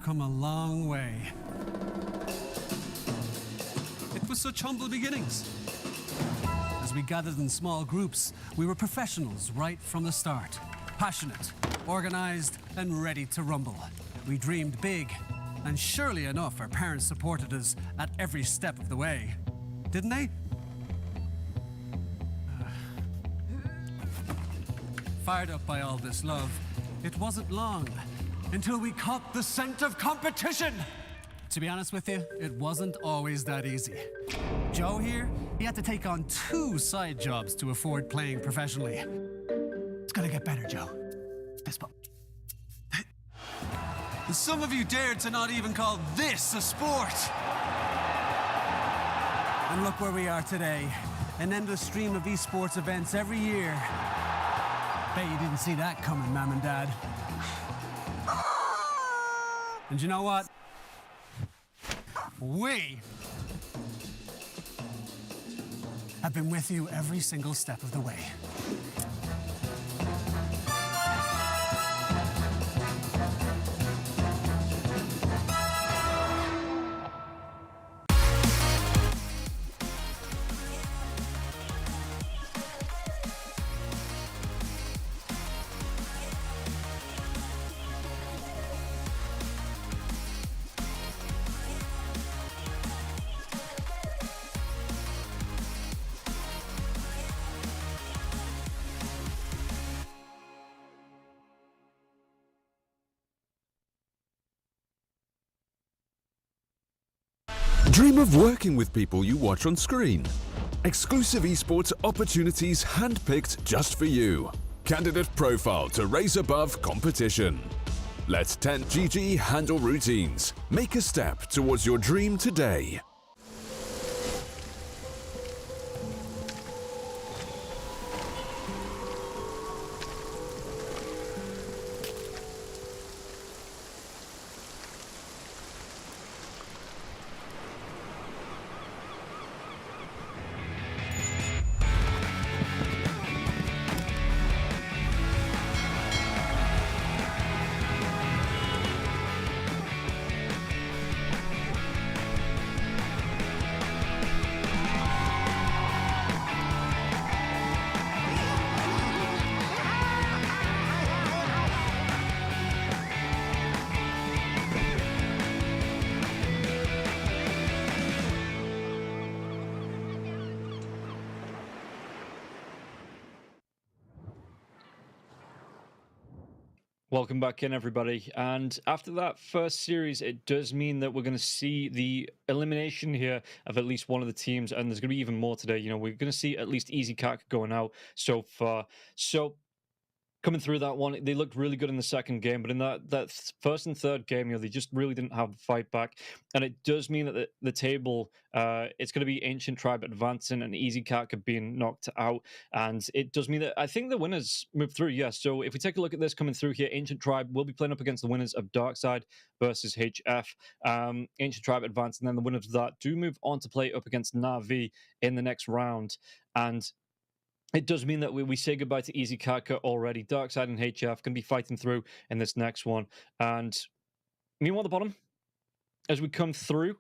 come a long way. It was such humble beginnings. As we gathered in small groups, we were professionals right from the start. Passionate, organized, and ready to rumble. We dreamed big, and surely enough, our parents supported us at every step of the way. Didn't they? Fired up by all this love, it wasn't long until we caught the scent of competition. To be honest with you, it wasn't always that easy. Joe here, he had to take on 2 side jobs to afford playing professionally. It's gonna get better, Joe. And some of you dared to not even call this a sport. And look where we are today. An endless stream of esports events every year. Bet you didn't see that coming, Mom and Dad. And you know what? We have been with you every single step of the way. Dream of working with people you watch on screen. Exclusive esports opportunities handpicked just for you. Candidate profile to raise above competition. Let 10GG handle routines. Make a step towards your dream today. Welcome back in, everybody. And after that first series, it does mean that we're going to see the elimination here of at least one of the teams, and there's going to be even more today. You know, we're going to see at least Easy Cat going out so far. So coming through that one, they looked really good in the second game, but in that first and third game, you know, they just really didn't have the fight back. And it does mean that the table, it's going to be Ancient Tribe advancing and Easy Cat being knocked out. And it does mean that I think the winners move through, yes. So if we take a look at this coming through here, Ancient Tribe will be playing up against the winners of Darkside versus HF. Ancient Tribe advance, and then the winners of that do move on to play up against Na'Vi in the next round. And it does mean that we say goodbye to Easy Kaka already. Darkside and HF can be fighting through in this next one. And meanwhile, at the bottom, as we come through,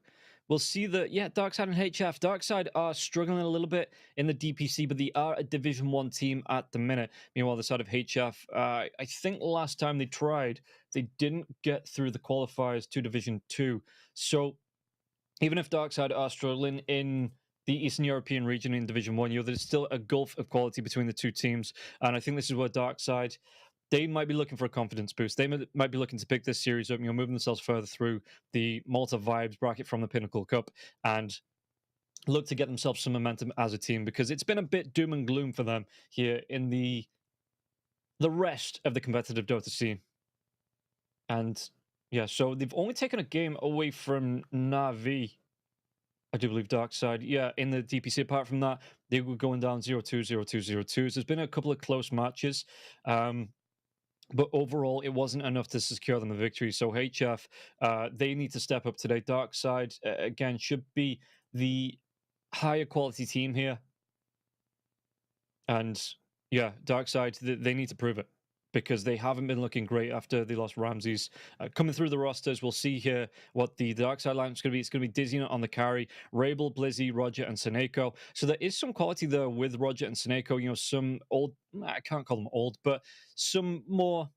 we'll see that, yeah, Darkside and HF. Darkside are struggling a little bit in the DPC, but they are a Division 1 team at the minute. Meanwhile, the side of HF, I think last time they tried, they didn't get through the qualifiers to Division 2. So even if Darkside are struggling in the Eastern European region in Division 1, you know, there's still a gulf of quality between the two teams. And I think this is where Darkside, they might be looking for a confidence boost. They might be looking to pick this series up, you know, moving themselves further through the Malta Vibes bracket from the Pinnacle Cup and look to get themselves some momentum as a team, because it's been a bit doom and gloom for them here in the rest of the competitive Dota scene. And yeah, so they've only taken a game away from Na'Vi, I do believe, Darkside. Yeah, in the DPC. Apart from that, they were going down 0-2, 0-2, 0-2. So there's been a couple of close matches. But overall, it wasn't enough to secure them a victory. So HF, they need to step up today. Darkside, again, should be the higher quality team here. And yeah, Darkside, they need to prove it. because they haven't been looking great after they lost Ramses. Coming through the rosters, we'll see here what the dark side lineup's going to be. It's going to be Dizzy on the carry, Rabel, Blizzy, Roger, and Seneko. So there is some quality there with Roger and Seneko. You know, some old, I can't call them old, but some more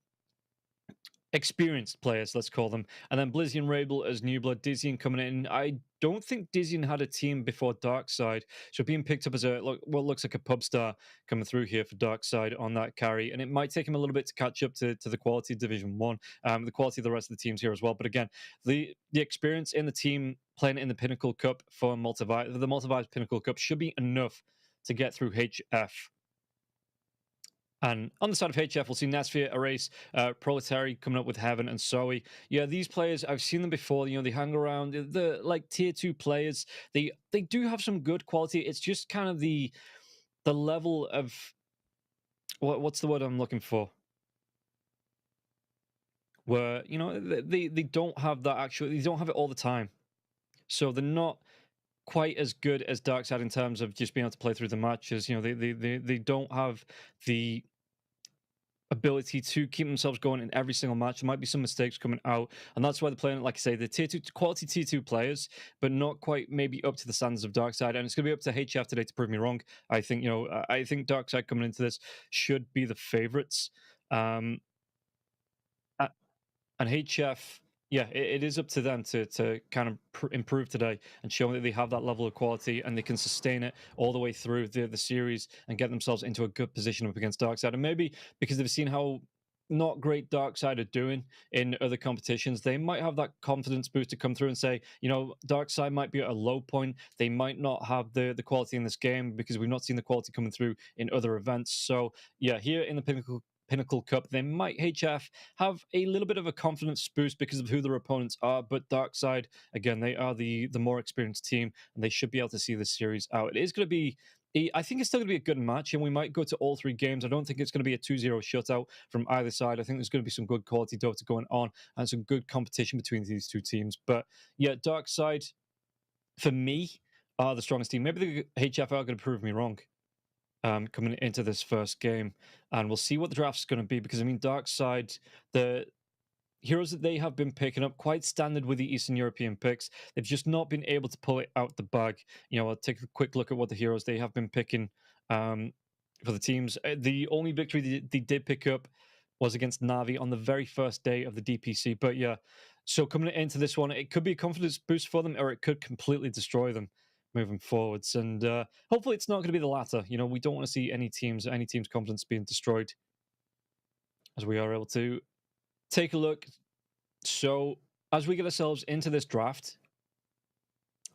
experienced players, let's call them. And then Blizzy and Rabel as new blood. Dizzy coming in. I don't think Dizzy had a team before Darkside, so being picked up as what looks like a pub star coming through here for Darkside on that carry, and it might take him a little bit to catch up to the quality of Division 1, the quality of the rest of the teams here as well. But again, the experience in the team playing in the Pinnacle Cup for the Multivibe Pinnacle Cup should be enough to get through HF. And on the side of HF, we'll see Nasfia, Erase, Proletary coming up with Heaven and Zoe. Yeah, these players, I've seen them before. You know, they hang around. The like tier 2 players. They do have some good quality. It's just kind of the level of what's the word I'm looking for? Where, you know, they don't have that actually. They don't have it all the time. So they're not quite as good as Darkside in terms of just being able to play through the matches. You know, they don't have the ability to keep themselves going in every single match. There might be some mistakes coming out, and that's why they're playing, like I say, the tier 2 quality tier 2 players, but not quite maybe up to the standards of Darkside. And it's going to be up to HF today to prove me wrong. I think, you know, I think Darkside coming into this should be the favorites. And HF, yeah, it is up to them to kind of improve today and show that they have that level of quality and they can sustain it all the way through the series and get themselves into a good position up against Darkside. And maybe because they've seen how not great Darkside are doing in other competitions, they might have that confidence boost to come through and say, you know, Darkside might be at a low point. They might not have the quality in this game because we've not seen the quality coming through in other events. So yeah, here in the Pinnacle Cup, they might HF have a little bit of a confidence boost because of who their opponents are, but Darkside, again, they are the more experienced team, and they should be able to see this series out. It is going to be, I think it's still going to be a good match, and we might go to all 3 games. I don't think it's going to be a 2-0 shutout from either side. I think there's going to be some good quality Dota going on and some good competition between these 2 teams. But yeah, Darkside, for me, are the strongest team. Maybe the HF are going to prove me wrong. Coming into this first game, and we'll see what the draft's going to be, because I mean, Darkside, the heroes that they have been picking up quite standard with the Eastern European picks. They've just not been able to pull it out the bag. You know, I'll take a quick look at what the heroes they have been picking for the teams. The only victory they did pick up was against Navi on the very first day of the DPC. But yeah, so coming into this one, it could be a confidence boost for them, or it could completely destroy them moving forwards. And hopefully it's not going to be the latter. You know, we don't want to see any team's confidence being destroyed, as we are able to take a look. So as we get ourselves into this draft,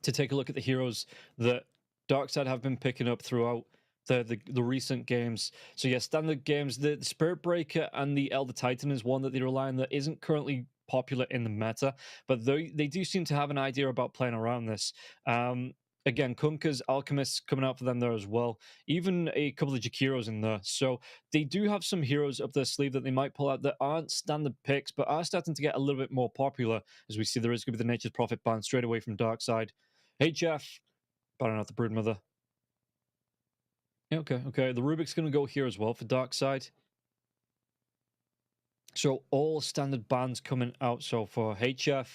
to take a look at the heroes that Darkside have been picking up throughout the recent games. So yeah, standard games, the Spirit Breaker and the Elder Titan is one that they rely on that isn't currently popular in the meta, but they do seem to have an idea about playing around this. Again, Kunkka's Alchemists coming out for them there as well. Even a couple of Jakiros in there. So they do have some heroes up their sleeve that they might pull out that aren't standard picks, but are starting to get a little bit more popular. As we see, there is going to be the Nature's Prophet ban straight away from Darkside. HF, banning out the Broodmother. Yeah, okay. The Rubik's going to go here as well for Darkside. So all standard bans coming out so far. HF,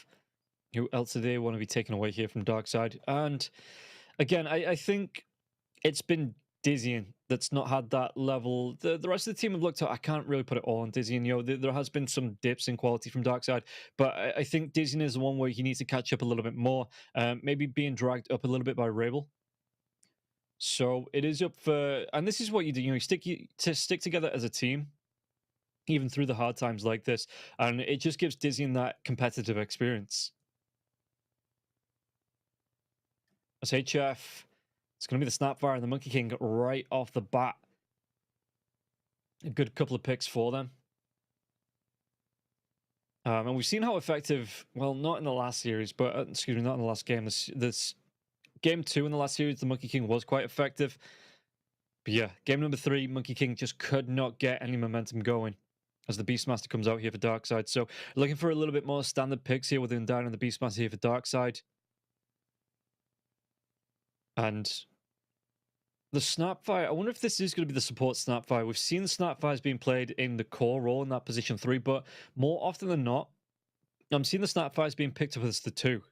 who else do they want to be taken away here from Darkside? And again, I think it's been Dizzying that's not had that level. The rest of the team have looked at, I can't really put it all on Dizzying. You know, there has been some dips in quality from Darkside, but I think Dizzying is the one where he needs to catch up a little bit more. Maybe being dragged up a little bit by Rabel. So it is up for, and this is what you do. You know, you stick together as a team, even through the hard times like this, and it just gives Dizzying that competitive experience. As HF, it's going to be the Snapfire and the Monkey King right off the bat. A good couple of picks for them. And we've seen how effective, well, not in the last series, but, excuse me, not in the last game. This game 2 in the last series, the Monkey King was quite effective. But yeah, game number 3, Monkey King just could not get any momentum going as the Beastmaster comes out here for Darkside. So looking for a little bit more standard picks here with Undyne and the Beastmaster here for Darkside. And The Snapfire, I wonder if this is going to be the support Snapfire. We've seen the Snapfires being played in the core role in that position 3, but more often than not, I'm seeing the Snapfires being picked up as the 2.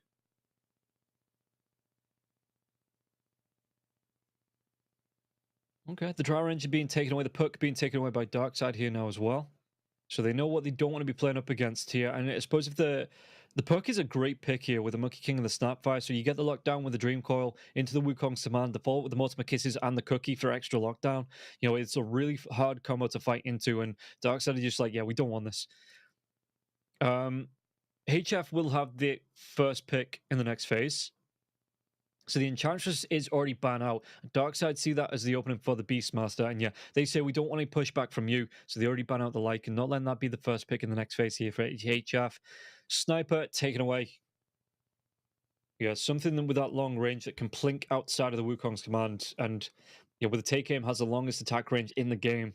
Okay, the Dry Ranger being taken away, the Puck being taken away by Darkside here now as well. So they know what they don't want to be playing up against here. And I suppose if the Puck is a great pick here with the Monkey King and the Snapfire. So you get the lockdown with the Dream Coil into the Wukong's Command, the Fault with the Mortimer Kisses and the Cookie for extra lockdown. You know, it's a really hard combo to fight into. And Darkside are just like, yeah, we don't want this. HF will have the first pick in the next phase. So the Enchantress is already banned out. Darkside see that as the opening for the Beastmaster. And yeah, they say we don't want any pushback from you. So they already ban out the Lycan, not letting that be the first pick in the next phase here for HF. Sniper taken away. Yeah, something with that long range that can plink outside of the Wukong's Command. And yeah, with the take aim has the longest attack range in the game.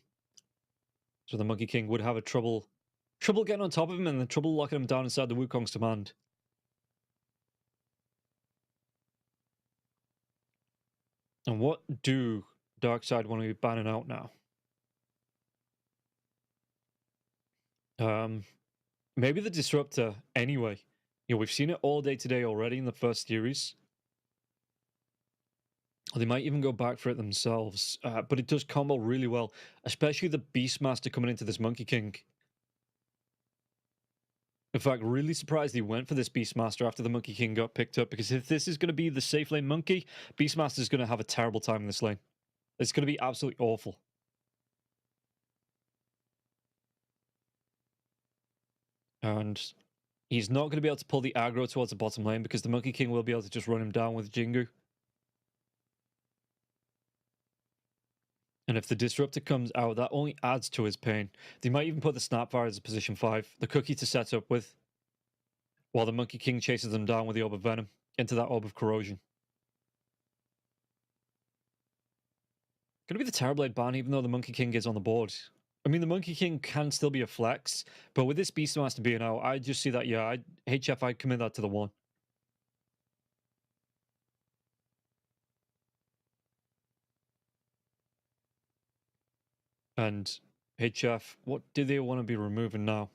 So the Monkey King would have a trouble getting on top of him and the trouble locking him down inside the Wukong's Command. And what do Darkside want to be banning out now? Maybe the Disruptor anyway. You know, we've seen it all day today already in the first series. They might even go back for it themselves. But it does combo really well, especially the Beastmaster coming into this Monkey King. In fact, really surprised he went for this Beastmaster after the Monkey King got picked up, because if this is going to be the safe lane Monkey, Beastmaster is going to have a terrible time in this lane. It's going to be absolutely awful. And he's not going to be able to pull the aggro towards the bottom lane because the Monkey King will be able to just run him down with Jingu. And if the Disruptor comes out, that only adds to his pain. They might even put the Snapfire as a position 5, the Cookie to set up with, while the Monkey King chases them down with the Orb of Venom into that Orb of Corrosion. Gonna be the Terrorblade ban, even though the Monkey King is on the board. I mean, the Monkey King can still be a flex, but with this Beastmaster being out, I just see that, yeah, HF, I'd commit that to the 1. And HF, what do they want to be removing now?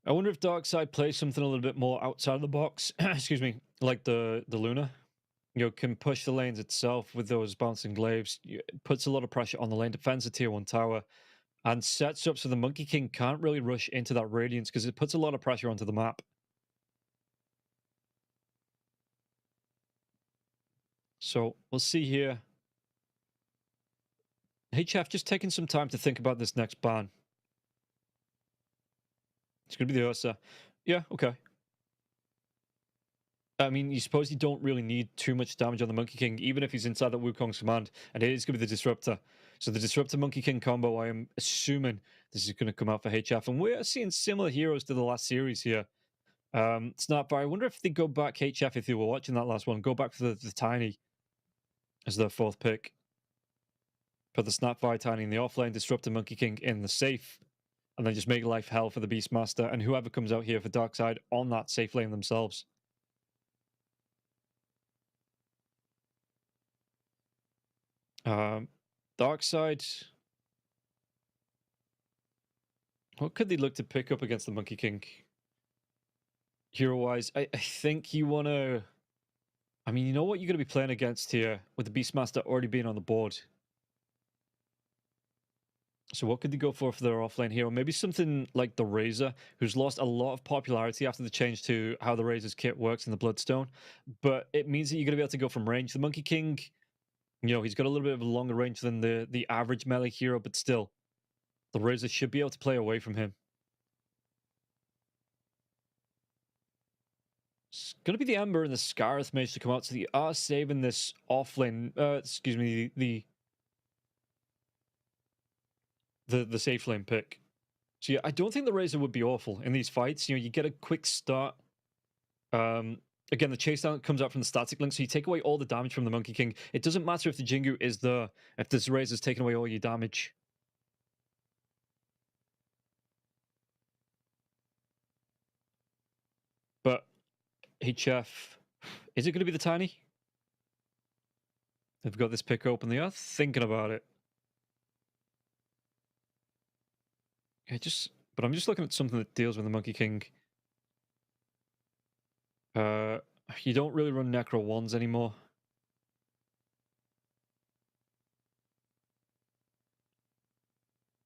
I wonder if Darkside plays something a little bit more outside of the box, excuse me, like the Luna. You know, can push the lanes itself with those bouncing glaives. It puts a lot of pressure on the lane, defends the tier 1 tower, and sets up so the Monkey King can't really rush into that Radiance because it puts a lot of pressure onto the map. So we'll see here. HF just taking some time to think about this next ban. It's going to be the Ursa. Yeah, okay. I mean, you suppose you don't really need too much damage on the Monkey King, even if he's inside that Wukong's Command, and it is going to be the Disruptor. So the Disruptor Monkey King combo, I am assuming this is going to come out for HF, and we're seeing similar heroes to the last series here. Snapfire, I wonder if they go back HF, if you were watching that last one, go back for the Tiny as their 4th pick. Put the Snapfire Tiny in the offlane, Disruptor Monkey King in the safe, and then just make life hell for the Beastmaster, and whoever comes out here for Darkside on that safe lane themselves. Darkside. What could they look to pick up against the Monkey King? Hero-wise, I think you want to... I mean, you know what you're going to be playing against here with the Beastmaster already being on the board. So what could they go for their offlane hero? Maybe something like the Razor, who's lost a lot of popularity after the change to how the Razor's kit works in the Bloodstone. But it means that you're going to be able to go from range. The Monkey King, you know, he's got a little bit of a longer range than the average melee hero, but still, the Razor should be able to play away from him. It's going to be the Ember and the Scarith Mage to come out, so they are saving this offlane, excuse me, the safe lane pick. So yeah, I don't think the Razor would be awful in these fights. You know, you get a quick start. Again, the chase down comes out from the static link, so you take away all the damage from the Monkey King. It doesn't matter if the Jingu is there, if this Razor's taking away all your damage. But HF, is it going to be the Tiny? They've got this pick open. They are thinking about it. But I'm just looking at something that deals with the Monkey King. You don't really run Necro 1s anymore.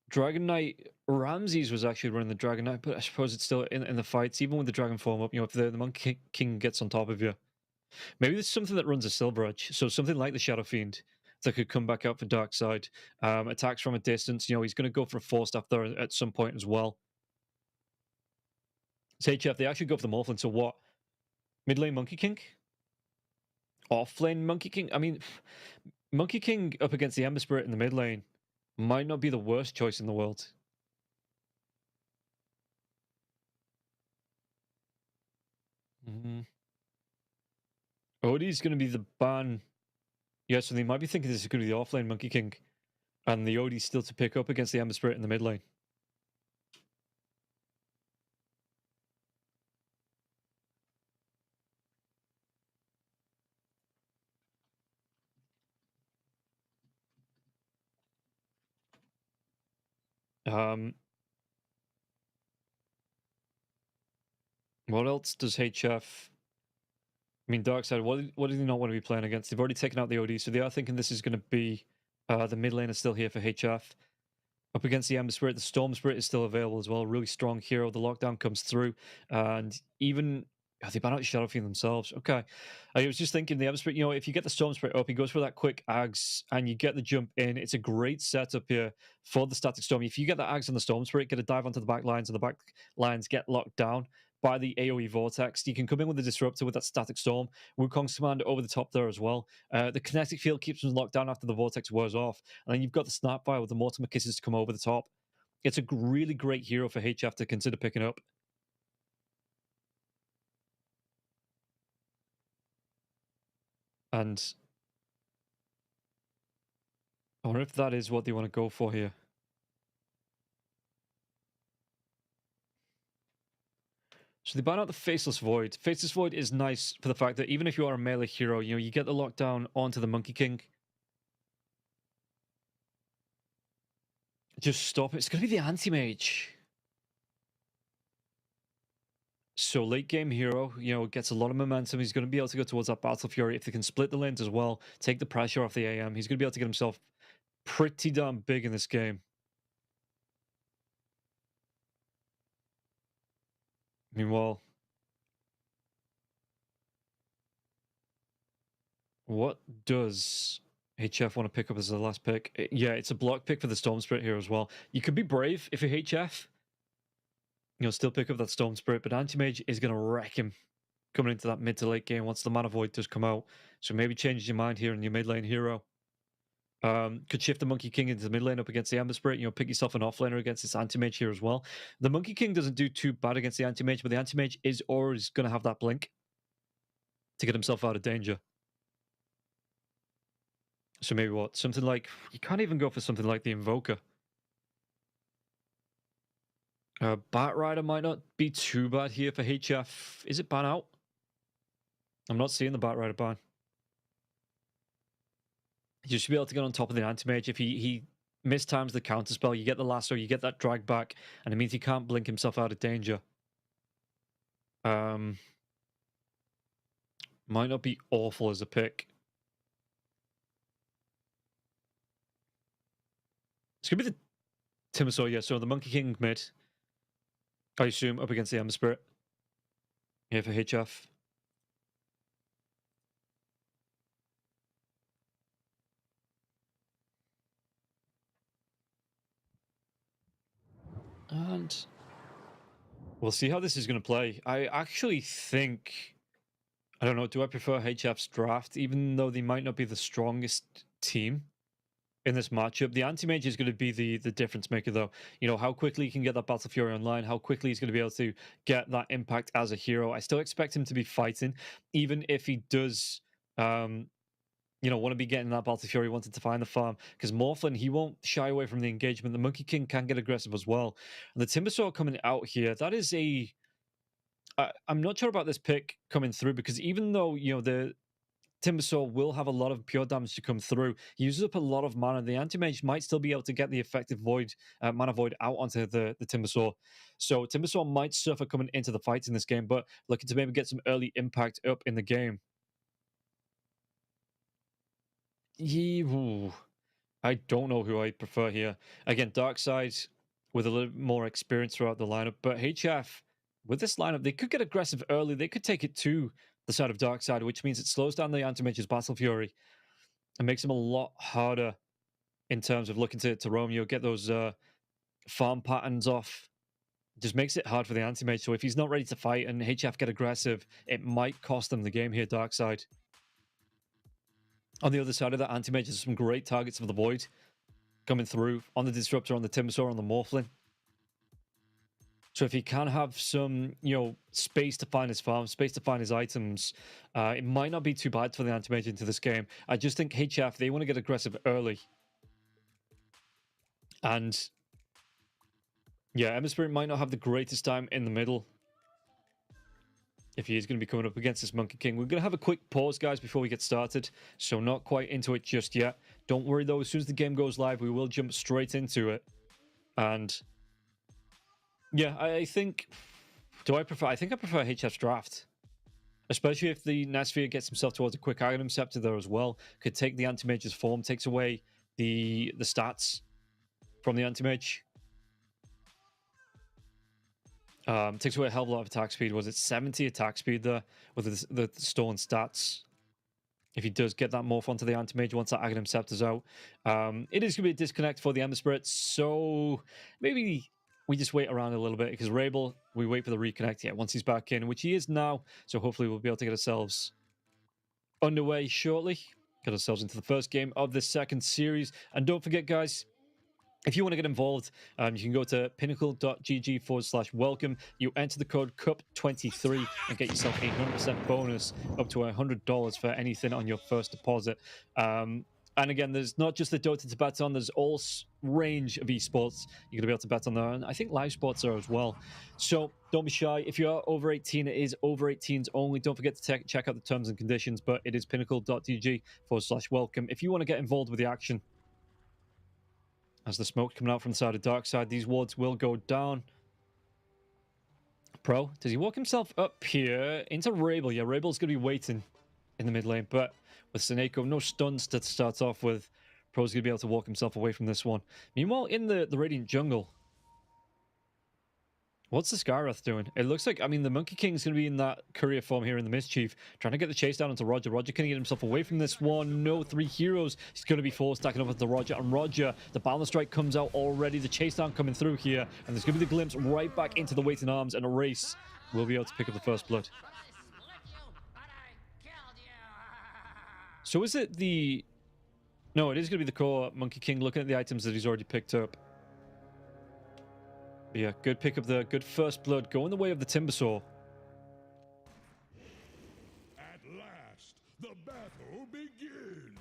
Dragon Knight Ramses was actually running the Dragon Knight, but I suppose it's still in the fights, even with the Dragon form up. If the Monkey King gets on top of you, maybe there's something that runs a Silver Edge, so something like the Shadow Fiend that could come back out for Dark Side. Attacks from a distance. He's going to go for a 4-staff there at some point as well. It's HF. They actually go for the Morphlin. So what? Mid lane Monkey King? Off lane Monkey King? I mean, Monkey King up against the Ember Spirit in the mid lane might not be the worst choice in the world. Odie's going to be the ban. Yeah, so they might be thinking this is going to be the offlane Monkey King. And the Odie's still to pick up against the Ember Spirit in the mid lane. What else does HF... I mean, Darkseid, what do they not want to be playing against? They've already taken out the OD, so they are thinking this is going to be... the mid lane is still here for HF. Up against the Ember Spirit, the Storm Spirit is still available as well. Really strong hero. The lockdown comes through. And even... Oh, they ban out Shadow Fiend themselves. Okay. I was just thinking the Ember Spirit, if you get the Storm Spirit up, he goes for that quick Ags and you get the jump in. It's a great setup here for the Static Storm. If you get the Ags on the Storm Spirit, get a dive onto the back lines and the back lines get locked down by the AoE Vortex. You can come in with the Disruptor with that Static Storm. Wukong's command over the top there as well. The Kinetic Field keeps them locked down after the Vortex wears off. And then you've got the Snapfire with the Mortimer Kisses to come over the top. It's a really great hero for HF to consider picking up. And I wonder if that is what they want to go for here. So they ban out the Faceless Void. Faceless Void is nice for the fact that even if you are a melee hero, you get the lockdown onto the Monkey King. Just stop it. It's going to be the Anti-Mage. So late game hero, gets a lot of momentum. He's going to be able to go towards that Battle Fury. If they can split the lanes as well, take the pressure off the AM, he's going to be able to get himself pretty damn big in this game. Meanwhile, what does HF want to pick up as the last pick? Yeah, it's a block pick for the Storm Spirit here as well. You could be brave if you're HF. Still pick up that Storm Spirit, but Anti-Mage is going to wreck him coming into that mid to late game once the Mana Void does come out. So maybe change your mind here in your mid lane hero. Could shift the Monkey King into the mid lane up against the Ember Spirit. Pick yourself an offlaner against this Anti-Mage here as well. The Monkey King doesn't do too bad against the Anti-Mage, but the Anti-Mage is always going to have that blink to get himself out of danger. So maybe what? Something like... You can't even go for something like the Invoker. Bat Rider might not be too bad here for HF. Is it ban out? I'm not seeing the Bat Rider ban. You should be able to get on top of the Anti-Mage. If he mistimes the counterspell, you get the lasso, you get that drag back, and it means he can't blink himself out of danger. Might not be awful as a pick. It's going to be the Timbersaw, yeah. So the Monkey King mid, I assume, up against the Ember Spirit. Here for HF. And we'll see how this is going to play. I actually think... I don't know, do I prefer HF's draft? Even though they might not be the strongest team in this matchup, the Anti-Mage is going to be the difference maker, though. How quickly he can get that Battle Fury online, how quickly he's going to be able to get that impact as a hero. I still expect him to be fighting, even if he does, want to be getting that Battle Fury, wanted to find the farm, because Morphlin, he won't shy away from the engagement. The Monkey King can get aggressive as well. And the Timbersaw coming out here, that is a... I'm not sure about this pick coming through, because even though, the Timbersaw will have a lot of pure damage to come through. He uses up a lot of mana. The Anti-Mage might still be able to get the effective void, mana void out onto the Timbersaw. So Timbersaw might suffer coming into the fight in this game, but looking to maybe get some early impact up in the game. I don't know who I prefer here. Again, Darkside with a little more experience throughout the lineup, but HF, with this lineup, they could get aggressive early. They could take it to the side of Darkside, which means it slows down the Anti-Mage's Battle Fury and makes him a lot harder in terms of looking to roam. You'll get those farm patterns off. Just makes it hard for the Anti-Mage. So if he's not ready to fight and HF get aggressive, it might cost them the game here, Darkside. On the other side of that, Anti-Mage has some great targets for the Void coming through on the Disruptor, on the Timbersaw, on the Morphling. So if he can have some, space to find his farm, space to find his items, it might not be too bad for the Anti-Mage into this game. I just think HF, they want to get aggressive early. And yeah, Ember Spirit might not have the greatest time in the middle if he is going to be coming up against this Monkey King. We're going to have a quick pause, guys, before we get started. So not quite into it just yet. Don't worry, though. As soon as the game goes live, we will jump straight into it. And yeah, I think... I think I prefer HF's draft. Especially if the Nasphere gets himself towards a quick item scepter there as well. Could take the Anti-Mage's form, takes away the stats from the Anti-Mage. Takes away a hell of a lot of attack speed. Was it 70 attack speed there with the stolen stats? If he does get that morph onto the Anti-Mage once that Aghanim Scepter's out. It is going to be a disconnect for the Ember Spirit, so maybe we just wait around a little bit, because Rabel, we wait for the reconnect. Yeah, once he's back in, which he is now, so hopefully we'll be able to get ourselves underway shortly. Get ourselves into the first game of this second series. And don't forget, guys, if you want to get involved, you can go to pinnacle.gg/welcome. You enter the code CUP23 and get yourself a 100% bonus up to $100 for anything on your first deposit. And again, there's not just the Dota to bet on, there's all range of esports you're going to be able to bet on there. And I think live sports are as well. So don't be shy. If you are over 18, it is over 18s only. Don't forget to check out the terms and conditions, but it is pinnacle.gg/welcome if you want to get involved with the action. As the smoke coming out from the side of Darkside, these wards will go down. Pro, does he walk himself up here into Rabel? Yeah, Rabel's going to be waiting in the mid lane, but with Seneko, no stuns to start off with. Pro's going to be able to walk himself away from this one. Meanwhile, in the Radiant jungle, what's the Skyrath doing? It looks like, the Monkey King's going to be in that courier form here in the Mischief, trying to get the chase down onto Roger. Roger can get himself away from this one. No, 3 heroes. He's going to be forced stacking up onto Roger. And Roger, the balance strike comes out already. The chase down coming through here. And there's going to be the glimpse right back into the waiting arms. And a race will be able to pick up the first blood. So is it the... No, it is going to be the core Monkey King looking at the items that he's already picked up. But yeah, good pick up there. Good first blood. Going the way of the Timbersaw. At last, the battle begins.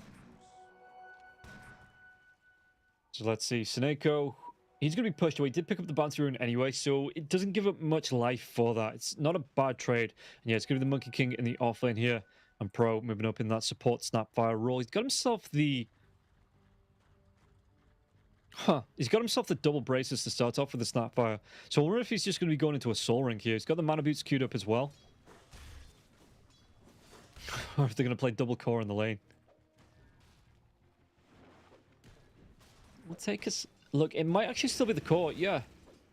So let's see. Seneko, he's going to be pushed away. He did pick up the bounty rune anyway, so it doesn't give up much life for that. It's not a bad trade. And yeah, it's going to be the Monkey King in the offlane here. And Pro moving up in that support Snapfire role. He's got himself the... He's got himself the double braces to start off with the Snapfire. So I wonder if he's just going to be going into a Soul Ring here. He's got the Mana Boots queued up as well. Or if they're going to play double core in the lane. We'll take us... Look, it might actually still be the core, yeah.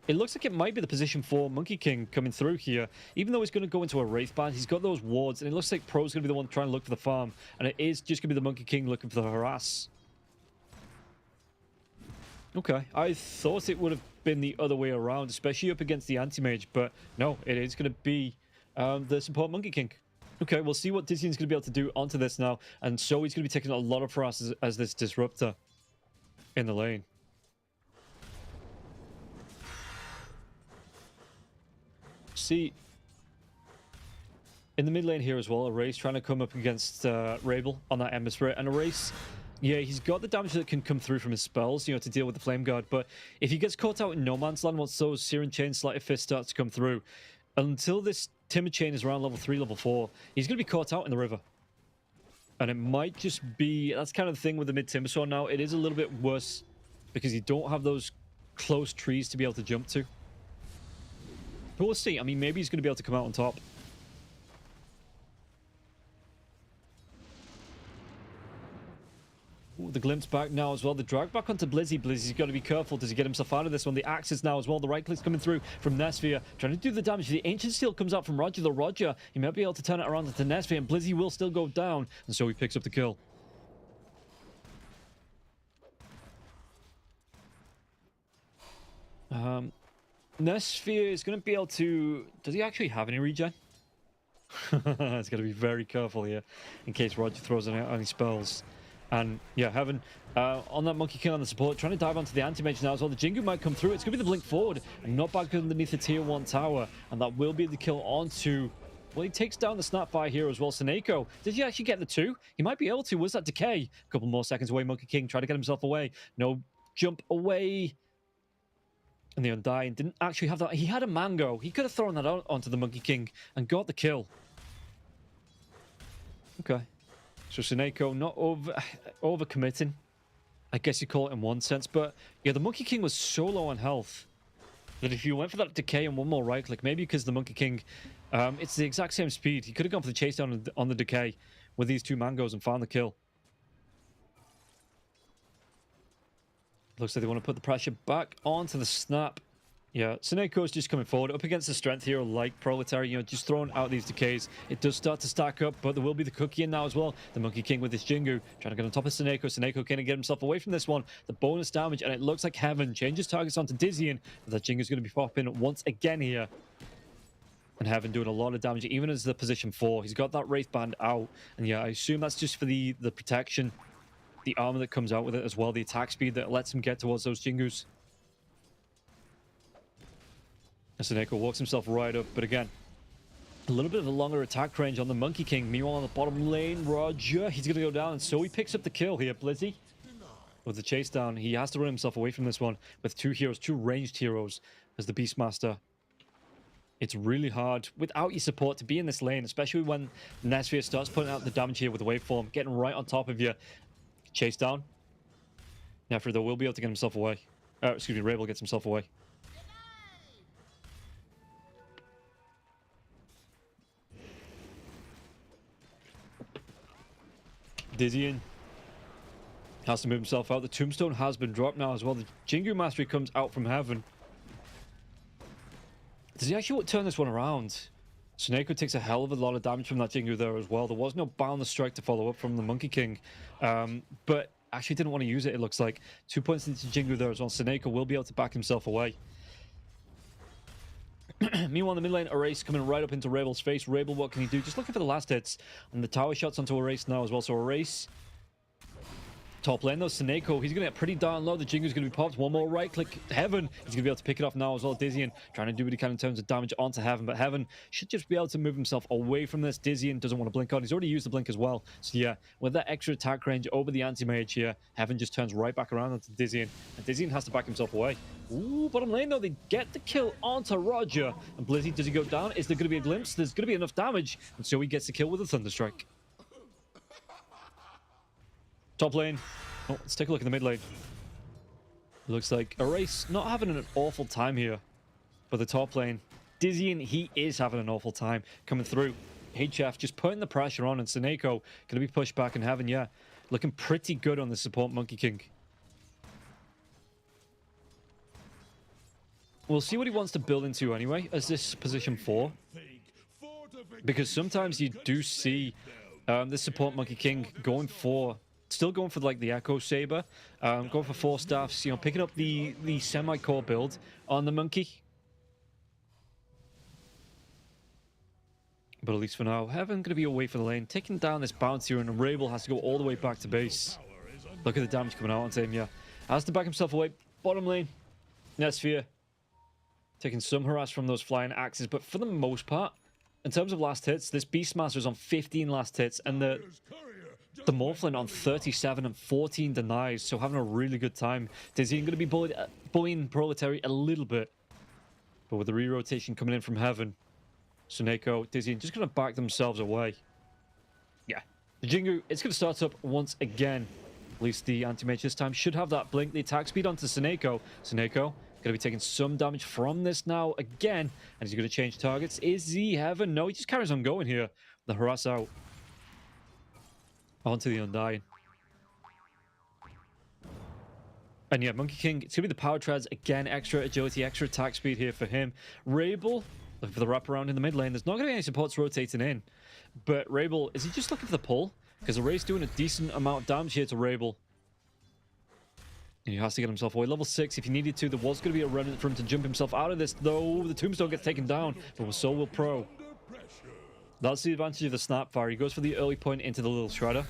It looks like it might be the position for Monkey King coming through here. Even though he's going to go into a Wraith Band, he's got those wards, and it looks like Pro's going to be the one trying to look for the farm. And it is just going to be the Monkey King looking for the harass. Okay, I thought it would have been the other way around, especially up against the Anti-Mage, but no, it is going to be the support Monkey King. Okay, we'll see what Dizzy's going to be able to do onto this now, and so he's going to be taking a lot of harass as this Disruptor in the lane. See, in the mid lane here as well, Erase trying to come up against Rabel on that Ember Spirit, and Erase... Yeah, he's got the damage that can come through from his spells, to deal with the Flame Guard. But if he gets caught out in No Man's Land, once those Searing Chain, Sleight of Fist starts to come through, until this Timber Chain is around level 3, level 4, he's going to be caught out in the river. And it might just be... That's kind of the thing with the mid-timber sword now. It is a little bit worse because you don't have those close trees to be able to jump to. But we'll see. I mean, maybe he's going to be able to come out on top. Ooh, the glimpse back now as well. The drag back onto Blizzy. Blizzy's got to be careful. Does he get himself out of this one? The axes now as well. The right click's coming through from Nesphia. Trying to do the damage. The Ancient Steel comes out from Roger. The Roger, he might be able to turn it around into Nesphia, and Blizzy will still go down. And so he picks up the kill. Nesphia is going to be able to... Does he actually have any regen? He's got to be very careful here in case Roger throws any spells. And yeah, Heaven on that Monkey King on the support, trying to dive onto the anti-mage now as well. The Jingu might come through. It's going to be the blink forward and not back underneath the tier 1 tower. And that will be the kill onto... Well, he takes down the Snapfire here as well. Seneko, did he actually get the 2? He might be able to. Was that decay? A couple more seconds away. Monkey King trying to get himself away. No jump away. And the Undying didn't actually have that. He had a mango. He could have thrown that out onto the Monkey King and got the kill. Okay. So Seneko not over committing, I guess you call it in one sense. But yeah, the Monkey King was so low on health that if you went for that decay and one more right click, maybe because the Monkey King, it's the exact same speed. He could have gone for the chase down on the decay with these 2 mangoes and found the kill. Looks like they want to put the pressure back onto the snap. Yeah, Seneco's just coming forward up against the strength hero like Proletary, you know, just throwing out these decays. It does start to stack up, but there will be the cookie in now as well. The Monkey King with his Jingu trying to get on top of Seneko. Seneko can't get himself away from this one. The bonus damage, and it looks like Heaven changes targets onto Dizzian, but that Jingu's going to be popping once again here. And Heaven doing a lot of damage, even as the position 4. He's got that Wraith Band out, and yeah, I assume that's just for the protection, the armor that comes out with it as well, the attack speed that lets him get towards those Jingus. Seneko walks himself right up, but again, a little bit of a longer attack range on the Monkey King. Meanwhile, on the bottom lane, Roger, he's going to go down, and so he picks up the kill here. Blizzy, with the chase down, he has to run himself away from this one with 2 heroes, 2 ranged heroes as the Beastmaster. It's really hard without your support to be in this lane, especially when Nesphia starts putting out the damage here with the waveform, getting right on top of you. Chase down. After though, will be able to get himself away. Excuse me, Rabel gets himself away. Dizzian has to move himself out. The tombstone has been dropped now as well. The Jingu Mastery comes out from Heaven. Does he actually turn this one around? Seneko takes a hell of a lot of damage from that Jingu there as well. There was no Boundless Strike to follow up from the Monkey King. But actually didn't want to use it, it looks like. 2 points into Jingu there as well. Seneko will be able to back himself away. Meanwhile, in the mid lane, Erase coming right up into Rabel's face. Rabel, what can he do? Just looking for the last hits. And the tower shots onto Erase now as well. So Erase, top lane though, Seneko, he's going to get pretty darn low. The Jingu's going to be popped. One more right click. Heaven, he's going to be able to pick it off now as well. Dizzian trying to do what he can in terms of damage onto Heaven. But Heaven should just be able to move himself away from this. Dizzian doesn't want to blink on. He's already used the blink as well. So yeah, with that extra attack range over the anti-mage here, Heaven just turns right back around onto Dizzian. And Dizzian has to back himself away. Ooh, bottom lane though, they get the kill onto Roger. And Blizzy, does he go down? Is there going to be a glimpse? There's going to be enough damage. And so he gets the kill with a Thunderstrike. Top lane. Oh, let's take a look at the mid lane. Looks like Erase not having an awful time here. But the top lane, Dizzian, he is having an awful time coming through. HF just putting the pressure on, and Seneko going to be pushed back in Heaven. Yeah, looking pretty good on the support Monkey King. We'll see what he wants to build into anyway, as this position 4. Because sometimes you do see this support Monkey King still going for like the Echo Saber, going for 4 staffs, you know, picking up the semi-core build on the Monkey. But at least for now, Heaven going to be away from the lane, taking down this bouncer, and Rabel has to go all the way back to base. Look at the damage coming out onto him, yeah. Has to back himself away. Bottom lane, Nesphia taking some harass from those flying axes, but for the most part, in terms of last hits, this Beastmaster is on 15 last hits, and the Morphlin on 37 and 14 denies, so having a really good time. Dizzy going to be bullying Proletary a little bit, but with the re-rotation coming in from Heaven, Seneko, Dizzy just going to back themselves away. Yeah, The Jingu, it's going to start up once again. At least the anti-mage this time should have that blink. The attack speed onto Seneko. Seneko going to be taking some damage from this now again. And he's going to change targets. Is he ever? No, he just carries on going here. The harass out. Onto the Undying. And yeah, Monkey King, it's going to be the power treads. Again, extra agility, extra attack speed here for him. Rabel, looking for the wraparound in the mid lane. There's not going to be any supports rotating in. But Rabel, is he just looking for the pull? Because Array's doing a decent amount of damage here to Rabel. And he has to get himself away. Level 6, if he needed to. There was going to be a remnant for him to jump himself out of this, though. The Tombstone gets taken down, but so will Pro. That's the advantage of the Snapfire. He goes for the early point into the little Shredder,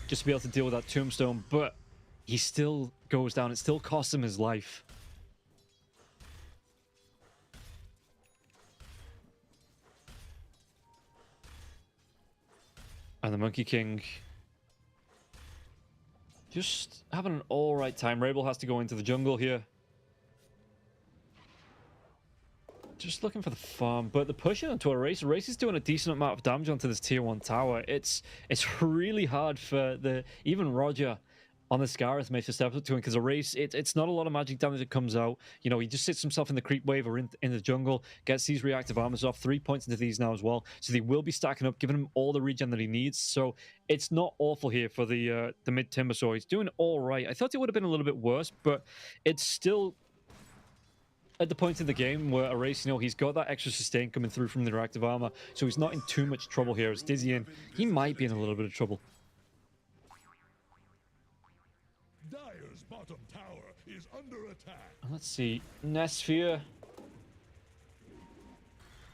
just to be able to deal with that Tombstone, but he still goes down. It still costs him his life. And the Monkey King just having an alright time. Rabel has to go into the jungle here. Just looking for the farm, but the pushing onto a race. Race is doing a decent amount of damage onto this tier 1 tower. It's really hard for even Roger on the Scarith mage to step up to him, because a race, it's not a lot of magic damage that comes out. You know, he just sits himself in the creep wave or in the jungle, gets these reactive armors off, 3 points into these now as well. So they will be stacking up, giving him all the regen that he needs. So it's not awful here for the mid Timbersaw. He's doing all right. I thought it would have been a little bit worse, but it's still at the point in the game where a race, you know, he's got that extra sustain coming through from the reactive armor, so he's not in too much trouble here. As Dizzy he might be in a little bit of trouble. Dire's bottom tower is under attack. Let's see, Nesphere.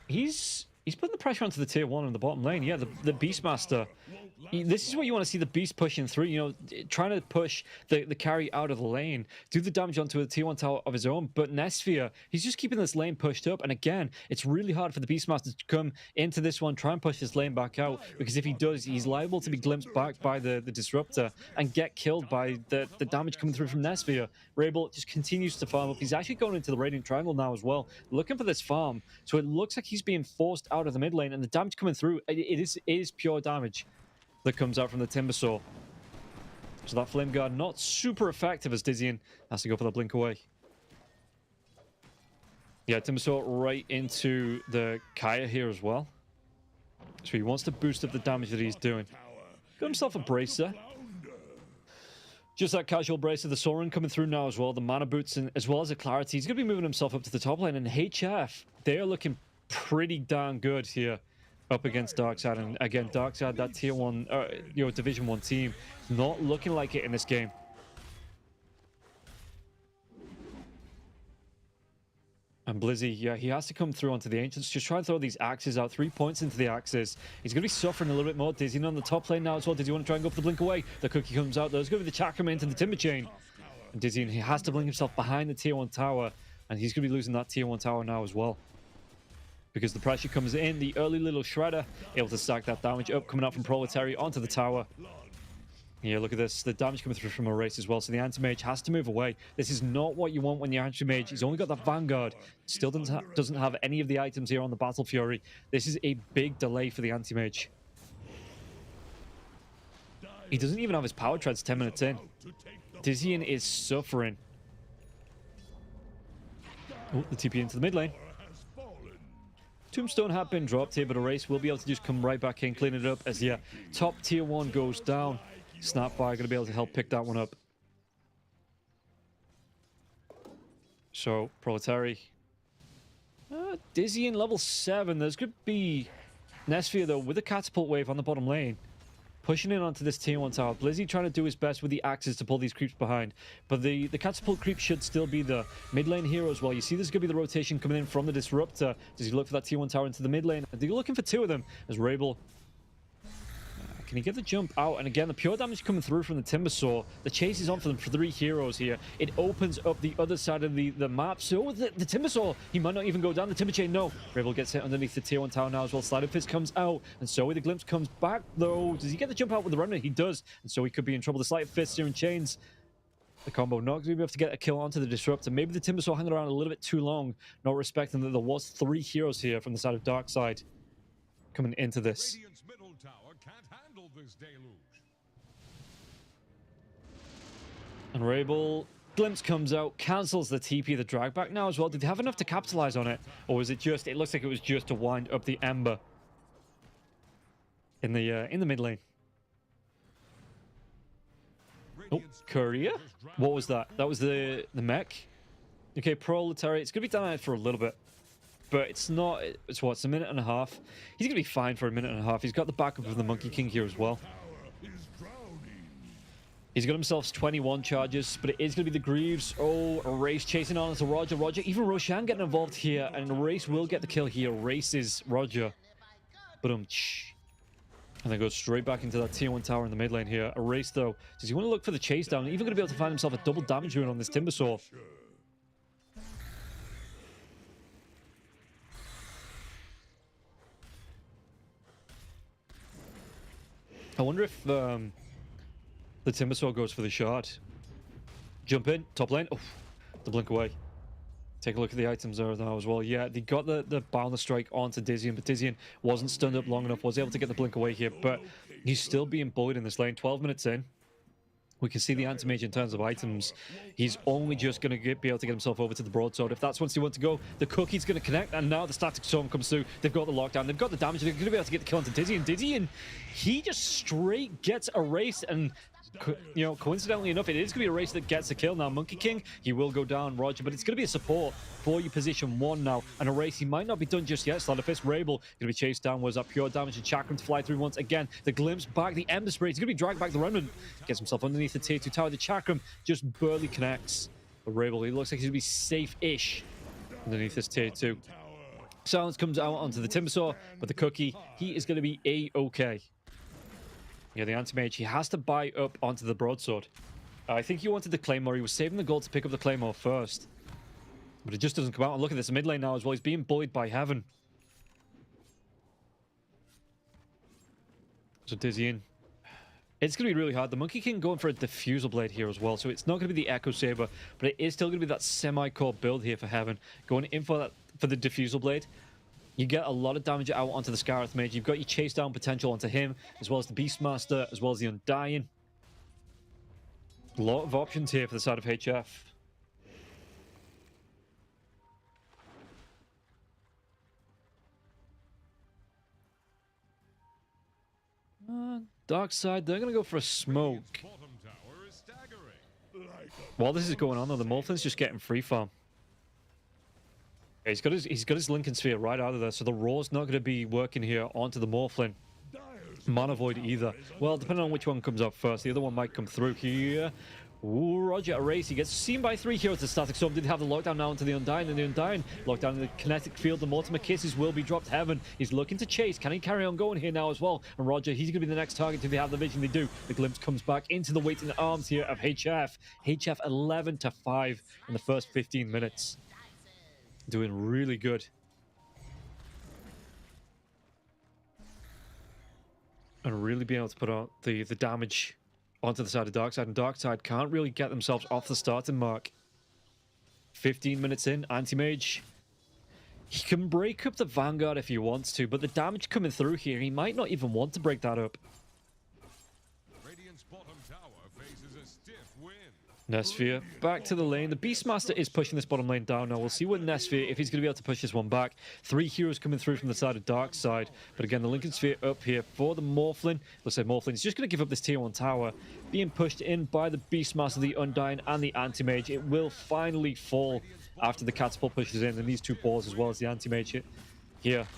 He's putting the pressure onto the tier 1 in the bottom lane. Yeah, the Beastmaster. This is what you want to see the Beast pushing through, you know, trying to push the carry out of the lane, do the damage onto a tier 1 tower of his own. But Nesphere, he's just keeping this lane pushed up. And again, it's really hard for the Beastmaster to come into this one, try and push this lane back out, because if he does, he's liable to be glimpsed back by the Disruptor and get killed by the damage coming through from Nesphere. Rabel just continues to farm up. He's actually going into the Radiant Triangle now as well, looking for this farm. So it looks like he's being forced out of the mid lane, and the damage coming through, it is pure damage that comes out from the Timbersaw. So that Flame Guard not super effective, as Dizzy has to go for the blink away. Yeah, Timbersaw right into the Kaya here as well. So he wants to boost up the damage that he's doing. Got himself a Bracer. Just that casual Bracer, the Sorin coming through now as well, the Mana Boots, and as well as the Clarity. He's going to be moving himself up to the top lane, and HF, they are looking pretty darn good here up against Darkside. And again, Darkside, that tier 1, you know, Division 1 team, not looking like it in this game. And Blizzy, yeah, he has to come through onto the Ancients, just try and throw these axes out, 3 points into the axes. He's going to be suffering a little bit more. Dizzy on the top lane now as well. Dizzy want to try and go for the blink away. The cookie comes out. There's going to be the Chakram into the Timber Chain. And Dizzy, he has to blink himself behind the tier 1 tower, and he's going to be losing that tier 1 tower now as well, because the pressure comes in. The early little Shredder able to stack that damage up, coming out from Proletary onto the tower. Yeah, look at this. The damage coming through from a race as well. So the Anti-Mage has to move away. This is not what you want when you're Anti-Mage. He's only got that Vanguard. Still doesn't have any of the items here on the Battle Fury. This is a big delay for the Anti-Mage. He doesn't even have his power treads 10 minutes in. Dizzy is suffering. Oh, the TP into the mid lane. Tombstone had been dropped here, but a race will be able to just come right back in, clean it up, as yeah, top tier 1 goes down. Snapfire going to be able to help pick that one up. So, Proletary. Dizzy in level 7. There's going to be Nesphere, though, with a catapult wave on the bottom lane, pushing in onto this tier 1 tower. Blizzy trying to do his best with the axes to pull these creeps behind. But the catapult creep should still be the mid lane hero as well. You see there's going to be the rotation coming in from the Disruptor. Does he look for that tier 1 tower into the mid lane? They're looking for 2 of them as Rabel. Can he get the jump out? And again, the pure damage coming through from the Timbersaw. The chase is on for them for 3 heroes here. It opens up the other side of the map. So the Timbersaw, he might not even go down the Timber Chain. No. Rabel gets hit underneath the tier 1 tower now as well. Sleight of Fist comes out. And so the Glimpse comes back, though. Does he get the jump out with the Remnant? He does. And so he could be in trouble. The Sleight of Fist here in chains the combo. Not going to be able to get a kill onto the Disruptor. Maybe the Timbersaw hanging around a little bit too long, not respecting that there was 3 heroes here from the side of Darkside coming into this. Radiant's middle tower can't handle this deluge. And Rabel, Glimpse comes out, cancels the TP, the drag back now as well. Did they have enough to capitalize on it? Or was it just, it looks like it was just to wind up the Ember in the mid lane. Oh, Courier? What was that? That was the mech? Okay, Proletariat. It's going to be down for a little bit. But it's not... It's what? It's a minute and a half. He's going to be fine for a minute and a half. He's got the backup of the Monkey King here as well. He's got himself 21 charges, but it is going to be the Greaves. Oh, Erase chasing on to Roger. Roger, even Roshan getting involved here, and Erase will get the kill here. Erases Roger. But and then goes straight back into that tier 1 tower in the mid lane here. Erase, though, does he want to look for the chase down? Even going to be able to find himself a double damage rune on this Timbersaw. I wonder if the Timbersaw goes for the shard. Jump in, top lane. Oh, the blink away. Take a look at the items there now as well. Yeah, they got the Boundless Strike onto Dizzian, but Dizzian wasn't stunned up long enough, was able to get the blink away here, but he's still being bullied in this lane. 12 minutes in. We can see the anti-mage in terms of items. He's only just going to be able to get himself over to the broadsword. If that's once he wants to go, the cookie's going to connect, and now the static storm comes through. They've got the lockdown, they've got the damage, they're going to be able to get the kill onto Dizzian. Dizzian, he just straight gets erased, and you know, coincidentally enough, it is going to be a race that gets a kill now. Monkey King, he will go down, Roger, but it's going to be a support for your position 1 now. And a race, he might not be done just yet. Slatterfist, Rabel, going to be chased down. Was that pure damage and Chakram to fly through once again. The Glimpse back, the Ember Spray. He's going to be dragged back the Remnant. Gets himself underneath the tier 2 tower. The Chakram just barely connects. But Rabel, he looks like he's going to be safe-ish underneath this tier 2. Silence comes out onto the Timbersaw, but the Cookie, he is going to be A-okay. Yeah, the anti-mage, he has to buy up onto the broadsword. I think he wanted the Claymore. He was saving the gold to pick up the Claymore first. But it just doesn't come out. And look at this mid lane now as well. He's being bullied by Heaven. So Dizzian. It's going to be really hard. The Monkey King going for a Diffusal Blade here as well. So it's not going to be the Echo Saber, but it is still going to be that semi-core build here for Heaven. Going in for the Diffusal Blade. You get a lot of damage out onto the Scarith Mage. You've got your chase down potential onto him, as well as the Beastmaster, as well as the Undying. A lot of options here for the side of HF. Dark side, they're going to go for a smoke. While this is going on, though, the Morphlin's just getting free farm. He's got his Lincoln Sphere right out of there, so the Raw's not going to be working here onto the Morphlin. Mana Void either. Well, depending on which one comes up first, the other one might come through here. Ooh, Roger, a race. He gets seen by 3 heroes. The Static Storm did have the lockdown now into the Undying, and the Undying locked down in the kinetic field. The Mortimer Kisses will be dropped. Heaven, he's looking to chase. Can he carry on going here now as well? And Roger, he's going to be the next target. Do they have the vision? They do. The Glimpse comes back into the waiting arms here of HF. HF 11-5 in the first 15 minutes. Doing really good. And really being able to put out the damage onto the side of Darkside, and Darkside can't really get themselves off the starting mark. 15 minutes in, Anti-Mage. He can break up the Vanguard if he wants to, but the damage coming through here, he might not even want to break that up. Radiant's bottom tower faces a stiff wind. Nesphere back to the lane. The Beastmaster is pushing this bottom lane down now. We'll see what Nesphere, if he's going to be able to push this one back. 3 heroes coming through from the side of Darkside. But again, the Lincoln Sphere up here for the Morphlin. Let's say Morphlin is just going to give up this tier 1 tower. Being pushed in by the Beastmaster, the Undying, and the Anti-Mage. It will finally fall after the Catapult pushes in. And these 2 balls as well as the Anti-Mage here.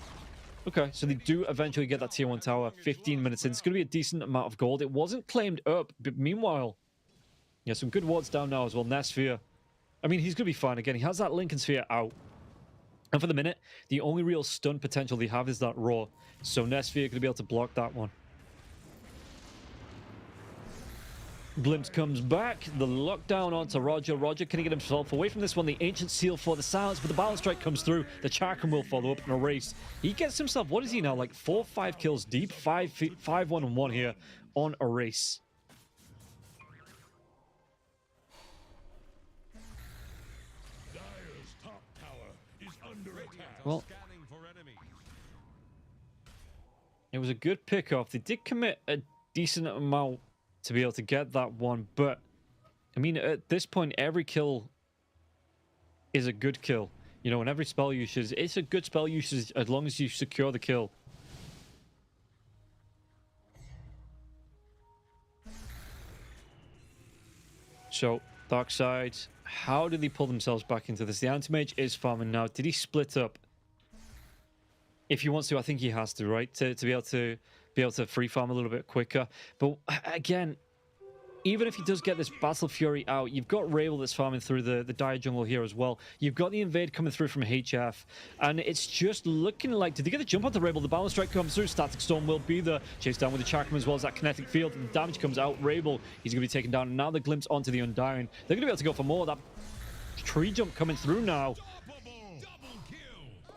Okay, so they do eventually get that tier 1 tower. 15 minutes in. It's going to be a decent amount of gold. It wasn't claimed up, but meanwhile... yeah, some good wards down now as well. Nesphere. I mean, he's going to be fine. Again, he has that Lincoln Sphere out. And for the minute, the only real stun potential they have is that Raw. So Nesphere going to be able to block that one. Glimpse comes back. The lockdown onto Roger. Roger, can he get himself away from this one? The Ancient Seal for the silence, but the Balance Strike comes through. The Chakram will follow up in a race. He gets himself, what is he now? Like 4-5 kills deep. 5-1-1 here on a race. Well, It was a good pick-off. They did commit a decent amount to be able to get that one, but I mean, at this point, every kill is a good kill. You know, and every spell usage, it's a good spell usage as long as you secure the kill. So, Darkside, how did they pull themselves back into this? The Anti-Mage is farming now. Did he split up? If he wants to, I think he has to, right? To be able to free farm a little bit quicker. But again, even if he does get this Battle Fury out, you've got Rabel that's farming through the Dire Jungle here as well. You've got the Invade coming through from HF. And it's just looking like... Did they get the jump onto Rabel? The Balance Strike comes through. Static Storm will be there. Chase down with the Chakram as well as that Kinetic Field. The damage comes out. Rabel, he's going to be taken down. And now the Glimpse onto the Undying. They're going to be able to go for more. That tree jump coming through now.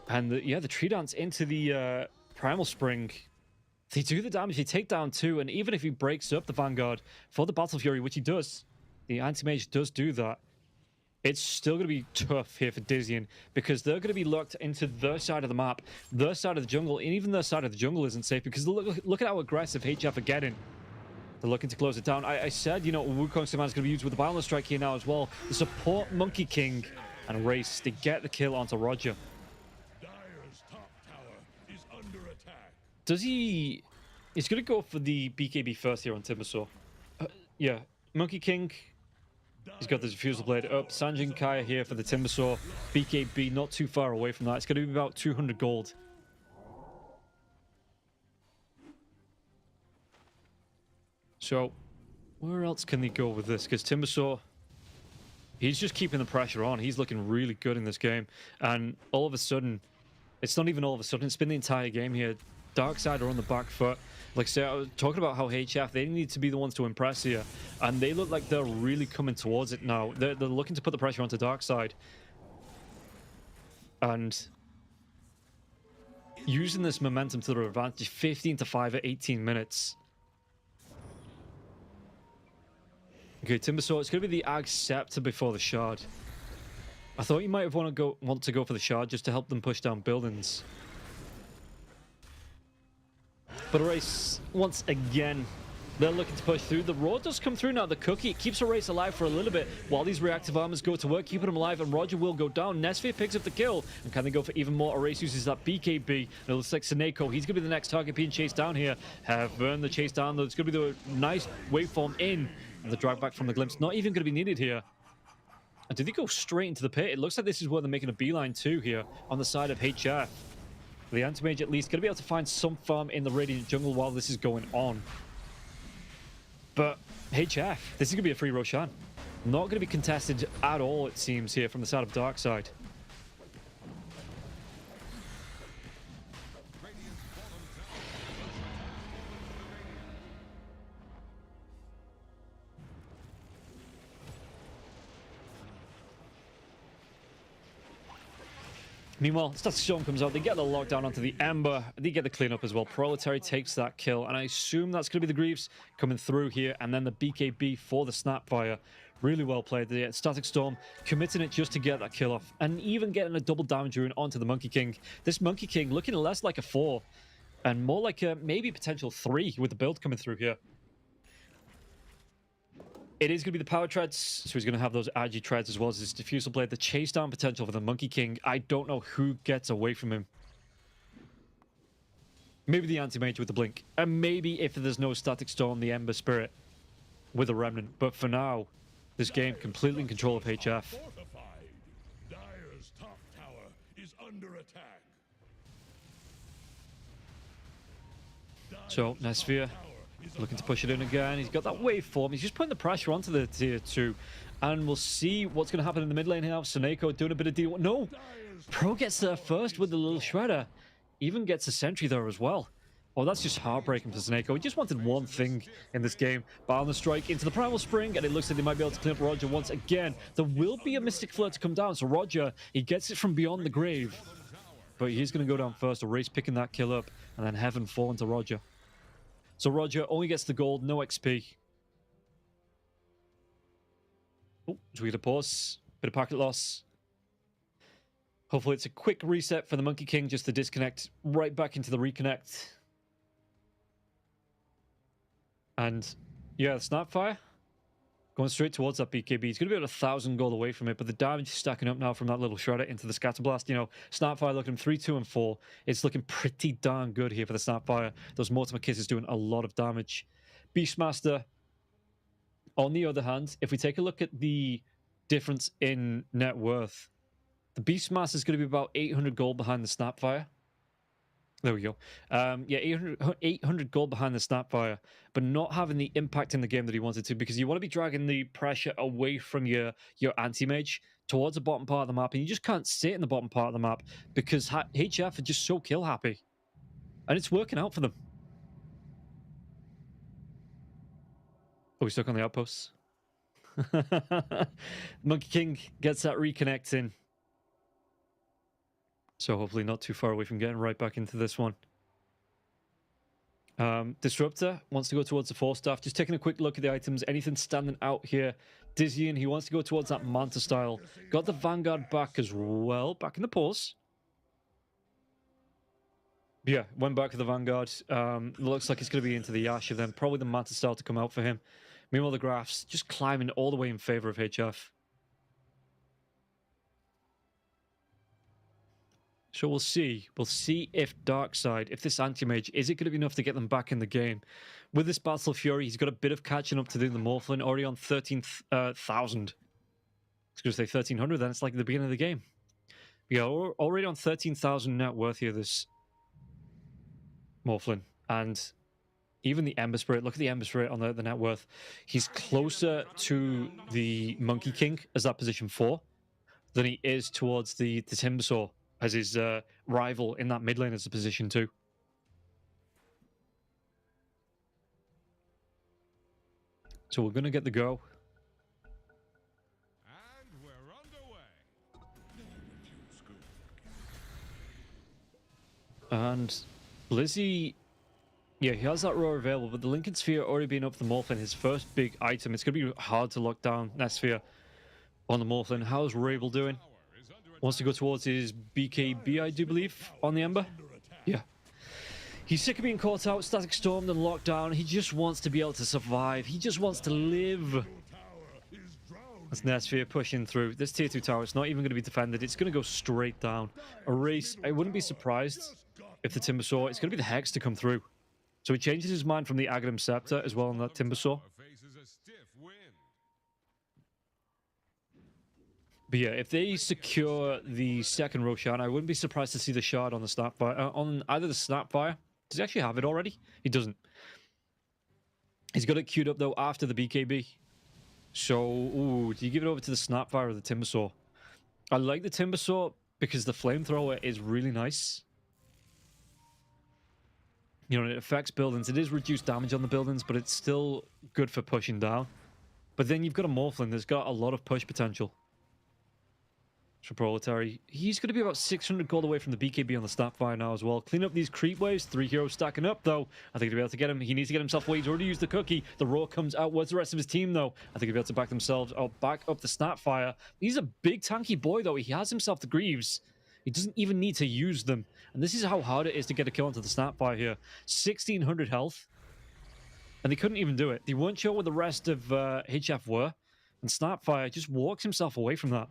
And the tree dance into the Primal Spring. They do the damage, they take down 2, and even if he breaks up the Vanguard for the Battle Fury, which he does, the Anti-Mage does do that, it's still going to be tough here for Dizzian, because they're going to be locked into their side of the map, their side of the jungle, and even their side of the jungle isn't safe, because look at how aggressive HF are getting. They're looking to close it down. I said, you know, Wukong's command is going to be used with the Balance Strike here now as well. The support Monkey King and Race, they get the kill onto Roger. Does he... He's going to go for the BKB first here on Timbersaw. Yeah, Monkey King. He's got the Diffusal Blade up. Sanjin Kaya here for the Timbersaw. BKB not too far away from that. It's going to be about 200 gold. So, where else can they go with this? Because Timbersaw, he's just keeping the pressure on. He's looking really good in this game. And all of a sudden, it's not even all of a sudden, it's been the entire game here. Darkside are on the back foot. Like I said, I was talking about how HF, they need to be the ones to impress here. And they look like they're really coming towards it now. They're looking to put the pressure onto Darkside. And using this momentum to their advantage, 15-5 at 18 minutes. Okay, Timbersaw, it's going to be the Ag Scepter before the Shard. I thought you might have want to go for the Shard just to help them push down buildings. But Race, once again, they're looking to push through. The Roar does come through now. The Cookie, it keeps Race alive for a little bit while these reactive armors go to work, keeping him alive, and Roger will go down. Nesphere picks up the kill, and can they go for even more? Race uses that BKB, and it looks like Seneko, he's going to be the next target being chased down here. Heaven, the chase down, though, it's going to be the nice waveform in, and the drag back from the Glimpse, not even going to be needed here. And did they go straight into the pit? It looks like this is where they're making a beeline too here, on the side of HF. The Anti-Mage at least going to be able to find some farm in the Radiant Jungle while this is going on. But HF, this is going to be a free Roshan. Not going to be contested at all, it seems, here from the side of Darkside. Meanwhile, Static Storm comes out, they get the lockdown onto the Ember, they get the cleanup as well. Proletary takes that kill, and I assume that's going to be the Greaves coming through here, and then the BKB for the Snapfire. Really well played. The Static Storm committing it just to get that kill off, and even getting a double damage rune onto the Monkey King. This Monkey King looking less like a 4, and more like a maybe potential 3 with the build coming through here. It is going to be the power treads, so he's going to have those Agi treads as well as his diffusal blade. The chase down potential for the Monkey King. I don't know who gets away from him. Maybe the Anti-Mage with the blink. And maybe if there's no Static Storm, the Ember Spirit with a Remnant. But for now, this game completely in control of HF. Dire's top tower is under attack. So, Nesphere looking to push it in again. He's got that waveform. He's just putting the pressure onto the tier 2. And we'll see what's going to happen in the mid lane here. Seneko doing a bit of deal. No! Pro gets there first with the little shredder. Even gets a sentry there as well. Oh, that's just heartbreaking for Seneko. He just wanted one thing in this game. Balance Strike into the Primal Spring, and it looks like they might be able to clean up Roger once again. There will be a Mystic Flare to come down, so Roger, he gets it from beyond the grave. But he's going to go down first. A Race picking that kill up, and then Heaven falling to Roger. So Roger only gets the gold, no XP. Oh, so we get a pause. Bit of packet loss. Hopefully it's a quick reset for the Monkey King just to disconnect right back into the reconnect. And yeah, the Snapfire going straight towards that BKB. He's going to be about 1,000 gold away from it, but the damage is stacking up now from that little shredder into the Scatterblast. You know, Snapfire looking 3, 2, and 4. It's looking pretty darn good here for the Snapfire. Those Mortimer Kisses doing a lot of damage. Beastmaster, on the other hand, if we take a look at the difference in net worth, the Beastmaster is going to be about 800 gold behind the Snapfire. There we go. Yeah, 800 gold behind the Snapfire, but not having the impact in the game that he wanted to, because you want to be dragging the pressure away from your anti-mage towards the bottom part of the map, and you just can't sit in the bottom part of the map because HF are just so kill happy, and it's working out for them. Oh, we stuck on the outposts. Monkey King gets that reconnect in. So hopefully not too far away from getting right back into this one. Disruptor wants to go towards the 4-staff. Just taking a quick look at the items. Anything standing out here? Dizzying, he wants to go towards that Manta style. Got the Vanguard back as well. Back in the pause. Yeah, went back to the Vanguard. Looks like it's going to be into the Ash of them. Probably the Manta style to come out for him. Meanwhile, the Graphs just climbing all the way in favor of HF. So we'll see. We'll see if Darkside, if this anti-mage, is it going to be enough to get them back in the game? With this Battle of Fury, he's got a bit of catching up to do. The Morphlin already on 13,000. I was going to say 1,300, then it's like the beginning of the game. Yeah, already on 13,000 net worth here, this Morphlin. And even the Ember Spirit, look at the Ember Spirit on the net worth. He's closer to the Monkey King as that position 4 than he is towards the Timbersaw as his rival in that mid lane as a position 2. So we're going to get the go. And we're underway. And Blizzy, yeah, he has that roar available, but the Lincoln Sphere already being up the Morphlin, his first big item. It's going to be hard to lock down that Sphere on the Morphlin. How's Rabel doing? Wants to go towards his BKB, I do believe, on the Ember. Yeah. He's sick of being caught out, static stormed and locked down. He just wants to be able to survive. He just wants to live. That's Netsphere pushing through. This tier 2 tower, it's not even going to be defended. It's going to go straight down. Erase, I wouldn't be surprised if the Timbersaw, it's going to be the Hex to come through. So he changes his mind from the Aghanim Scepter as well on that Timbersaw. But yeah, if they secure the second Roshan, I wouldn't be surprised to see the Shard on the Snapfire. On either the Snapfire. Does he actually have it already? He doesn't. He's got it queued up, though, after the BKB. So, ooh, do you give it over to the Snapfire or the Timbersaw? I like the Timbersaw because the Flamethrower is really nice. You know, it affects buildings. It is reduced damage on the buildings, but it's still good for pushing down. But then you've got a Morphlin that's got a lot of push potential. For Proletary, he's going to be about 600 gold away from the BKB on the Snapfire now as well. Clean up these creep waves. 3 heroes stacking up, though. I think he'll be able to get him. He needs to get himself away. He's already used the cookie. The roar comes out. Where's the rest of his team, though? I think he'll be able to back themselves. Oh, back up the Snapfire. He's a big tanky boy, though. He has himself the Greaves. He doesn't even need to use them. And this is how hard it is to get a kill onto the Snapfire here. 1,600 health. And they couldn't even do it. They weren't sure where the rest of HF were. And Snapfire just walks himself away from that.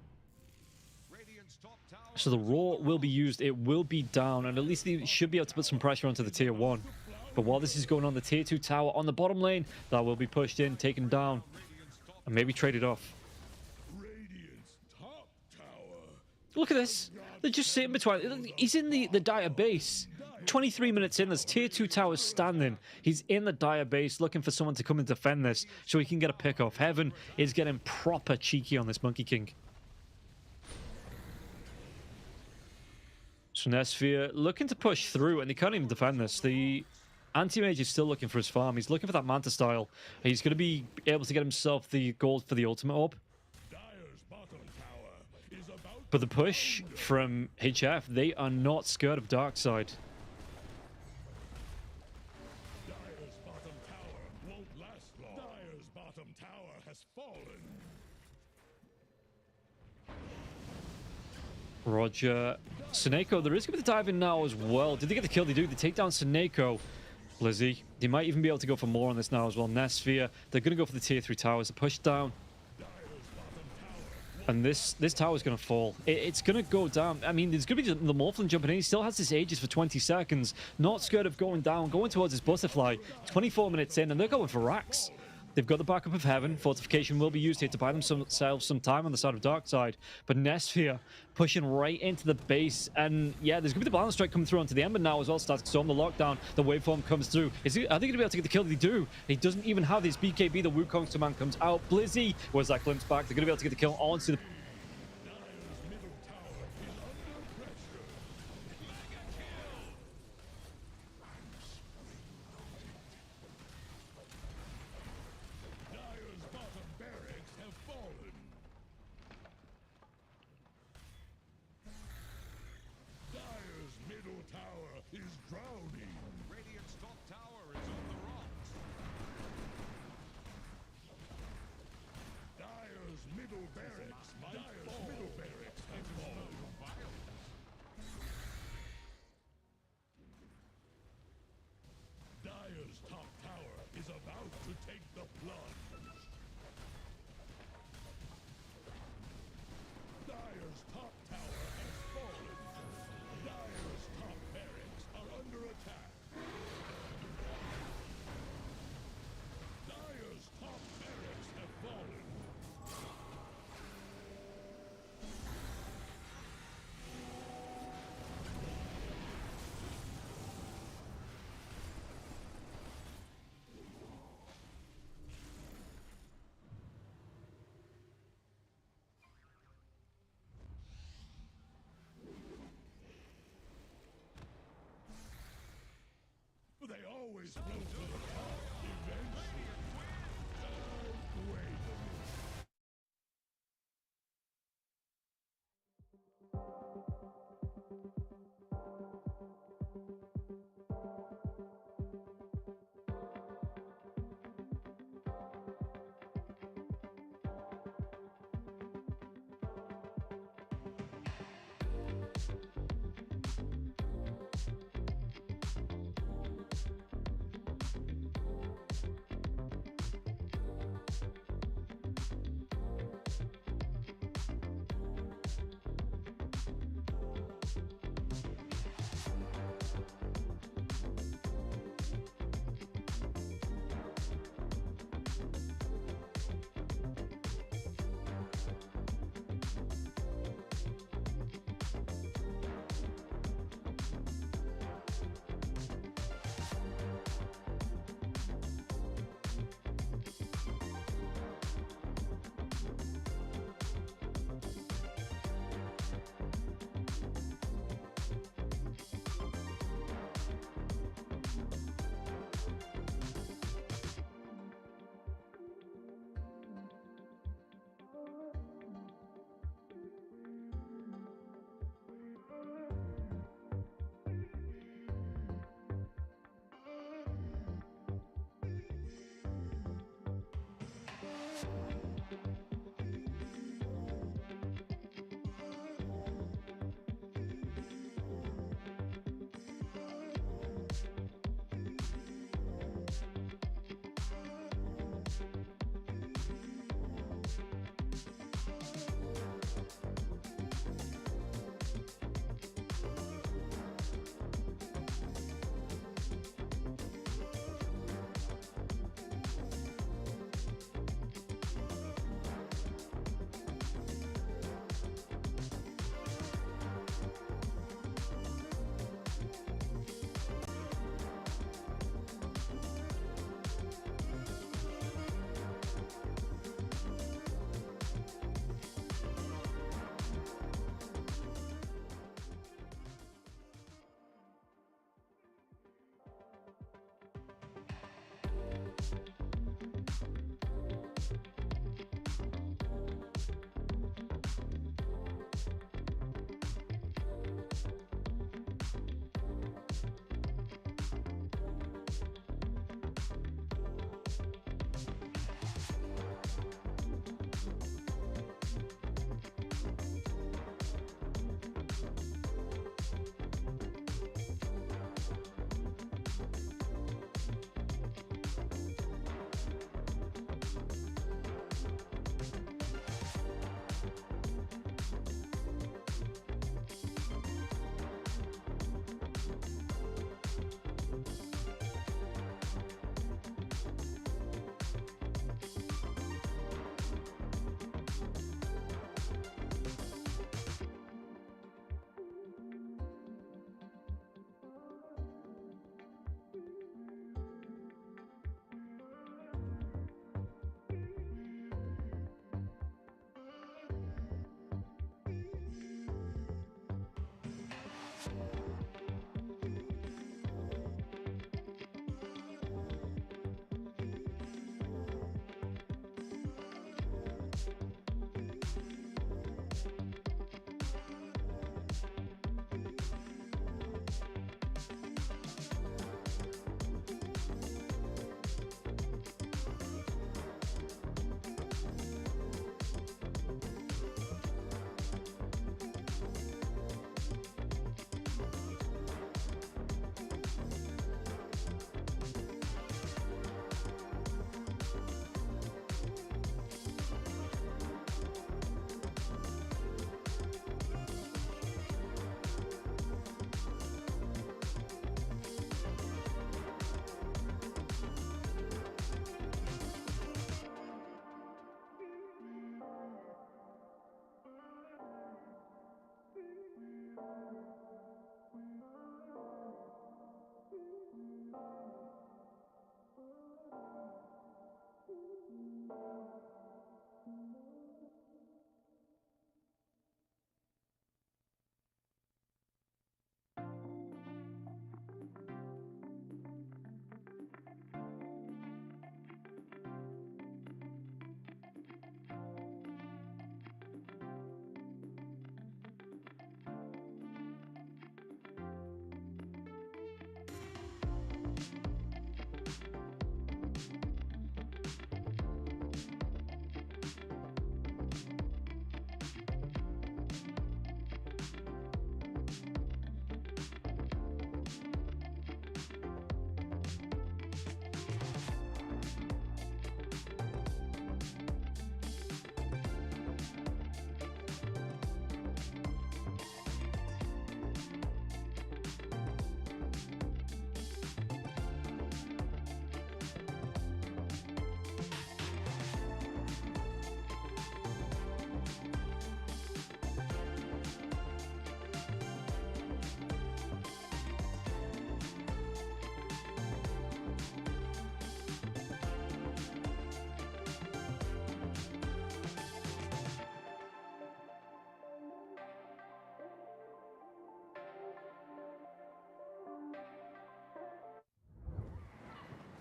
So the roar will be used, it will be down, and at least they should be able to put some pressure onto the tier 1. But while this is going on, the tier 2 tower on the bottom lane, that will be pushed in, taken down, and maybe traded off. Look at this. They're just sitting between. He's in the dire base. 23 minutes in, there's tier 2 towers standing. He's in the dire base looking for someone to come and defend this so he can get a pick off. Heaven is getting proper cheeky on this Monkey King. So Netsphere looking to push through, and they can't even defend this. The Anti-Mage is still looking for his farm. He's looking for that Manta style. He's going to be able to get himself the gold for the ultimate orb. But the push from HF, they are not scared of Darkside. Dire's bottom tower won't last long. Dire's bottom tower has fallen. Roger. Seneko, there is going to be the dive in now as well. Did they get the kill? They do. They take down Seneko. Blizzy. They might even be able to go for more on this now as well. Nesphere. They're going to go for the tier 3 towers. The push down. And this tower is going to fall. It's going to go down. I mean, there's going to be the Morphling jumping in. He still has his Aegis for 20 seconds. Not scared of going down. Going towards his Butterfly. 24 minutes in, and they're going for racks. They've got the backup of Heaven. Fortification will be used here to buy themselves some time on the side of Darkside. But Nesphere pushing right into the base. And yeah, there's going to be the balance strike coming through onto the Ember now as well. Static Storm, the lockdown, the waveform comes through. Are they going to be able to get the kill? They do. He doesn't even have his BKB. The Wukong's command comes out. Blizzy, where's that glimpse back? They're going to be able to get the kill onto the... They always float to the top eventually. Wait a minute.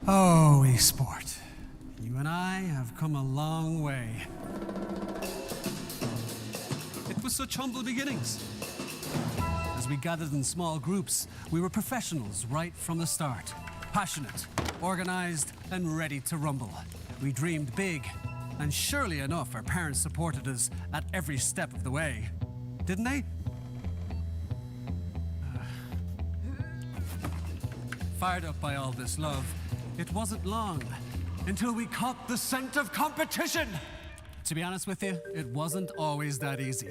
Oh, esport. You and I have come a long way. It was such humble beginnings. As we gathered in small groups, we were professionals right from the start. Passionate, organized, and ready to rumble. We dreamed big, and surely enough, our parents supported us at every step of the way. Didn't they? Fired up by all this love, it wasn't long until we caught the scent of competition. To be honest with you, it wasn't always that easy.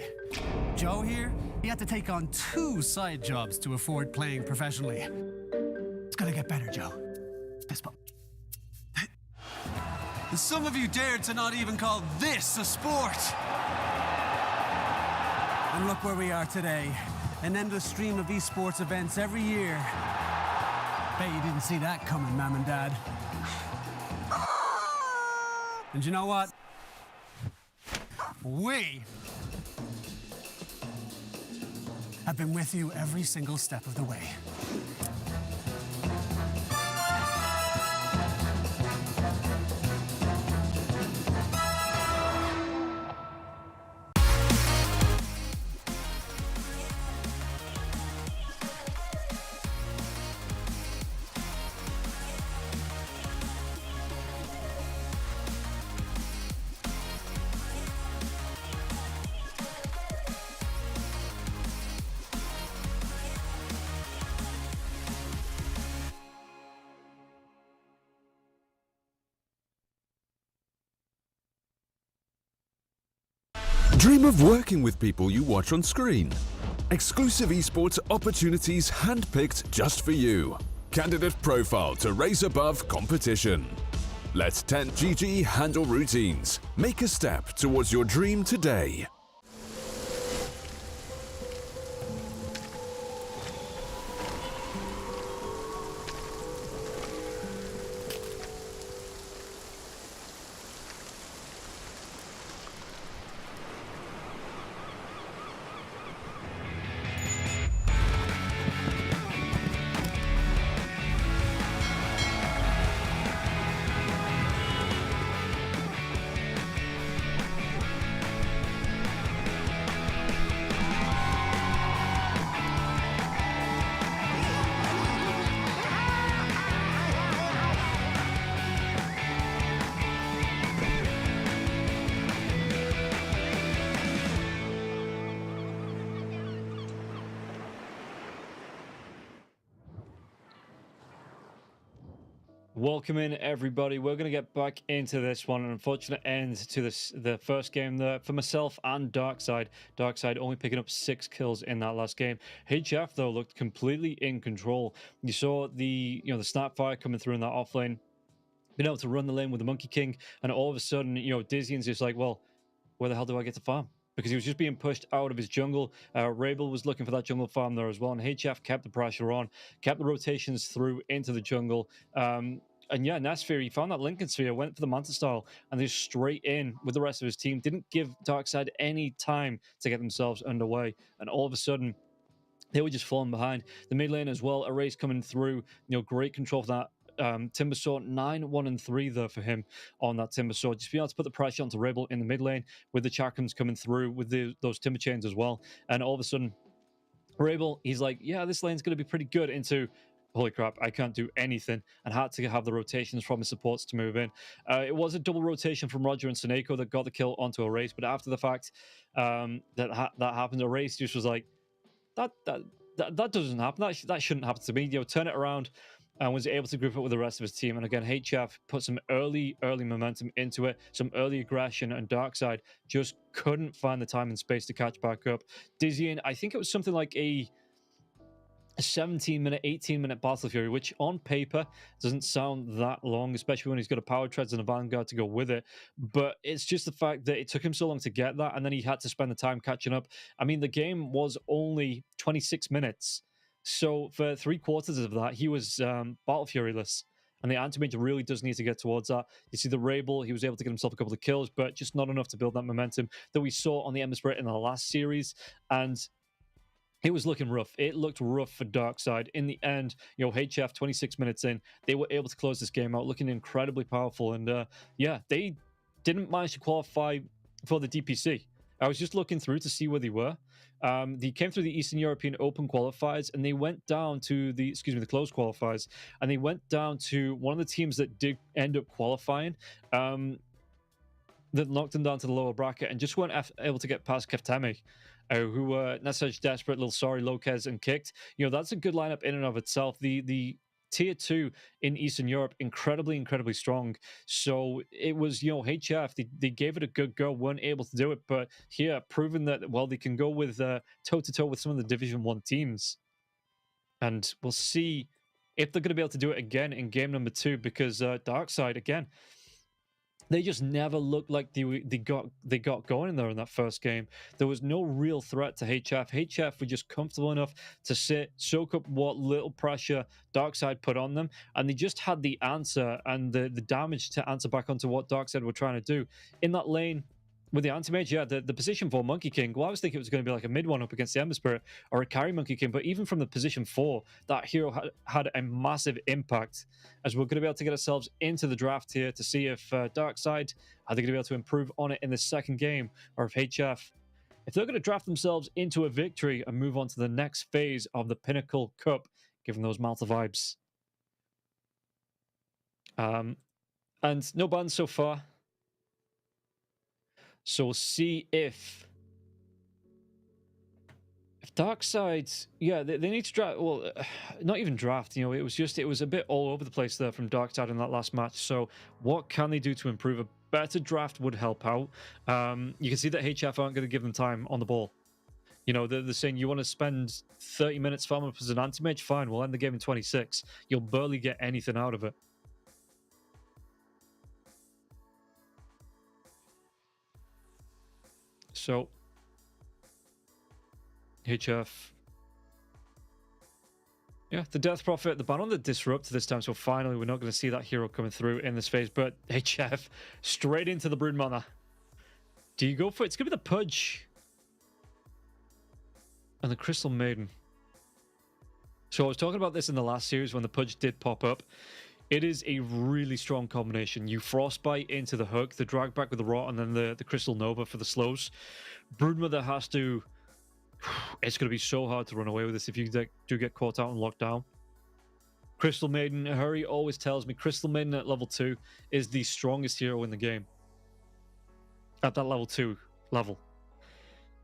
Joe here, he had to take on 2 side jobs to afford playing professionally. It's gonna get better, Joe. Fist bump. Some of you dared to not even call this a sport. And look where we are today. An endless stream of esports events every year. Bet you didn't see that coming, Mom and Dad. And you know what? We have been with you every single step of the way. Dream of working with people you watch on screen. Exclusive esports opportunities handpicked just for you. Candidate profile to raise above competition. Let 10GG handle routines. Make a step towards your dream today. Welcome in, everybody. We're going to get back into this one. An unfortunate end to the first game there for myself and Darkside. Darkside only picking up 6 kills in that last game. HF, though, looked completely in control. You saw the snap fire coming through in that off lane, being able to run the lane with the Monkey King, and all of a sudden, Dizzy's just like, well, where the hell do I get to farm? Because he was just being pushed out of his jungle. Rabel was looking for that jungle farm there as well, and HF kept the pressure on, kept the rotations through into the jungle. And yeah, Nasfir, he found that Lincoln Sphere, went for the Manta style, and they're straight in with the rest of his team. Didn't give Darkside any time to get themselves underway, and all of a sudden, they were just falling behind. The mid lane as well, Erase coming through, great control for that. Timber Sword 9, 1, and 3 there for him on that Timber Sword. Just being able to put the pressure onto Rabel in the mid lane with the Chakrams coming through with those Timber Chains as well. And all of a sudden, Rabel, he's like, yeah, this lane's going to be pretty good, into, holy crap, I can't do anything, and had to have the rotations from his supports to move in. It was a double rotation from Roger and Seneko that got the kill onto Erase, but after the fact that happened, Erase just was like, that doesn't happen. That shouldn't happen to me. Turn it around, and was able to group up with the rest of his team. And again, HF put some early momentum into it, some early aggression, and Darkside just couldn't find the time and space to catch back up. Dizzying, I think it was something like a 17-minute, 18-minute Battle Fury, which on paper doesn't sound that long, especially when he's got a Power Treads and a Vanguard to go with it. But it's just the fact that it took him so long to get that, and then he had to spend the time catching up. I mean, the game was only 26 minutes. So for 3/4 of that, he was Battle Furyless. And the Anti-Mage really does need to get towards that. You see the Rabel, he was able to get himself a couple of kills, but just not enough to build that momentum that we saw on the Ember Spirit in the last series. And it was looking rough. It looked rough for Darkside. In the end, HF 26 minutes in, they were able to close this game out, looking incredibly powerful. And yeah, they didn't manage to qualify for the DPC. I was just looking through to see where they were. They came through the Eastern European Open qualifiers, and they went down to the closed qualifiers, and they went down to one of the teams that did end up qualifying. That knocked them down to the lower bracket and just weren't able to get past Keftemi, who were not such desperate little sorry Lopez and kicked. That's a good lineup in and of itself. The tier 2 in Eastern Europe, incredibly strong. So it was, HF, they gave it a good go, weren't able to do it, but here, proving that, well, they can go with toe-to-toe with some of the Division 1 teams. And we'll see if they're going to be able to do it again in game number 2, because Darkside, again, they just never looked like they got going in there in that first game. There was no real threat to HF. HF were just comfortable enough to sit, soak up what little pressure Darkside put on them, and they just had the answer and the damage to answer back onto what Darkside were trying to do. In that lane, with the anti-mage, yeah, the position for Monkey King, well, I was thinking it was going to be like a mid one up against the Ember Spirit or a carry Monkey King, but even from the position 4, that hero had a massive impact, as we're going to be able to get ourselves into the draft here to see if Darkside, are they going to be able to improve on it in the second game, or if HF, if they're going to draft themselves into a victory and move on to the next phase of the Pinnacle Cup, given those Malta vibes. And no bans so far. So we'll see if Darkside, yeah, they need to draft. Well, not even draft. It was a bit all over the place there from Darkside in that last match. So what can they do to improve? A better draft would help out. You can see that HF aren't going to give them time on the ball. They're saying you want to spend 30 minutes farming up as an anti-mage. Fine, we'll end the game in 26. You'll barely get anything out of it. So, HF. Yeah, the Death Prophet, the ban on the Disrupt this time, so finally we're not going to see that hero coming through in this phase, but HF, straight into the Broodmother. Do you go for it? It's going to be the Pudge. And the Crystal Maiden. So I was talking about this in the last series when the Pudge did pop up. It is a really strong combination. You Frostbite into the hook, the drag back with the Rot, and then the Crystal Nova for the slows. Broodmother has to... It's going to be so hard to run away with this if you do get caught out and locked down. Crystal Maiden, Hurry always tells me Crystal Maiden at level 2 is the strongest hero in the game. At that level 2 level.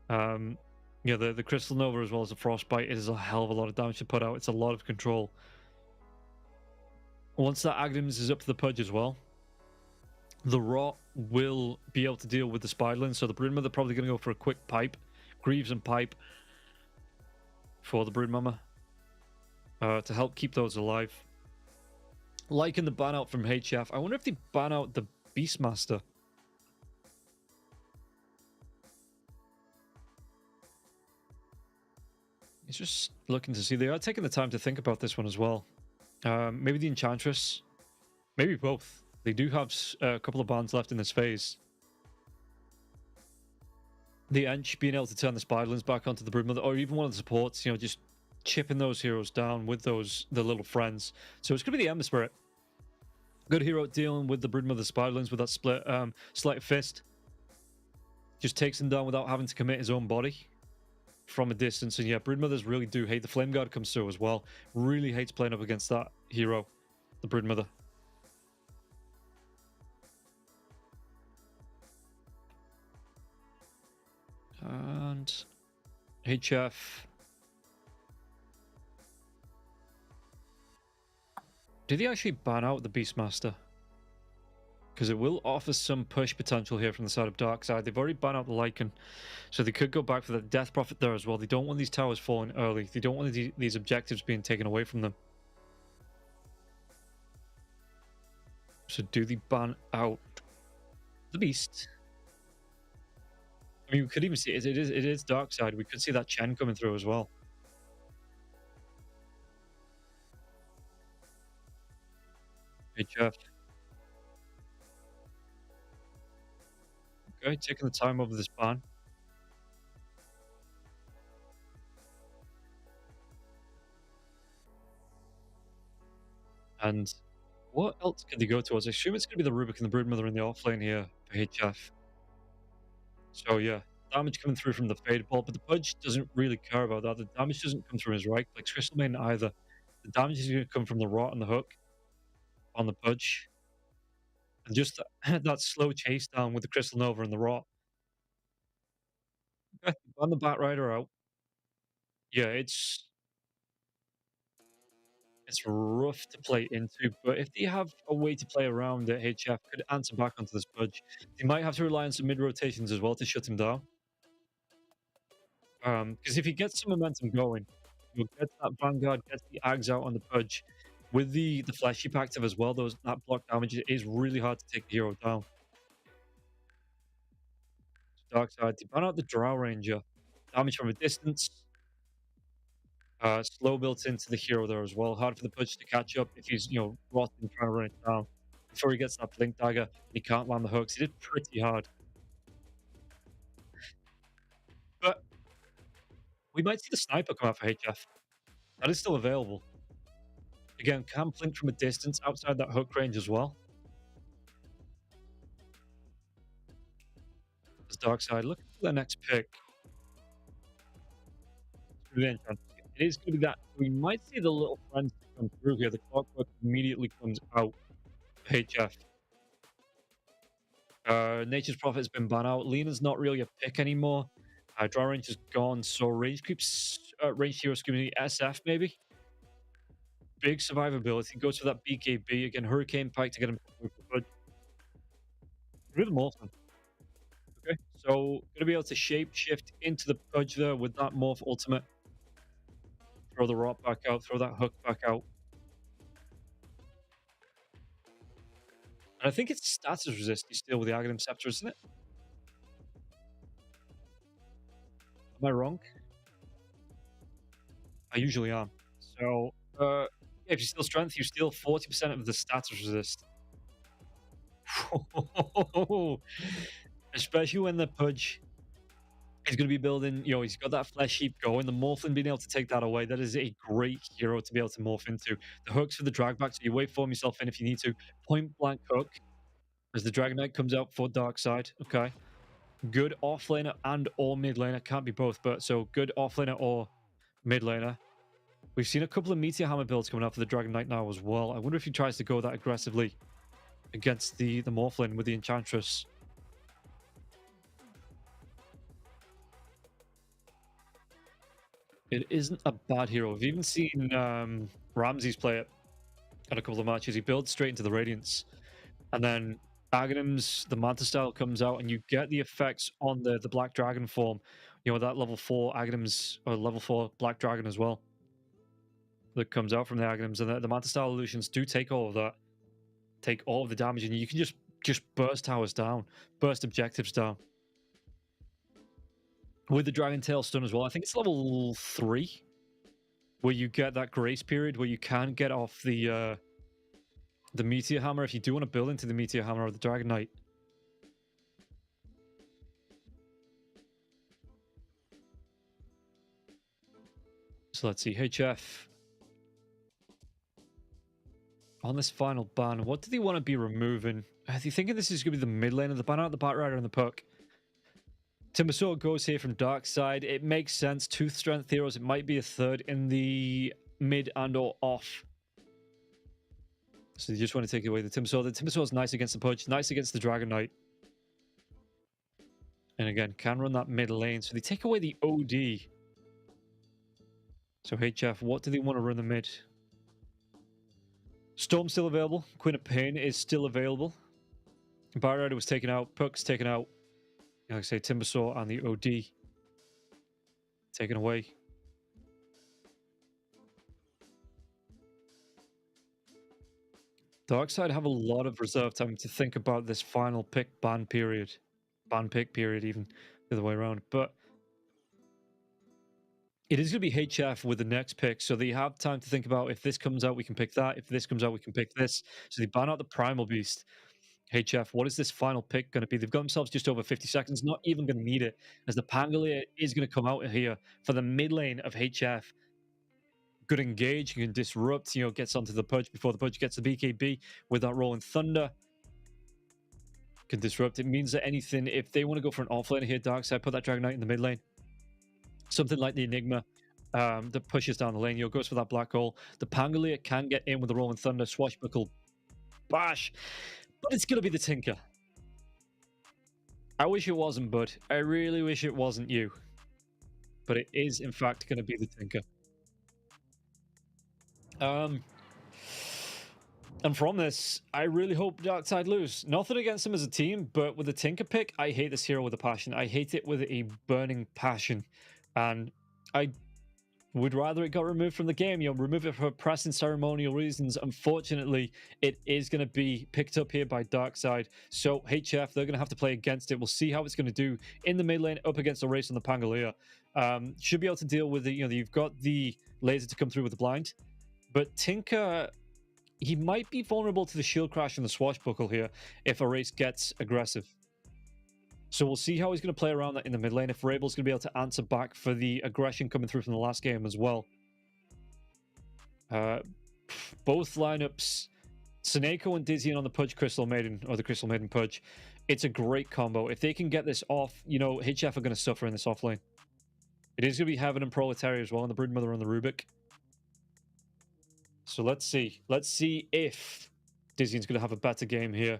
Yeah, the Crystal Nova as well as the Frostbite is a hell of a lot of damage to put out. It's a lot of control. Once that Agnes is up to the Pudge as well, the Rot will be able to deal with the Spiderlings, so the Broodmother are probably going to go for a quick pipe. Greaves and pipe for the Broodmama to help keep those alive. Liking the ban out from HF. I wonder if they ban out the Beastmaster. He's just looking to see. They are taking the time to think about this one as well. Maybe the Enchantress. Maybe both. They do have a couple of bans left in this phase. The Ench being able to turn the Spiderlings back onto the Broodmother, or even one of the supports, just chipping those heroes down with the little friends. So it's going to be the Ember Spirit. Good hero dealing with the Broodmother Spiderlings with that split Sleight of Fist. Just takes them down without having to commit his own body from a distance. And yeah, Broodmothers really do hate. The Flame Guard comes through as well. Really hates playing up against that hero, the Broodmother. And HF. Did they actually ban out the Beastmaster? Because it will offer some push potential here from the side of Darkside. They've already banned out the Lycan, so they could go back for the Death Prophet there as well. They don't want these towers falling early. They don't want these objectives being taken away from them. So do they ban out the Beast? I mean, we could even see it is Darkside. We could see that Chen coming through as well. HF. Okay, taking the time over this ban. And what else could they go towards? I assume it's going to be the Rubik and the Broodmother in the off lane here for HF. So yeah, damage coming through from the Fade Ball, but the Pudge doesn't really care about that. The damage doesn't come from his right clicks. Crystal Maiden either. The damage is going to come from the Rot and the Hook on the Pudge. And just that slow chase down with the Crystal Nova and the Rot. Okay, on the Bat Rider out. Yeah, it's rough to play into, but if they have a way to play around it, HF could answer back onto this Pudge. They might have to rely on some mid rotations as well to shut him down. Because if he gets some momentum going, you'll get that Vanguard, gets the Ags out on the Pudge. With the Flesh Heap active as well, that block damage is really hard to take the hero down. Dark side, to ban out the Drow Ranger. Damage from a distance. Slow built into the hero there as well. Hard for the Pudge to catch up if he's, rotting, trying to run it down. Before he gets that Blink Dagger, and he can't land the hooks. He did pretty hard. But we might see the Sniper come out for HF. That is still available. Again, can blink from a distance outside that hook range as well. As Dark Side, look for the next pick. It is going to be that. We might see the little friends come through here. The Clockwork immediately comes out for HF. Nature's Prophet has been banned out. Lena's not really a pick anymore. Draw range is gone, so range creeps, range heroes community SF maybe. Big survivability. Goes for that BKB again. Hurricane Pike to get him through the Morphin. Okay, so gonna be able to shape shift into the Pudge there with that Morph ultimate. Throw the Rot back out. Throw that Hook back out. And I think it's status resist you steal with the Aghanim Scepter, isn't it? Am I wrong? I usually am. So, if you steal strength, you steal 40% of the status resist. Especially when the Pudge is going to be building, he's got that Flesh Heap going. The Morphin being able to take that away, that is a great hero to be able to morph into. The hooks for the drag back, so you wave form yourself in if you need to. Point blank hook as the Dragon Knight comes out for Dark Side. Okay. Good offlaner and or mid laner. Can't be both, but so good offlaner or mid laner. We've seen a couple of Meteor Hammer builds coming out for the Dragon Knight now as well. I wonder if he tries to go that aggressively against the Morphlin with the Enchantress. It isn't a bad hero. We've even seen Ramses play it at a couple of matches. He builds straight into the Radiance. And then Aghanim's, the Manta style comes out, and you get the effects on the Black Dragon form. That level 4 Aghanim's, or level 4 Black Dragon as well. That comes out from the Aghanims. And the Manta style illusions do take all of that. Take all of the damage, and you can just burst towers down. Burst objectives down. With the Dragon Tail stun as well. I think it's level 3. Where you get that grace period where you can get off the Meteor Hammer if you do want to build into the Meteor Hammer or the Dragon Knight. So let's see, HF. On this final ban, what do they want to be removing? Are they thinking this is going to be the mid lane of the ban out, the Bat Rider and the Puck? Timbersaw goes here from Dark Side. It makes sense. 2 strength heroes. It might be a third in the mid and or off. So you just want to take away the Timbersaw. The Timbersaw is nice against the Pudge, nice against the Dragon Knight. And again, can run that mid lane. So they take away the OD. So HF, what do they want to run the mid? Storm's still available. Queen of Pain is still available. Bat Rider was taken out. Puck's taken out. Like I say, Timbersaw and the OD taken away. Darkside have a lot of reserve time to think about this final pick ban period. Ban pick period, even the other way around. But it is going to be HF with the next pick, so they have time to think about if this comes out, we can pick that. If this comes out, we can pick this. So they ban out the Primal Beast. HF, what is this final pick going to be? They've got themselves just over 50 seconds, not even going to need it, as the Pangolier is going to come out here for the mid lane of HF. good engage. You can disrupt, you know, gets onto the Pudge before the Pudge gets the BKB with that Rolling Thunder. Can disrupt. It means that anything, if they want to go for an offlane here, Darkseid, put that Dragon Knight in the mid lane. Something like the Enigma that pushes down the lane. You know, goes for that black hole. The Pangolier can get in with the Rolling Thunder, swashbuckle, bash, but it's going to be the Tinker. I wish it wasn't, bud. I really wish it wasn't you. But it is, in fact, going to be the Tinker. And from this, I really hope Darkseid lose. Nothing against them as a team, but with the Tinker pick, I hate this hero with a passion. I hate it with a burning passion. And I would rather it got removed from the game. You know, remove it for press and ceremonial reasons. Unfortunately, it is going to be picked up here by Darkseid. So HF, they're going to have to play against it. We'll see how it's going to do in the mid lane up against the Race on the Pangolier. Should be able to deal with it. You know, you've got the laser to come through with the blind. But Tinker, he might be vulnerable to the shield crash and the swashbuckle here if a Race gets aggressive. So we'll see how he's going to play around that in the mid lane. If Rabel's going to be able to answer back for the aggression coming through from the last game as well. Both lineups, Seneko and Dizzy on the Pudge Crystal Maiden, or the Crystal Maiden Pudge. It's a great combo. If they can get this off, you know, HF are going to suffer in this off lane. It is going to be Heaven and Proletariat as well, and the Broodmother on the Rubik. So let's see. Let's see if Dizzy's going to have a better game here.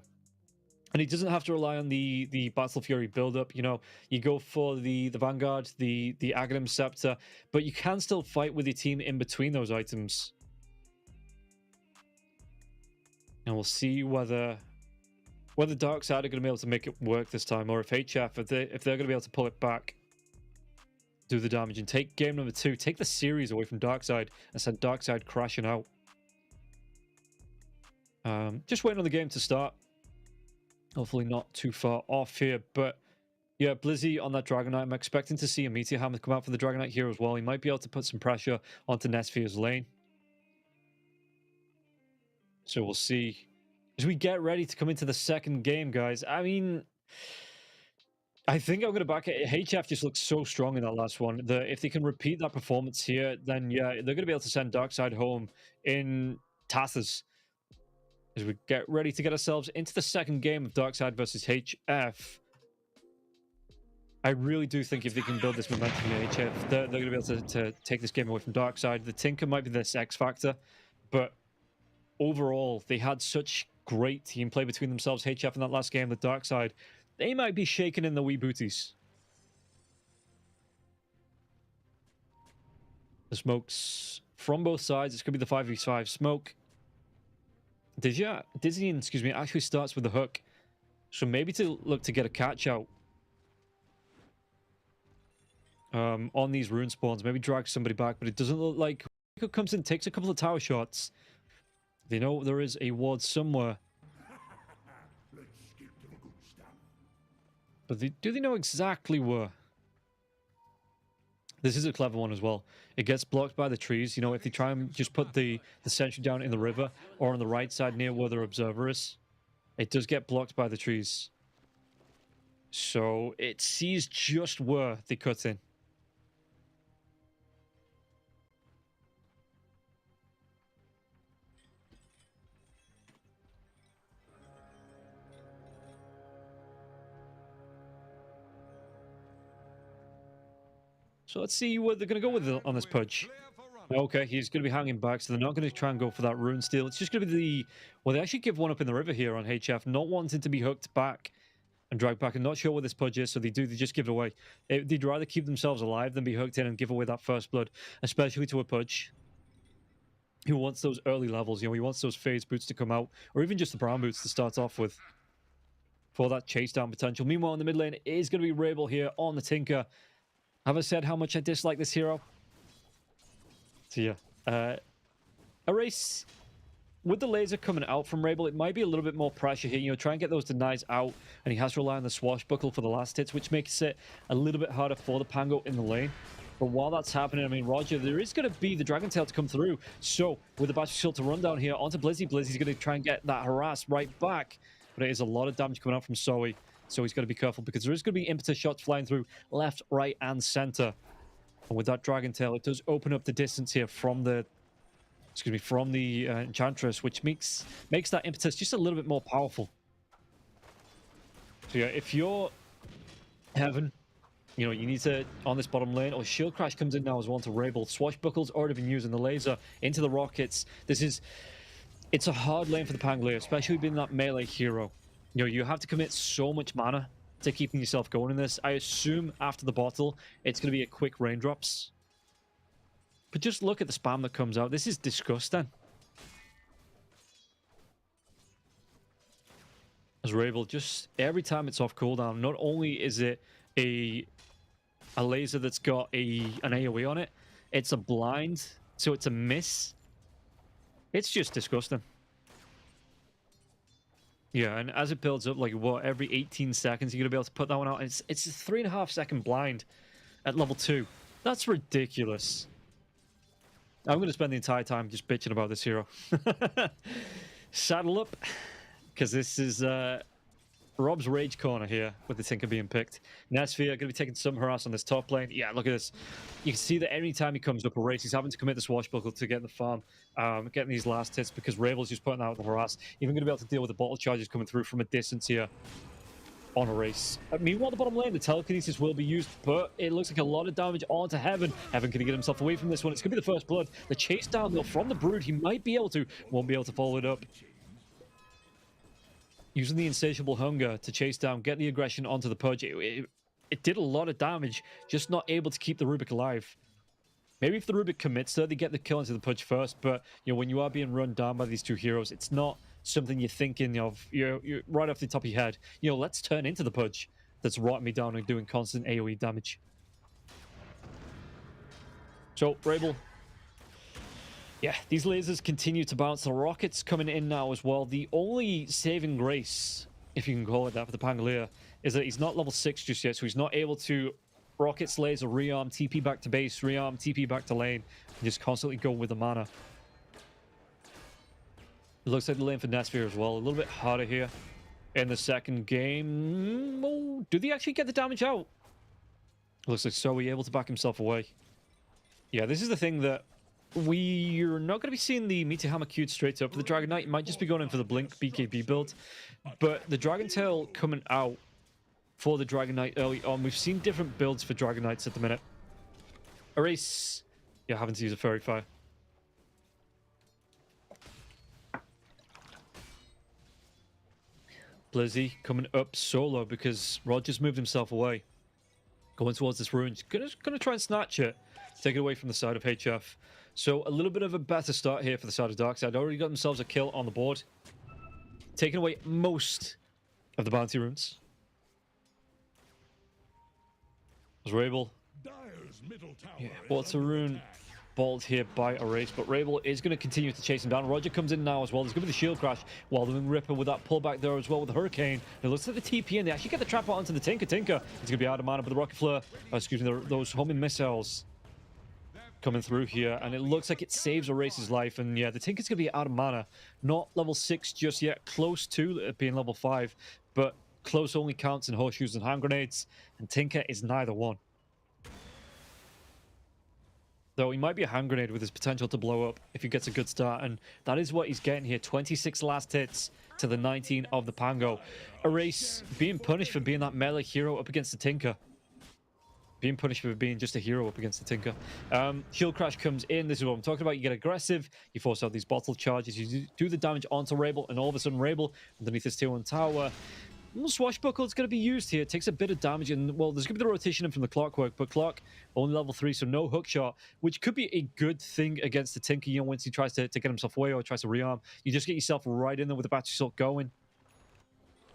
And he doesn't have to rely on the Battle Fury build-up. You know, you go for the Vanguard, the Aghanim Scepter, but you can still fight with your team in between those items. And we'll see whether Darkseid are going to be able to make it work this time, or if HF, if they're going to be able to pull it back, do the damage, and take game number 2, take the series away from Darkseid, and send Darkseid crashing out. Just waiting on the game to start. Hopefully not too far off here, but yeah, Blizzy on that Dragon Knight. I'm expecting to see a Meteor Hammer come out for the Dragon Knight here as well. He might be able to put some pressure onto Nesphere's lane. So we'll see. As we get ready to come into the second game, guys, I mean, I think I'm going to back it. HF just looks so strong in that last one. If they can repeat that performance here, then yeah, they're going to be able to send Darkseid home in tatters. As we get ready to get ourselves into the second game of Darkseid versus HF. I really do think if they can build this momentum in HF, they're going to be able to take this game away from Darkseid. The Tinker might be this X factor, but overall, they had such great team play between themselves, HF, in that last game. The Darkseid, they might be shaking in the wee booties. The smokes from both sides. It's going to be the 5v5 smoke. Dizzy, excuse me, actually starts with the hook. So maybe to look to get a catch out on these rune spawns. Maybe drag somebody back, but it doesn't look like Pinnacle comes in, takes a couple of tower shots. They know there is a ward somewhere. But do they know exactly where? This is a clever one as well. It gets blocked by the trees. You know, if they try and just put the sentry down in the river or on the right side near where their observer is, it does get blocked by the trees. So it sees just where they cut in. So let's see what they're going to go with on this Pudge. Okay, he's going to be hanging back, so they're not going to try and go for that rune steal. It's just going to be the... Well, they actually give one up in the river here on HF, not wanting to be hooked back and dragged back. I'm not sure where this Pudge is, so they just give it away. They'd rather keep themselves alive than be hooked in and give away that first blood, especially to a Pudge who wants those early levels. You know, he wants those phase boots to come out, or even just the brown boots to start off with for that chase down potential. Meanwhile, in the mid lane, it is going to be Rabel here on the Tinker. Have I said how much I dislike this hero? So yeah, a Race with the laser coming out from Rabel, it might be a little bit more pressure here. You know, try and get those denies out, and he has to rely on the swashbuckle for the last hits, which makes it a little bit harder for the Pango in the lane. But while that's happening, I mean, Roger, there is going to be the Dragon Tail to come through. So with the Battery Shield to run down here onto Blizzy, Blizzy's going to try and get that harass right back. But it is a lot of damage coming out from Zoe. So he's got to be careful because there is going to be impetus shots flying through left, right, and center. And with that Dragon Tail, it does open up the distance here from the excuse me, from the Enchantress, which makes that impetus just a little bit more powerful. So yeah, if you're Heaven, you know, you need to, on this bottom lane, or Shield Crash comes in now as well to Rabel. Swashbuckle's already been using the laser into the rockets. It's a hard lane for the Pangolier, especially being that melee hero. You know, you have to commit so much mana to keeping yourself going in this. I assume after the bottle, it's going to be a quick raindrops. But just look at the spam that comes out. This is disgusting. As Rabel, just every time it's off cooldown, not only is it a laser that's got an AoE on it, it's a blind, so it's a miss. It's just disgusting. Yeah, and as it builds up, like what, every 18 seconds you're gonna be able to put that one out. It's a 3.5 second blind at level 2. That's ridiculous. I'm gonna spend the entire time just bitching about this hero. Saddle up, because this is Rob's rage corner here with the Tinker being picked. Nesphia going to be taking some harass on this top lane. Yeah, look at this. You can see that any time he comes up a race, he's having to commit the swashbuckle to get the farm, getting these last hits because Ravel's just putting out the harass. Even going to be able to deal with the bottle charges coming through from a distance here on a race. Meanwhile, the bottom lane, the telekinesis will be used, but it looks like a lot of damage onto Heaven. Heaven can get himself away from this one. It's going to be the first blood. The chase down, though, from the Brood, he might be able to, won't be able to follow it up. Using the insatiable hunger to chase down, get the aggression onto the Pudge. It did a lot of damage, just not able to keep the Rubik alive. Maybe if the Rubik commits there, they get the kill into the Pudge first, but you know, when you are being run down by these two heroes, it's not something you're thinking of. You're right off the top of your head. You know, let's turn into the Pudge that's rotting me down and doing constant AoE damage. So, Rabel. Yeah, these lasers continue to bounce. The rockets coming in now as well. The only saving grace, if you can call it that, for the Pangolier, is that he's not level 6 just yet, so he's not able to rockets, laser, rearm, TP back to base, rearm, TP back to lane, and just constantly go with the mana. It looks like the lane for Nesphia as well. A little bit harder here in the second game. Oh, do they actually get the damage out? Looks like Zoe able to back himself away. Yeah, this is the thing that we're not going to be seeing the Meteor Hammer queued straight up for the Dragon Knight. You might just be going in for the Blink BKB build. But the Dragon Tail coming out for the Dragon Knight early on. We've seen different builds for Dragon Knights at the minute. Erase. Yeah, having to use a Fairy Fire. Blizzy coming up solo because Roger's moved himself away. Going towards this ruin. Gonna try and snatch it. Take it away from the side of HF. So a little bit of a better start here for the side of Darkseid. Already got themselves a kill on the board. Taking away most of the bounty runes. As Rabel. Yeah, what's a rune? Balled here by Erase, but Rabel is going to continue to chase him down. Roger comes in now as well. There's going to be the shield crash while doing Ripper with that pullback there as well with the Hurricane. It looks like the TP and they actually get the trap out onto the Tinker. He's going to be out of mana, but the Rocket Flare, excuse me, those homing missiles coming through here, and it looks like it saves Erase's life. And yeah, the Tinker's going to be out of mana. Not level 6 just yet, close to it being level 5, but close only counts in horseshoes and hand grenades, and Tinker is neither one. Though he might be a hand grenade with his potential to blow up if he gets a good start, and that is what he's getting here. 26 last hits to the 19 of the Pango. Erase being punished for being that melee hero up against the Tinker. Being punished for being just a hero up against the Tinker. Shield Crash comes in. This is what I'm talking about. You get aggressive. You force out these bottle charges. You do the damage onto Rabel, and all of a sudden Rabel, underneath this tier 1 tower, Swashbuckle is going to be used here. It takes a bit of damage, and well, there's going to be the rotation in from the Clockwork, but Clock only level 3, so no hook shot, which could be a good thing against the Tinker. You know, once he tries to get himself away or tries to rearm, you just get yourself right in there with the Battery Assault going.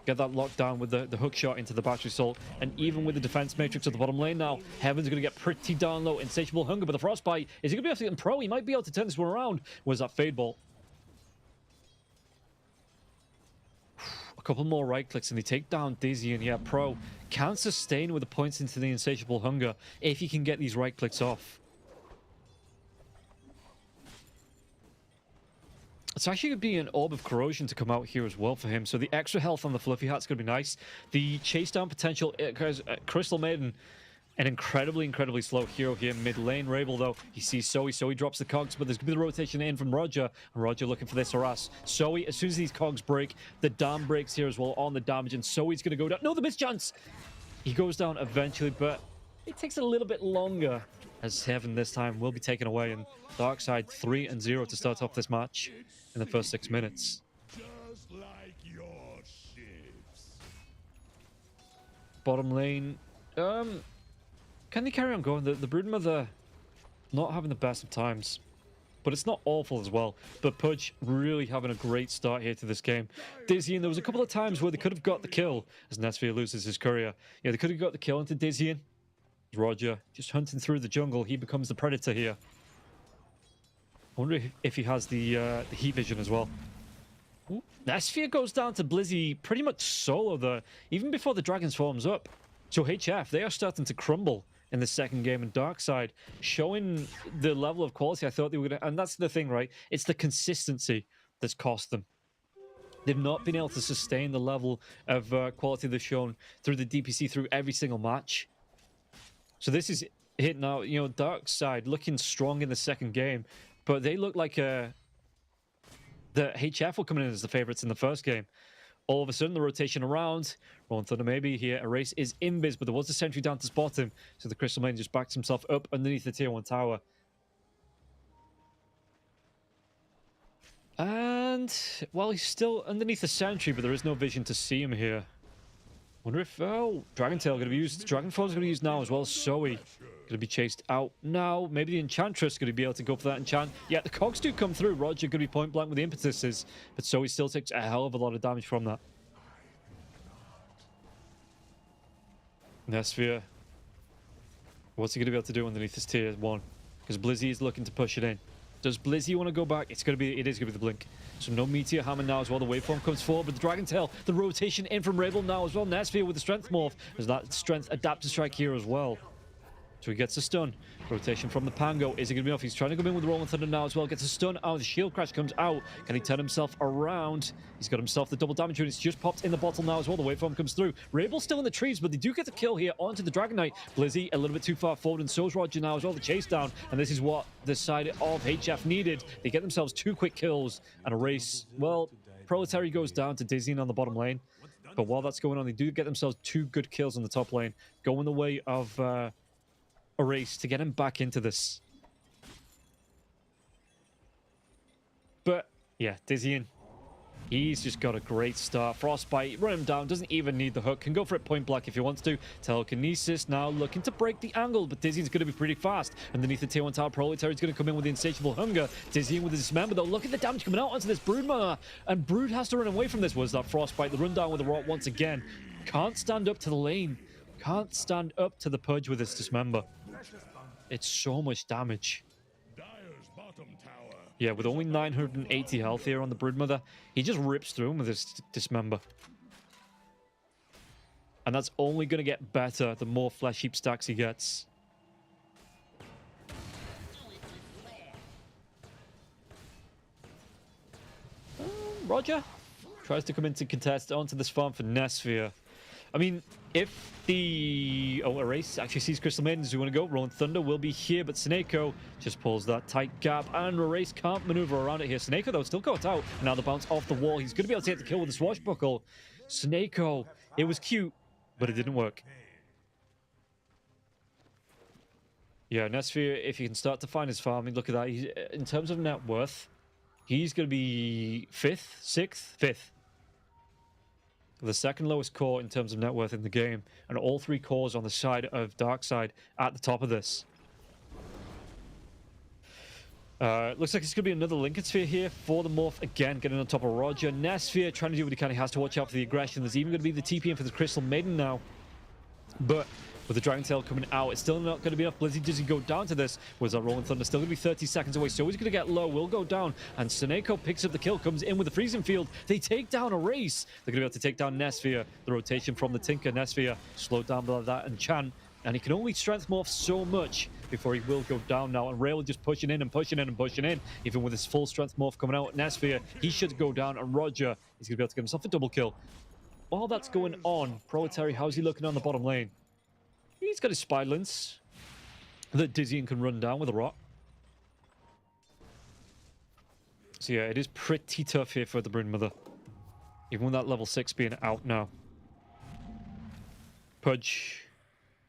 Get that locked down with the hook shot into the Battery Assault, and even with the defense matrix at the bottom lane now, Heaven's going to get pretty darn low. Insatiable Hunger, but the Frostbite, is he going to be able to get him pro? He might be able to turn this one around. Where's that Fade Bolt? Couple more right clicks and they take down Dizzy, and yeah, Pro can sustain with the points into the Insatiable Hunger if he can get these right clicks off. It's actually going to be an Orb of Corrosion to come out here as well for him, so the extra health on the Fluffy Hat's going to be nice. The chase down potential, because Crystal Maiden An incredibly slow hero here mid lane. Rabel, though, he sees Zoe. Zoe drops the cogs, but there's going to be the rotation in from Roger. And Roger looking for this harass. Zoe, as soon as these cogs break, the dam breaks here as well on the damage. And Zoe's going to go down. No, the mischance! He goes down eventually, but it takes a little bit longer, as Heaven this time will be taken away. And Darkside 3-0 to start off this match in the first 6 minutes. Just like your ships. Bottom lane. Can they carry on going? The Broodmother not having the best of times, but it's not awful as well. But Pudge really having a great start here to this game. Dizzy, and there was a couple of times where they could have got the kill as Nesphia loses his courier. Yeah, they could have got the kill into Dizzy. Roger just hunting through the jungle. He becomes the predator here. I wonder if he has the heat vision as well. Ooh. Nesphia goes down to Blizzy pretty much solo there, even before the Dragons forms up. So HF, they are starting to crumble in the second game, and Darkside showing the level of quality I thought they were going to. And that's the thing, right? It's the consistency that's cost them. They've not been able to sustain the level of quality they've shown through the DPC through every single match. So this is hitting out, you know, Darkside looking strong in the second game, but they look like the HF were coming in as the favorites in the first game. All of a sudden, the rotation around. Rolling Thunder maybe here. Erase is invis, but there was a sentry down to spot him. So the Crystal Maiden just backs himself up underneath the tier 1 tower. And, well, he's still underneath the sentry, but there is no vision to see him here. Wonder if, oh, Dragon Tail going to be used. Dragon Force going to be used now as well. Zoe going to be chased out now. Maybe the Enchantress going to be able to go for that enchant. Yeah, the cogs do come through. Roger going to be point blank with the impetuses, but Zoe still takes a hell of a lot of damage from that. Nesphia. What's he going to be able to do underneath this tier 1? Because Blizzy is looking to push it in. Does Blizzy want to go back? It is going to be the blink. So no Meteor Hammer now as well. The waveform comes forward, but the Dragon Tail, the rotation in from Rabel now as well. Nesphia with the Strength Morph, as that Strength Adaptive Strike here as well. So he gets a stun. Rotation from the Pango. Is it going to be off? He's trying to come in with the Rolling Thunder now as well. Gets a stun. Oh, the Shield Crash comes out. Can he turn himself around? He's got himself the double damage unit. It's just popped in the bottle now as well. The waveform comes through. Rabel's still in the trees, but they do get the kill here onto the Dragon Knight. Blizzy a little bit too far forward, and so's Roger now as well. The chase down, and this is what the side of HF needed. They get themselves 2 quick kills and a race. Well, Proletary goes down to Dizzy on the bottom lane. But while that's going on, they do get themselves 2 good kills on the top lane. Going the way of a race to get him back into this. But yeah, Dizzy, he's just got a great start. Frostbite, run him down, doesn't even need the hook, can go for it point blank if he wants to. Telekinesis now looking to break the angle, but Dizzy's going to be pretty fast. Underneath the tier 1 tower, Proletary's going to come in with the insatiable hunger. Dizzy with the dismember though. Look at the damage coming out onto this Broodmother, and Brood has to run away from this. Was that Frostbite? The rundown with the rot once again. Can't stand up to the lane. Can't stand up to the Pudge with this dismember. It's so much damage. Dire's bottom tower. Yeah, with only 980 health here on the Broodmother, he just rips through him with his dismember. And that's only going to get better the more flesh heap stacks he gets. Roger tries to come in to contest onto this farm for Nesphia. I mean, if the... Oh, Erase actually sees Crystal Maidens who want to go. Rolling Thunder will be here, but Sneko just pulls that tight gap, and Erase can't maneuver around it here. Sneko, though, still caught out. Now the bounce off the wall. He's going to be able to take the kill with the swashbuckle. Sneko, it was cute, but it didn't work. Yeah, Nesphia, if he can start to find his farming, look at that. He's, in terms of net worth, he's going to be 5th, 6th, 5th. The second lowest core in terms of net worth in the game, and all 3 cores on the side of Darkside at the top of this. Looks like it's going to be another Lincoln Sphere here for the Morph again, getting on top of Roger. Nesphia trying to do what he can. He has to watch out for the aggression. There's even going to be the TP in for the Crystal Maiden now. But with the Dragon Tail coming out, it's still not going to be enough. Blizzy doesn't go down to this. Was that Rolling Thunder? Still going to be 30 seconds away. So he's going to get low. Will go down. And Sneko picks up the kill. Comes in with the freezing field. They take down a race. They're going to be able to take down Nesphia. The rotation from the Tinker. Nesphia slowed down by that enchant. And he can only strength morph so much before he will go down now. And Rail just pushing in and pushing in and pushing in. Even with his full strength morph coming out, Nesphia, he should go down. And Roger, he's going to be able to get himself a double kill. While that's going on, Proletary, how's he looking on the bottom lane? he's got his spylins that Dizzian can run down with a rot. So yeah, it is pretty tough here for the Broodmother. Even with that level 6 being out now. Pudge.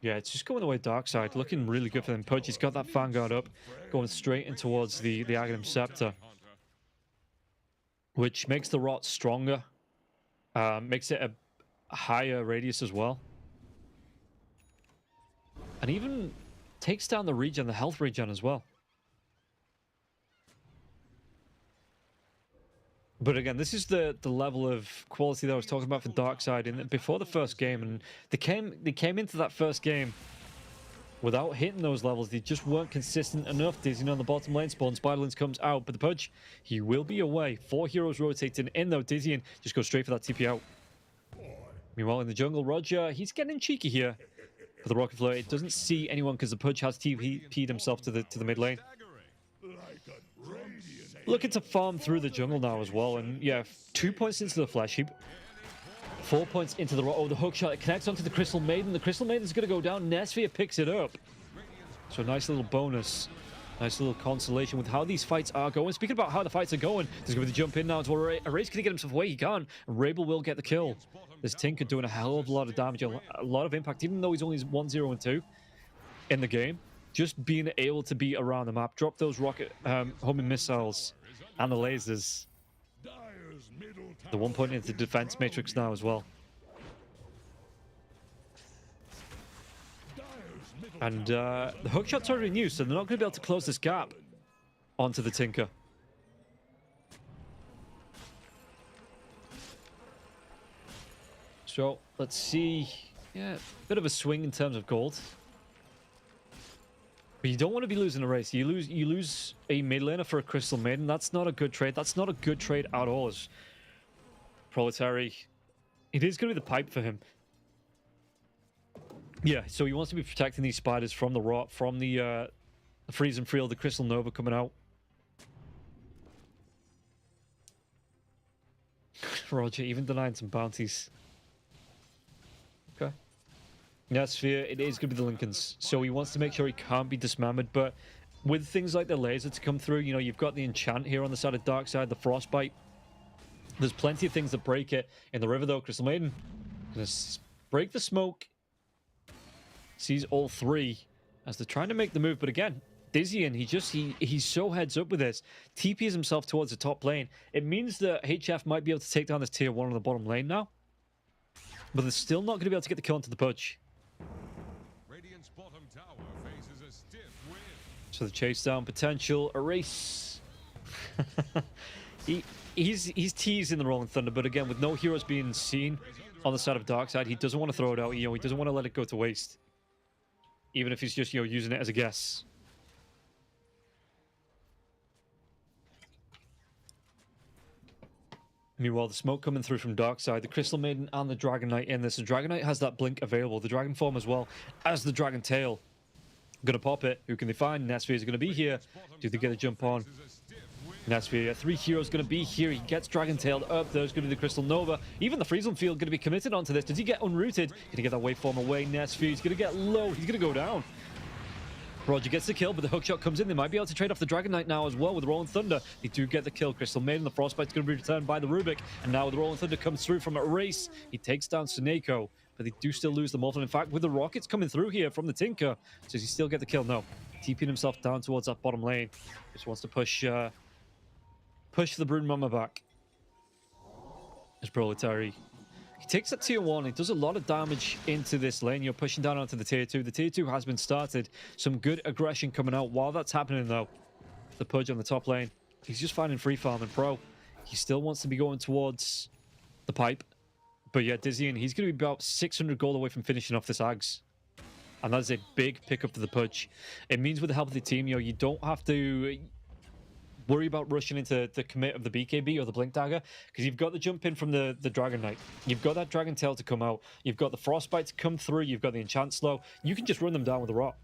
Yeah, it's just going the way dark side. Looking really good for them. Pudge, he's got that Vanguard up. Going straight in towards the Aghanim Scepter. Which makes the rot stronger. Makes it a higher radius as well. And even takes down the regen, the health regen as well. But again, this is the level of quality that I was talking about for Darkseid before the first game, and they came into that first game without hitting those levels. They just weren't consistent enough. Dizzy on the bottom lane spawn, Spiderlings comes out, but the Pudge, he will be away. 4 heroes rotating in though. Dizzy just goes straight for that TP out. Meanwhile, in the jungle, Roger, he's getting cheeky here for the Rocket Flare. It doesn't see anyone because the Pudge has TP'd himself to the mid lane. Looking to farm through the jungle now as well, and yeah, 2 points into the flesh heap, 4 points into the the hook shot. It connects onto the Crystal Maiden. The Crystal Maiden's going to go down. Nesphia picks it up. So a nice little bonus, nice little consolation with how these fights are going. Speaking about how the fights are going, there's going to be the jump in now. Array's going to get himself away. He can't. Rabel will get the kill. There's Tinker doing a hell of a lot of damage, a lot of impact, even though he's only 1-0 and 2 in the game. Just being able to be around the map, drop those rocket homing missiles and the lasers. The 1 point into the defense matrix now as well. And the hookshot's already new, so they're not going to be able to close this gap onto the Tinker. So let's see. Yeah, bit of a swing in terms of gold. But you don't want to be losing a race. You lose a mid laner for a Crystal Maiden. That's not a good trade. That's not a good trade at all. As Proletary, it is going to be the pipe for him. Yeah, so he wants to be protecting these spiders from the rot, from the freeze and field, the Crystal Nova coming out. Roger, even denying some bounties. Okay. Yeah, Sphere, it is going to be the Lincolns. So he wants to make sure he can't be dismembered, but with things like the laser to come through, you know, you've got the enchant here on the side of Darkseid, the frostbite. There's plenty of things that break it. In the river, though, Crystal Maiden gonna break the smoke. Sees all three as they're trying to make the move, but again, Dizzian, he's so heads up with this. TPs himself towards the top lane. It means that HF might be able to take down this tier 1 on the bottom lane now, but they're still not going to be able to get the kill onto the Pudge. Radiant's bottom tower faces a stiff wind. So the chase down potential, a race. He's teasing the Rolling Thunder, but again, with no heroes being seen on the side of Darkseid, he doesn't want to throw it out. You know, he doesn't want to let it go to waste, even if he's just, you know, using it as a guess. Meanwhile, the smoke coming through from Darkseid, the Crystal Maiden and the Dragon Knight in this. The Dragon Knight has that blink available, the Dragon Form as well as the Dragon Tail. Gonna pop it. Who can they find? Nesphia is gonna be here. Do they get a jump on? Nesphia, 3 heroes gonna be here. He gets Dragon Tailed up. There's gonna be the Crystal Nova. Even the Friesland Field gonna be committed onto this. Does he get unrooted? Gonna get that waveform away. Nesphia, he's gonna get low. He's gonna go down. Roger gets the kill, but the hookshot comes in. They might be able to trade off the Dragon Knight now as well with Rolling Thunder. They do get the kill. Crystal Maiden, the Frostbite's going to be returned by the Rubik. And now the Rolling Thunder comes through from a race. He takes down Suneko, but they do still lose the Mortal. In fact, with the rockets coming through here from the Tinker, does he still get the kill? No. TPing himself down towards that bottom lane. Just wants to push the Broodmama back. As Proletary. He takes that tier 1. He does a lot of damage into this lane. You're pushing down onto the tier 2. The tier 2 has been started. Some good aggression coming out. While that's happening, though, the Pudge on the top lane, he's just finding free farm and pro. He still wants to be going towards the pipe. But yeah, Dizzian, he's going to be about 600 gold away from finishing off this Ags. And that's a big pickup for the Pudge. It means with the help of the team, you know, you don't have to worry about rushing into the commit of the BKB or the Blink Dagger, because you've got the jump in from the Dragon Knight. You've got that Dragon Tail to come out. You've got the Frostbite to come through. You've got the Enchant Slow. You can just run them down with a rot.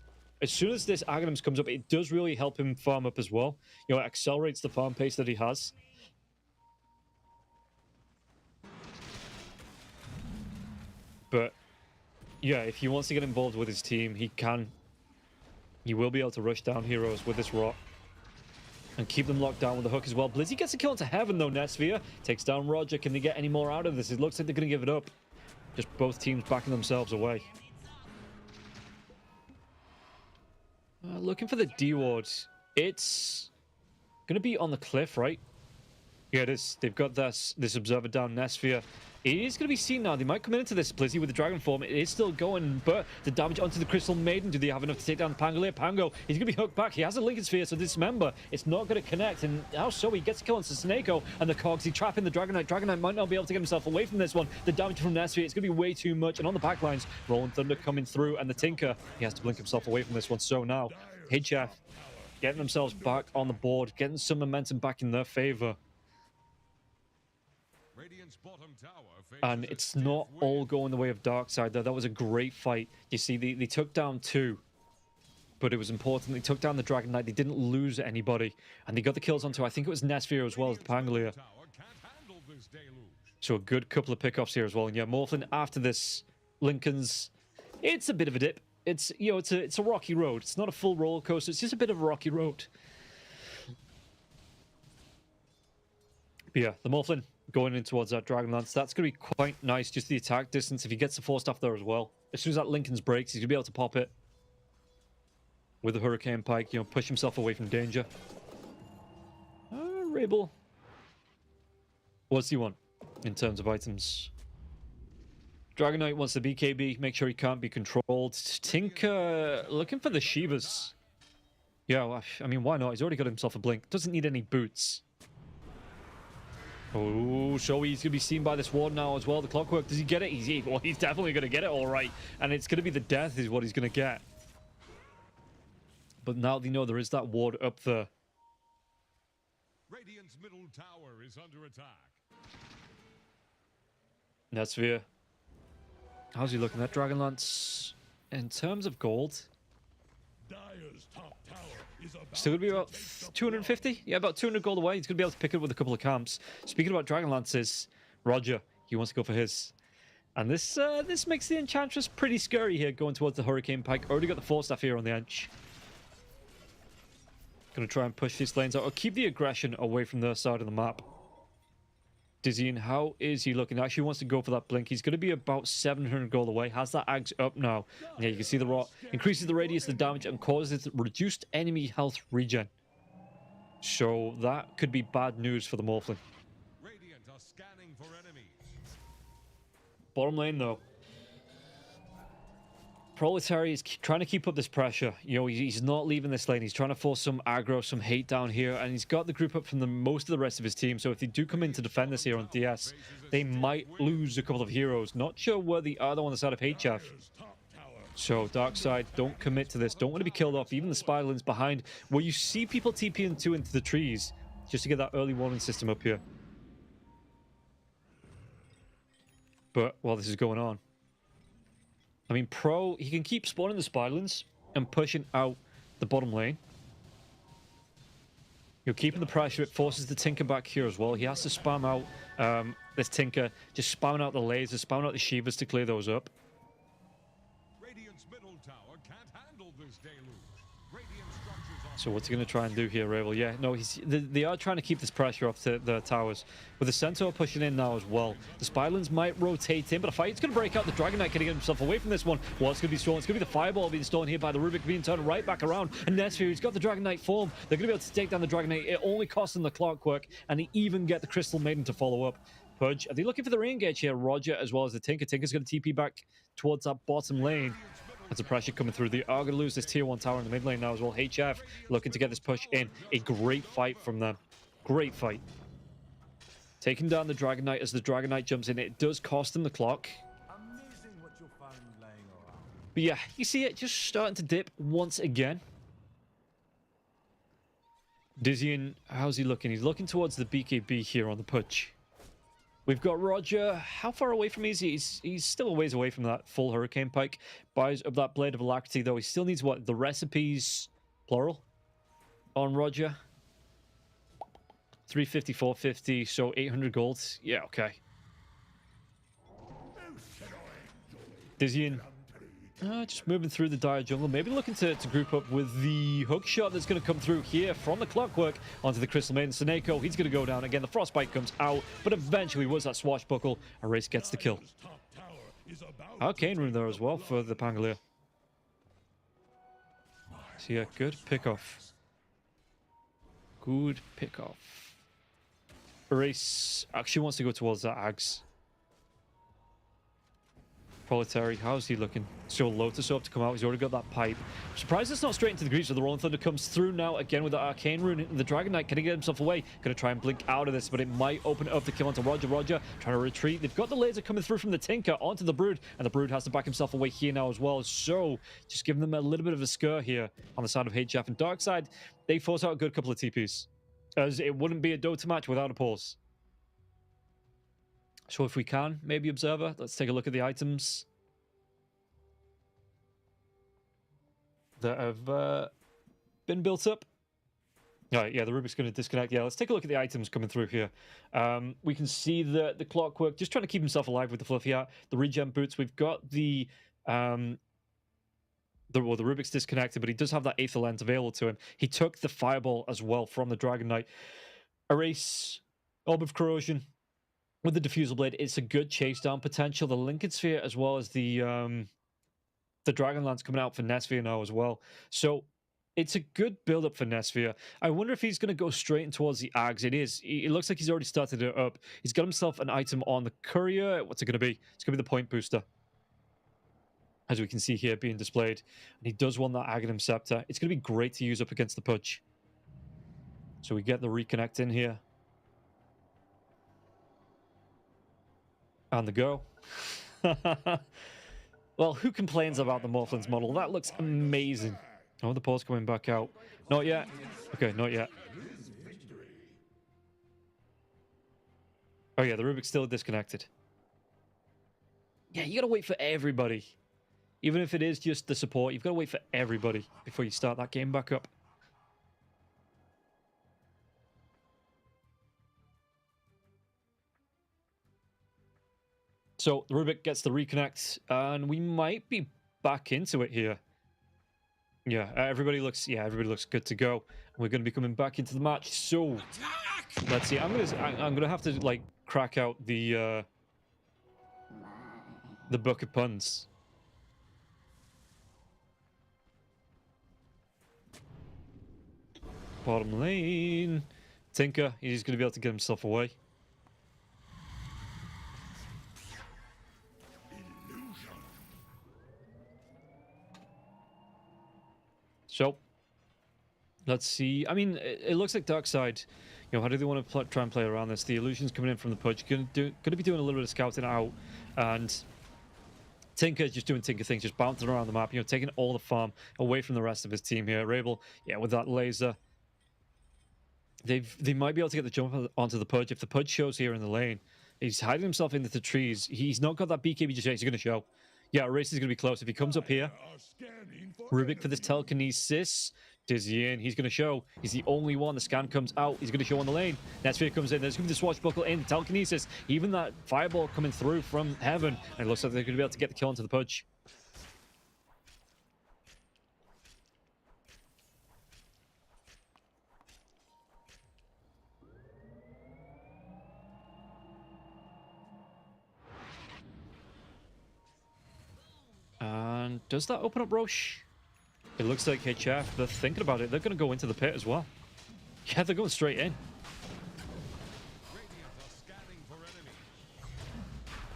As soon as this Aghanims comes up, it does really help him farm up as well. You know, it accelerates the farm pace that he has. But yeah, if he wants to get involved with his team, he can. He will be able to rush down heroes with this rock. And keep them locked down with the hook as well. Blizzy gets a kill into heaven though. Netsphere takes down Roger. Can they get any more out of this? It looks like they're going to give it up. Just both teams backing themselves away. Looking for the D-wards. It's going to be on the cliff, right? Yeah, it is. They've got this observer down Netsphere. It is going to be seen now. They might come into this Blizzy with the Dragon Form. It is still going, but the damage onto the Crystal Maiden. Do they have enough to take down Pango here? Pango, he's going to be hooked back. He has a Lincoln Sphere, so dismember. It's not going to connect, and how so? He gets a kill on Snako and the Cogs. He trapping the Dragon Knight. Dragon Knight might not be able to get himself away from this one. The damage from Netsphere, it's going to be way too much, and on the backlines, Rolling Thunder coming through, and the Tinker, he has to blink himself away from this one. So now, HF getting themselves back on the board, getting some momentum back in their favor. And it's not all going the way of Darkside, though. That was a great fight. You see, they took down 2, but it was important. They took down the Dragon Knight. They didn't lose anybody, and they got the kills onto, I think it was Netsphere as well as the Pangolier. So a good couple of pickoffs here as well. And yeah, Morphlin after this, Lincoln's, it's a bit of a dip. It's, you know, it's a rocky road. It's not a full roller coaster. It's just a bit of a rocky road. But yeah, the Morphlin going in towards that Dragonlance. That's going to be quite nice, just the attack distance, if he gets the 4 staff there as well. As soon as that Lincoln's breaks, he's going to be able to pop it with the Hurricane Pike, you know, push himself away from danger. Rabel. What does he want in terms of items? Dragon Knight wants the BKB, make sure he can't be controlled. Tinker looking for the Shivas. Yeah, well, I mean, why not? He's already got himself a blink. Doesn't need any boots. Oh, so he's going to be seen by this ward now as well. The Clockwork, does he get it? Well, he's definitely going to get it all right. And it's going to be the death is what he's going to get. But now they know there is that ward up there. Radiant's middle tower is under attack. Netsphere. How's he looking at Dragonlance? In terms of gold, Dire's top tower is about still going to be about 250? Yeah, about 200 gold away. He's going to be able to pick it with a couple of camps. Speaking about Dragonlances, Roger, he wants to go for his. And this this makes the Enchantress pretty scary here, going towards the Hurricane Pike. Already got the 4 staff here on the Ench. Going to try and push these lanes out, or keep the aggression away from their side of the map. Dizzying, how is he looking? Actually wants to go for that blink. He's going to be about 700 gold away. Has that Axe up now. Yeah, you can see the rot. Increases the radius of the damage and causes reduced enemy health regen. So that could be bad news for the Morphling. Radiant are scanning for enemies. Bottom lane, though. Proletary is trying to keep up this pressure. You know, he's not leaving this lane. He's trying to force some aggro, some hate down here, and he's got the group up from most of the rest of his team. So if they do come in to defend this here on DS, they might lose a couple of heroes. Not sure where they are though on the side of HF. So Darkside, don't commit to this. Don't want to be killed off. Even the Spiderlings behind, where you see people TP into the trees, just to get that early warning system up here. But while this is going on, I mean, Pro, he can keep spawning the Spiderlings and pushing out the bottom lane. You're keeping the pressure. It forces the Tinker back here as well. He has to spam out this Tinker, just spam out the lasers, spam out the Shivas to clear those up. Radiant's middle tower can't handle this deluge. Radiant structures are So what's he going to try and do here, Ravel? Yeah, no, they are trying to keep this pressure off the towers. With the Centaur pushing in now as well. The Spiderlings might rotate in, but a fight's going to break out. The Dragon Knight can get himself away from this one. What's going to be stolen? It's going to be the Fireball being stolen here by the Rubik, being turned right back around. And Netsphere, he's got the Dragon Knight form. They're going to be able to take down the Dragon Knight. It only costs them the Clockwork, and they even get the Crystal Maiden to follow up. Pudge, are they looking for the re-engage here? Roger, as well as the Tinker. Tinker's going to TP back towards that bottom lane. There's the pressure coming through. They are going to lose this tier 1 tower in the mid lane now as well. HF looking to get this push in. A great fight from them. Great fight. Taking down the Dragon Knight as the Dragon Knight jumps in. It does cost them the clock. Amazing what you'll find laying around. But yeah, you see it just starting to dip once again. Dizzying, how's he looking? He's looking towards the BKB here on the push. We've got Roger. How far away from me is he? He's still a ways away from that full Hurricane Pike. Buys up that Blade of Alacrity, though. He still needs what? The recipes, plural, on Roger. 350, 450, so 800 gold. Yeah, okay. Dizzying. Just moving through the dire jungle, maybe looking to group up with the hook shot that's going to come through here from the Clockwork onto the Crystal Maiden. Pinnacle, he's going to go down again. The Frostbite comes out, but eventually was that swashbuckle. Erase gets the kill. Arcane Rune there as well for the Pangolier. So yeah, good pick-off. Good pick-off. Erase actually wants to go towards that Ags. Proletary, how's he looking? So Lotus up to come out. He's already got that pipe. I'm surprised it's not straight into the greaves. So the Rolling Thunder comes through now again with the Arcane Rune. The Dragon Knight, can he get himself away? Gonna try and blink out of this, but it might open up the kill onto Roger. Roger trying to retreat. They've got the laser coming through from the Tinker onto the Brood, and the Brood has to back himself away here now as well. So just giving them a little bit of a scare here on the side of HF. And Darkside, they force out a good couple of TPs, as it wouldn't be a Dota match without a pause. So if we can, maybe Observer, let's take a look at the items that have been built up. All right, yeah, the Rubik's going to disconnect. Yeah, let's take a look at the items coming through here. We can see the Clockwork just trying to keep himself alive with the Fluffy Hat. The regen boots. We've got the Rubik's disconnected, but he does have that Aether Lens available to him. He took the Fireball as well from the Dragon Knight. Erase, Orb of Corrosion with the Diffusal Blade. It's a good chase down potential. The Lincoln Sphere as well as the Dragonlance coming out for Nesphia now as well. So it's a good build-up for Nesphia. I wonder if he's going to go straight in towards the Ags. It is. It looks like he's already started it up. He's got himself an item on the Courier. What's it going to be? It's going to be the Point Booster, as we can see here being displayed. And he does want that Aghanim Scepter. It's going to be great to use up against the Pudge. So we get the reconnect in here. And the go. Well, who complains about the Morphlins model? That looks amazing. Oh, the pause coming back out. Not yet. Okay, not yet. Oh yeah, the Rubik's still disconnected. Yeah, you gotta wait for everybody. Even if it is just the support, you've got to wait for everybody before you start that game back up. So the Rubik gets the reconnect, and we might be back into it here. Yeah, everybody looks good to go. We're going to be coming back into the match. So let's see. I'm gonna have to like crack out the book of puns. Bottom lane, Tinker. He's going to be able to get himself away. So, let's see. I mean, it looks like Darkside, you know, how do they want to try and play around this? The illusion's coming in from the Pudge. Going to be doing a little bit of scouting out. And Tinker is just doing Tinker things, just bouncing around the map, you know, taking all the farm away from the rest of his team here. Rabel, yeah, with that laser. They might be able to get the jump onto the Pudge. If the Pudge shows here in the lane, he's hiding himself into the trees. He's not got that BKB just yet. He's going to show. Yeah, Race is going to be close. If he comes up here, Rubik for this telekinesis. Dizzy in. He's going to show. He's the only one. The scan comes out. He's going to show on the lane. Netsphere comes in. There's going to be the swashbuckle in. Telekinesis. Even that fireball coming through from heaven. And it looks like they're going to be able to get the kill onto the Pudge. And does that open up Roche? It looks like HF, they're thinking about it. They're going to go into the pit as well. Yeah, they're going straight in.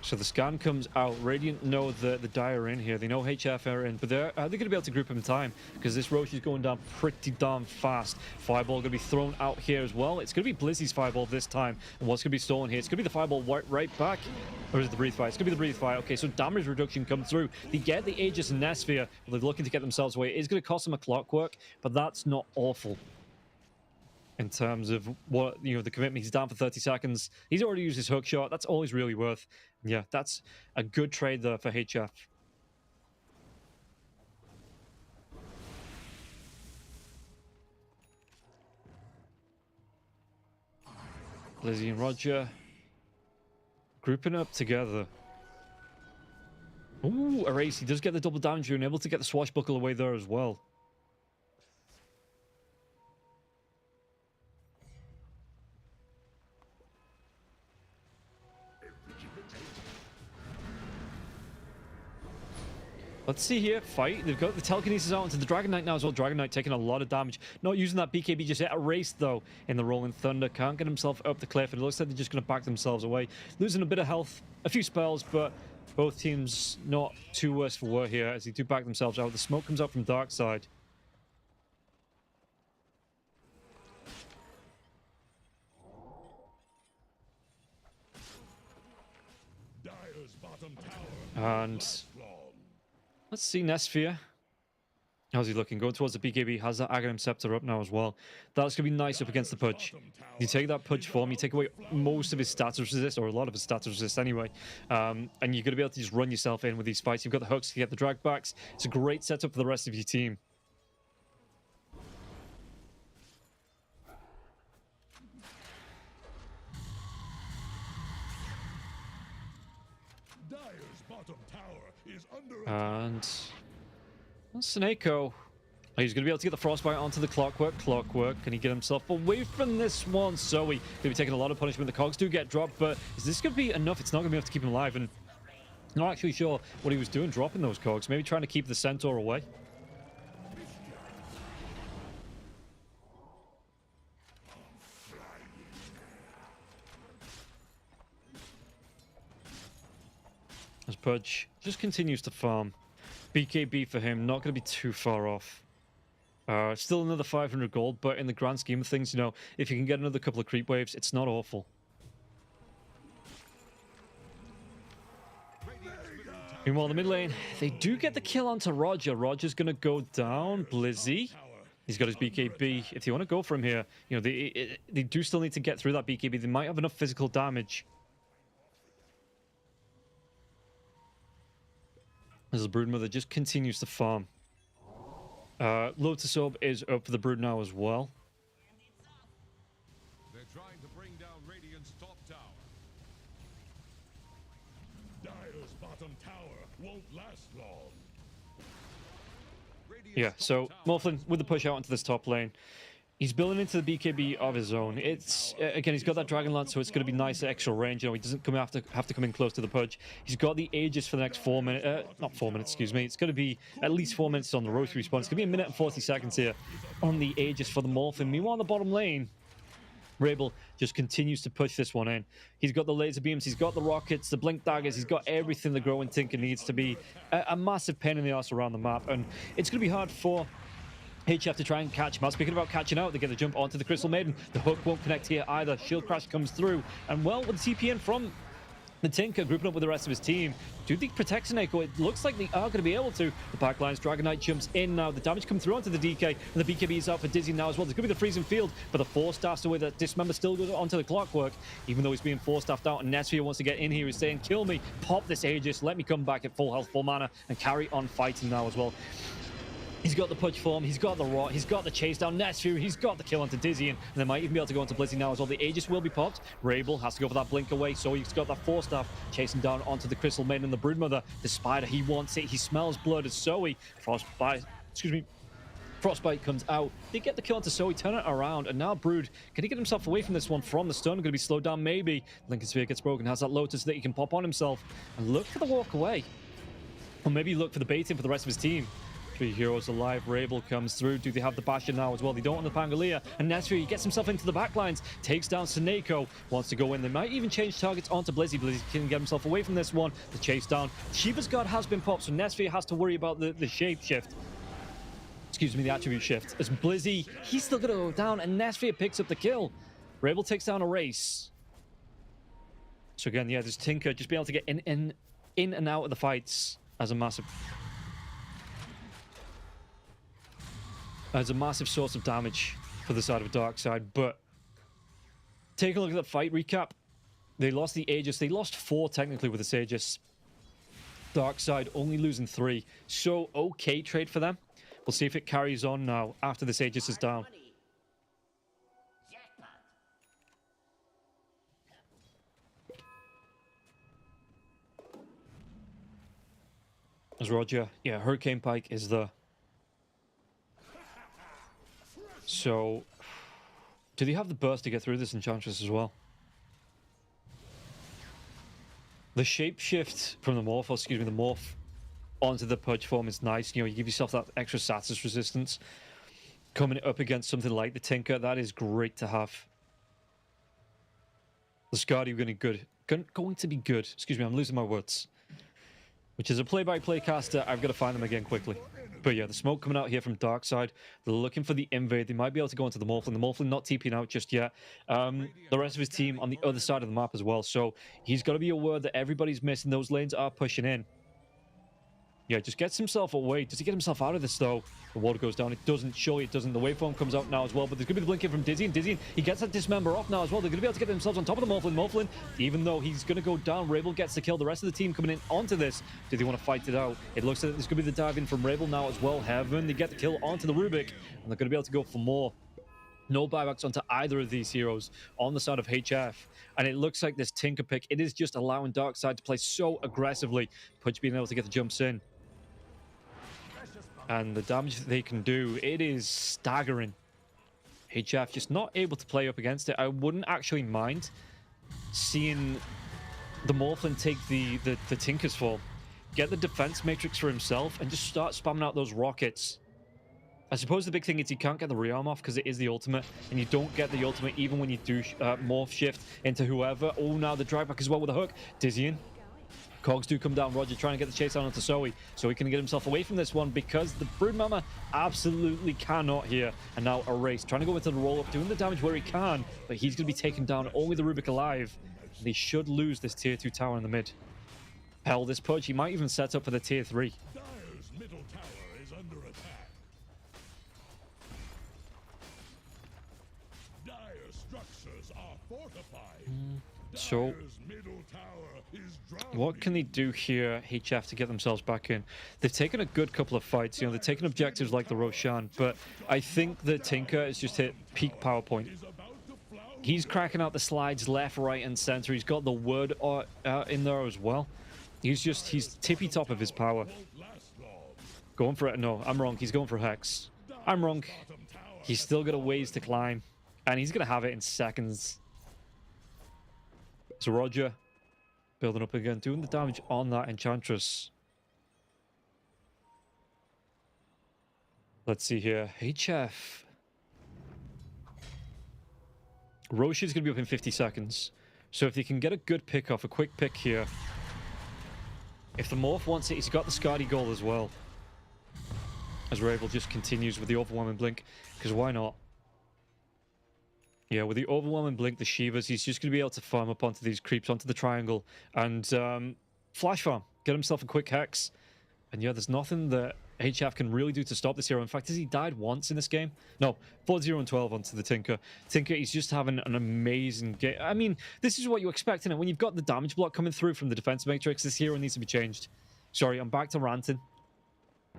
So the scan comes out. Radiant know that the Dire are in here. They know HF are in, but are they going to be able to group them in time? Because this Roche is going down pretty damn fast. Fireball going to be thrown out here as well. It's going to be Blizzy's Fireball this time. And what's going to be stolen here? It's going to be the Fireball right back. Or is it the Breathe Fire? It's going to be the Breathe Fire. Okay, so damage reduction comes through. They get the Aegis and Nesphia. They're looking to get themselves away. It is going to cost them a Clockwork, but that's not awful. In terms of what, you know, the commitment. He's down for 30 seconds. He's already used his hook shot. That's all he's really worth. Yeah, that's a good trade there for HF. Lizzie and Roger grouping up together. Ooh, Erase. He does get the double damage and able to get the swashbuckle away there as well. Let's see here. Fight. They've got the telekinesis out into the Dragon Knight now as well. Dragon Knight taking a lot of damage. Not using that BKB just yet. Erased, though, in the Rolling Thunder. Can't get himself up the cliff. And it looks like they're just going to back themselves away. Losing a bit of health. A few spells, but both teams not too worse for wear here as they do back themselves out. The smoke comes out from Dark Side. Dire's bottom tower. And let's see Nesphere. How's he looking? Going towards the BKB. Has that Aghanim Scepter up now as well. That's going to be nice up against the Pudge. You take that Pudge form, you take away most of his status resist, or a lot of his status resist anyway. And you're going to be able to just run yourself in with these fights. You've got the hooks to get the drag backs. It's a great setup for the rest of your team. Dire's bottom tower is under And Snako. He's going to be able to get the Frostbite onto the Clockwork. Clockwork, can he get himself away from this one? So he's going to be taking a lot of punishment. The cogs do get dropped, but is this going to be enough? It's not going to be enough to keep him alive. And not actually sure what he was doing dropping those cogs. Maybe trying to keep the Centaur away. As Pudge just continues to farm. BKB for him, not going to be too far off. Still another 500 gold, but in the grand scheme of things, you know, if you can get another couple of creep waves, it's not awful. Meanwhile, the mid lane, they do get the kill onto Roger. Roger's going to go down. Blizzy, he's got his BKB. If you want to go for him here, you know, they do still need to get through that BKB. They might have enough physical damage. As the Broodmother just continues to farm. Lotus Orb is up for the Brood now as well. They're trying to bring down Radiant's top tower. Dire's bottom tower won't last long. Yeah, so Morphlin with the push out into this top lane. He's building into the BKB of his own. It's again, he's got that Dragon Lance, so it's going to be nice extra range. You know, he doesn't have to come in close to the Pudge. He's got the Aegis for the next 4 minutes. Not 4 minutes, excuse me. It's going to be at least 4 minutes on the rotary respawn. It's going to be a minute and 40 seconds here on the Aegis for the Morphin. Meanwhile, on the bottom lane, Rabel just continues to push this one in. He's got the laser beams, he's got the rockets, the blink daggers, he's got everything the Growing Tinker needs to be a massive pain in the ass around the map. And it's going to be hard for HF to try and catch him out. Speaking about catching out, they get the jump onto the Crystal Maiden. The hook won't connect here either. Shield Crash comes through. And well, with the TPN from the Tinker grouping up with the rest of his team, do they protect Snako? It looks like they are going to be able to. The backlines, Dragon Knight jumps in now. The damage comes through onto the DK, and the BKB is out for Dizzy now as well. There's going to be the freezing field, but the Force Staff's away. That Dismember still goes onto the Clockwork, even though he's being Force Staffed out. And Nesphere wants to get in here. He's saying, kill me, pop this Aegis, let me come back at full health, full mana, and carry on fighting now as well. He's got the Pudge form, he's got the rot, he's got the chase down Nesphere, he's got the kill onto Dizzy, and they might even be able to go into Blizzy now as well. The Aegis will be popped. Rabel has to go for that blink away, so he's got that Force Staff chasing down onto the Crystal Maiden and the Broodmother. The Spider, he wants it, he smells blood as Zoe. Frostbite comes out. They get the kill onto Zoe, turn it around, and now Brood, can he get himself away from this one from the stun? Going to be slowed down maybe. Lincoln Sphere gets broken, has that Lotus that he can pop on himself, and look for the walk away. Or maybe look for the baiting for the rest of his team. 3 heroes alive. Rabel comes through. Do they have the Bastion now as well? They don't on the Pangolier. And Nesphere, he gets himself into the backlines. Takes down Snako. Wants to go in. They might even change targets onto Blizzy. Blizzy can get himself away from this one. The chase down. Shiva's God has been popped, so Nesphere has to worry about the shape shift. Excuse me, the attribute shift. As Blizzy, he's still going to go down, and Nesphere picks up the kill. Rabel takes down a race. So again, yeah, this Tinker just being able to get in and out of the fights as a massive source of damage for the side of Dark Side. But take a look at that fight recap. They lost the Aegis. They lost 4 technically with this Aegis. Dark Side only losing 3. So okay trade for them. We'll see if it carries on now after this Aegis is down. As Roger, yeah, Hurricane Pike is there. So, do they have the burst to get through this Enchantress as well? The shapeshift from the morph, or excuse me, the morph onto the purge form is nice. You know, you give yourself that extra status resistance. Coming up against something like the Tinker, that is great to have. The Scardy going to be good. Excuse me, I'm losing my words. Which is a play-by-play caster. I've got to find them again quickly. But yeah, the smoke coming out here from Darkside. They're looking for the invade. They might be able to go into the Morphling. The Morphling not TPing out just yet. The rest of his team on the other side of the map as well. So he's got to be aware that everybody's missing. Those lanes are pushing in. Yeah, just gets himself away. Does he get himself out of this, though? The water goes down. It doesn't. Surely it doesn't. The waveform comes out now as well. But there's going to be the blinking from Dizzy. Dizzy, he gets that dismember off now as well. They're going to be able to get themselves on top of the Morphling. Morphling, even though he's going to go down, Rabel gets the kill. The rest of the team coming in onto this. Do they want to fight it out? It looks like there's going to be the dive in from Rabel now as well. Heaven, they get the kill onto the Rubik. And they're going to be able to go for more. No buybacks onto either of these heroes on the side of HF. And it looks like this Tinker pick, it is just allowing Darkside to play so aggressively. Punch being able to get the jumps in. And the damage that they can do, it is staggering. HF just not able to play up against it. I wouldn't actually mind seeing the Morphling take the Tinker's fall. Get the defense matrix for himself and just start spamming out those rockets. I suppose the big thing is you can't get the rearm off because it is the ultimate, and you don't get the ultimate even when you do morph shift into whoever. Oh, now the drive back as well with a hook. Dizzying. Cogs do come down. Roger trying to get the chase on onto Zoe, so he can get himself away from this one because the Broodmama absolutely cannot here. And now Erase trying to go into the roll-up, doing the damage where he can, but he's going to be taken down. Only the Rubik alive. They should lose this tier 2 tower in the mid. Hell, this purge, he might even set up for the tier 3. Dire's middle tower is under attack. Dire structures are fortified. So, Dire's middle tower is drowning. what can they do here, HF, to get themselves back in? They've taken a good couple of fights. You know, they've taken objectives like the Roshan, but I think the Tinker has just hit peak power point. Is about to flower. He's cracking out the slides left, right, and center. He's got the word in there as well. He's tippy top of his power. Won't last long. Going for it. No, I'm wrong. He's going for Hex. I'm wrong. Bottom tower He's still got a ways to climb, and he's going to have it in seconds. So Roger, building up again, doing the damage on that Enchantress. Let's see here. HF. Roche is going to be up in 50 seconds. So if they can get a good pick off, a quick pick here. If the Morph wants it, he's got the Scardy goal as well. As Rabel just continues with the overwhelming blink, because why not? Yeah, with the overwhelming blink, the Shivas, he's just going to be able to farm up onto these creeps, onto the triangle, and flash farm, get himself a quick hex. And yeah, there's nothing that HF can really do to stop this hero. In fact, has he died once in this game? No, 4-0 and 12 onto the Tinker. Tinker, he's just having an amazing game. I mean, this is what you expect in it. When you've got the damage block coming through from the defense matrix, this hero needs to be changed. Sorry, I'm back to ranting.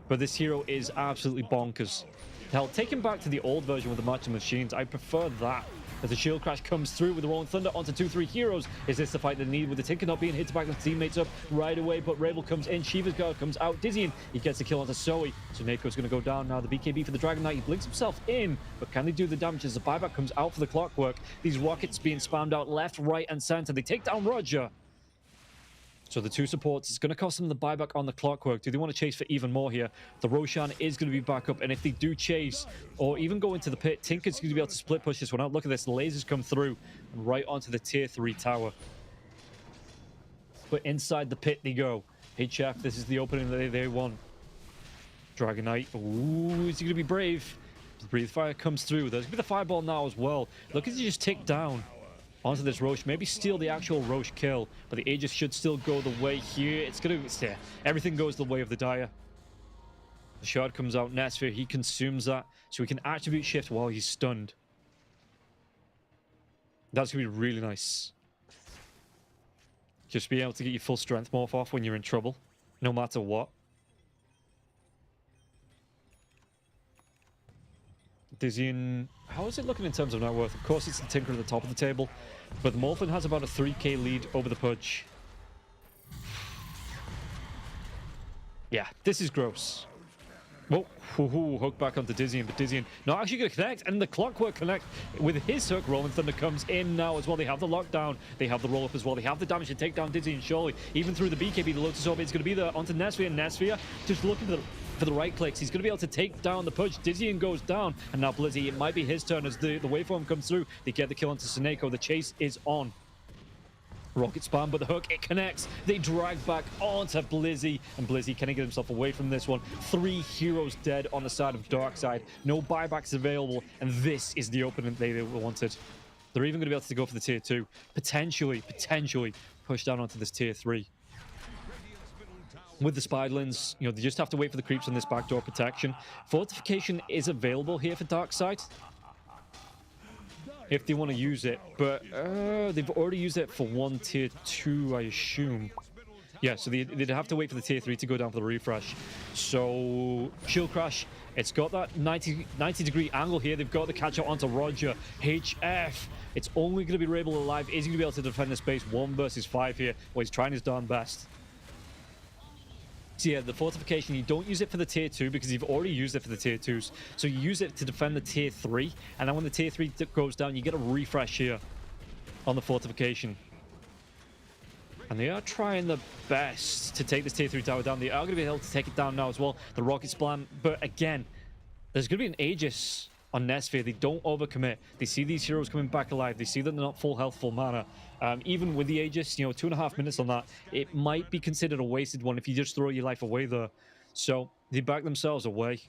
But this hero is absolutely bonkers. Hell, take him back to the old version with the Matching Machines. I prefer that. As the shield crash comes through with the Rolling Thunder onto 2-3 heroes. Is this the fight they need with the Tinker not being hit to back the teammates up right away? But Rabel comes in. Shiva's guard comes out. Dizzying. He gets the kill onto Zoe. So Nako's going to go down now. The BKB for the Dragon Knight. He blinks himself in. But can they do the damage as the buyback comes out for the Clockwork? These rockets being spammed out left, right, and center. They take down Roger. So the two supports, it's going to cost them the buyback on the Clockwork. Do they want to chase for even more here? The Roshan is going to be back up, and if they do chase, or even go into the pit, Tinker's going to be able to split push this one out. Look at this, the lasers come through, and right onto the tier 3 tower. But inside the pit they go. HF, this is the opening that they want. Dragon Knight, ooh, is he going to be brave? The Breathe Fire comes through. There's going to be the Fireball now as well. Look at he just tick down onto this Roche, maybe steal the actual Roche kill, but the Aegis should still go the way here. It's gonna, everything goes the way of the Dire. The shard comes out, Netsphere, he consumes that, so he can attribute shift while he's stunned. That's gonna be really nice. Just be able to get your full strength morph off when you're in trouble, no matter what. Dizzying, how is it looking in terms of net worth? Of course, it's the Tinker at the top of the table, but the Morphling has about a 3k lead over the Pudge. Yeah, this is gross. Whoa, hook back onto Dizzy, but Dizzy not actually going to connect, and the Clockwork connect with his hook. Rolling Thunder comes in now as well. They have the lockdown, they have the roll up as well, they have the damage to take down Dizzy, and surely even through the BKB, the Lotus Orb is going to be there onto Nesphia, and Nesphia just looking for the right clicks. He's going to be able to take down the push. Dizzy goes down, and now Blizzy, it might be his turn as the waveform comes through. They get the kill onto Seneko. The chase is on. Rocket spam, but the hook, it connects. They drag back onto Blizzy, and Blizzy can he get himself away from this one. 3 heroes dead on the side of Darkside. No buybacks available, and this is the opening they wanted. They're even going to be able to go for the tier 2. Potentially push down onto this tier 3. With the Spiderlings, you know, they just have to wait for the creeps on this backdoor protection. Fortification is available here for Darkside if they want to use it, but they've already used it for 1 tier 2, I assume. Yeah, so they'd have to wait for the tier 3 to go down for the refresh. So Shield Crash, it's got that 90-degree angle here. They've got the catch out onto Roger. HF, it's only going to be Rabel alive. Is he going to be able to defend the space 1 versus 5 here? Well, he's trying his darn best. So yeah, the fortification, you don't use it for the tier 2 because you've already used it for the tier 2s. So you use it to defend the tier 3, and then when the tier 3 goes down, you get a refresh here on the fortification. And they are trying their best to take this tier 3 tower down. They are going to be able to take it down now as well. The rocket splam, but again, there's going to be an Aegis on Nesphia. They don't overcommit. They see these heroes coming back alive. They see that they're not full health, full mana. Even with the Aegis, you know, 2.5 minutes on that, it might be considered a wasted one if you just throw your life away there. So they back themselves away.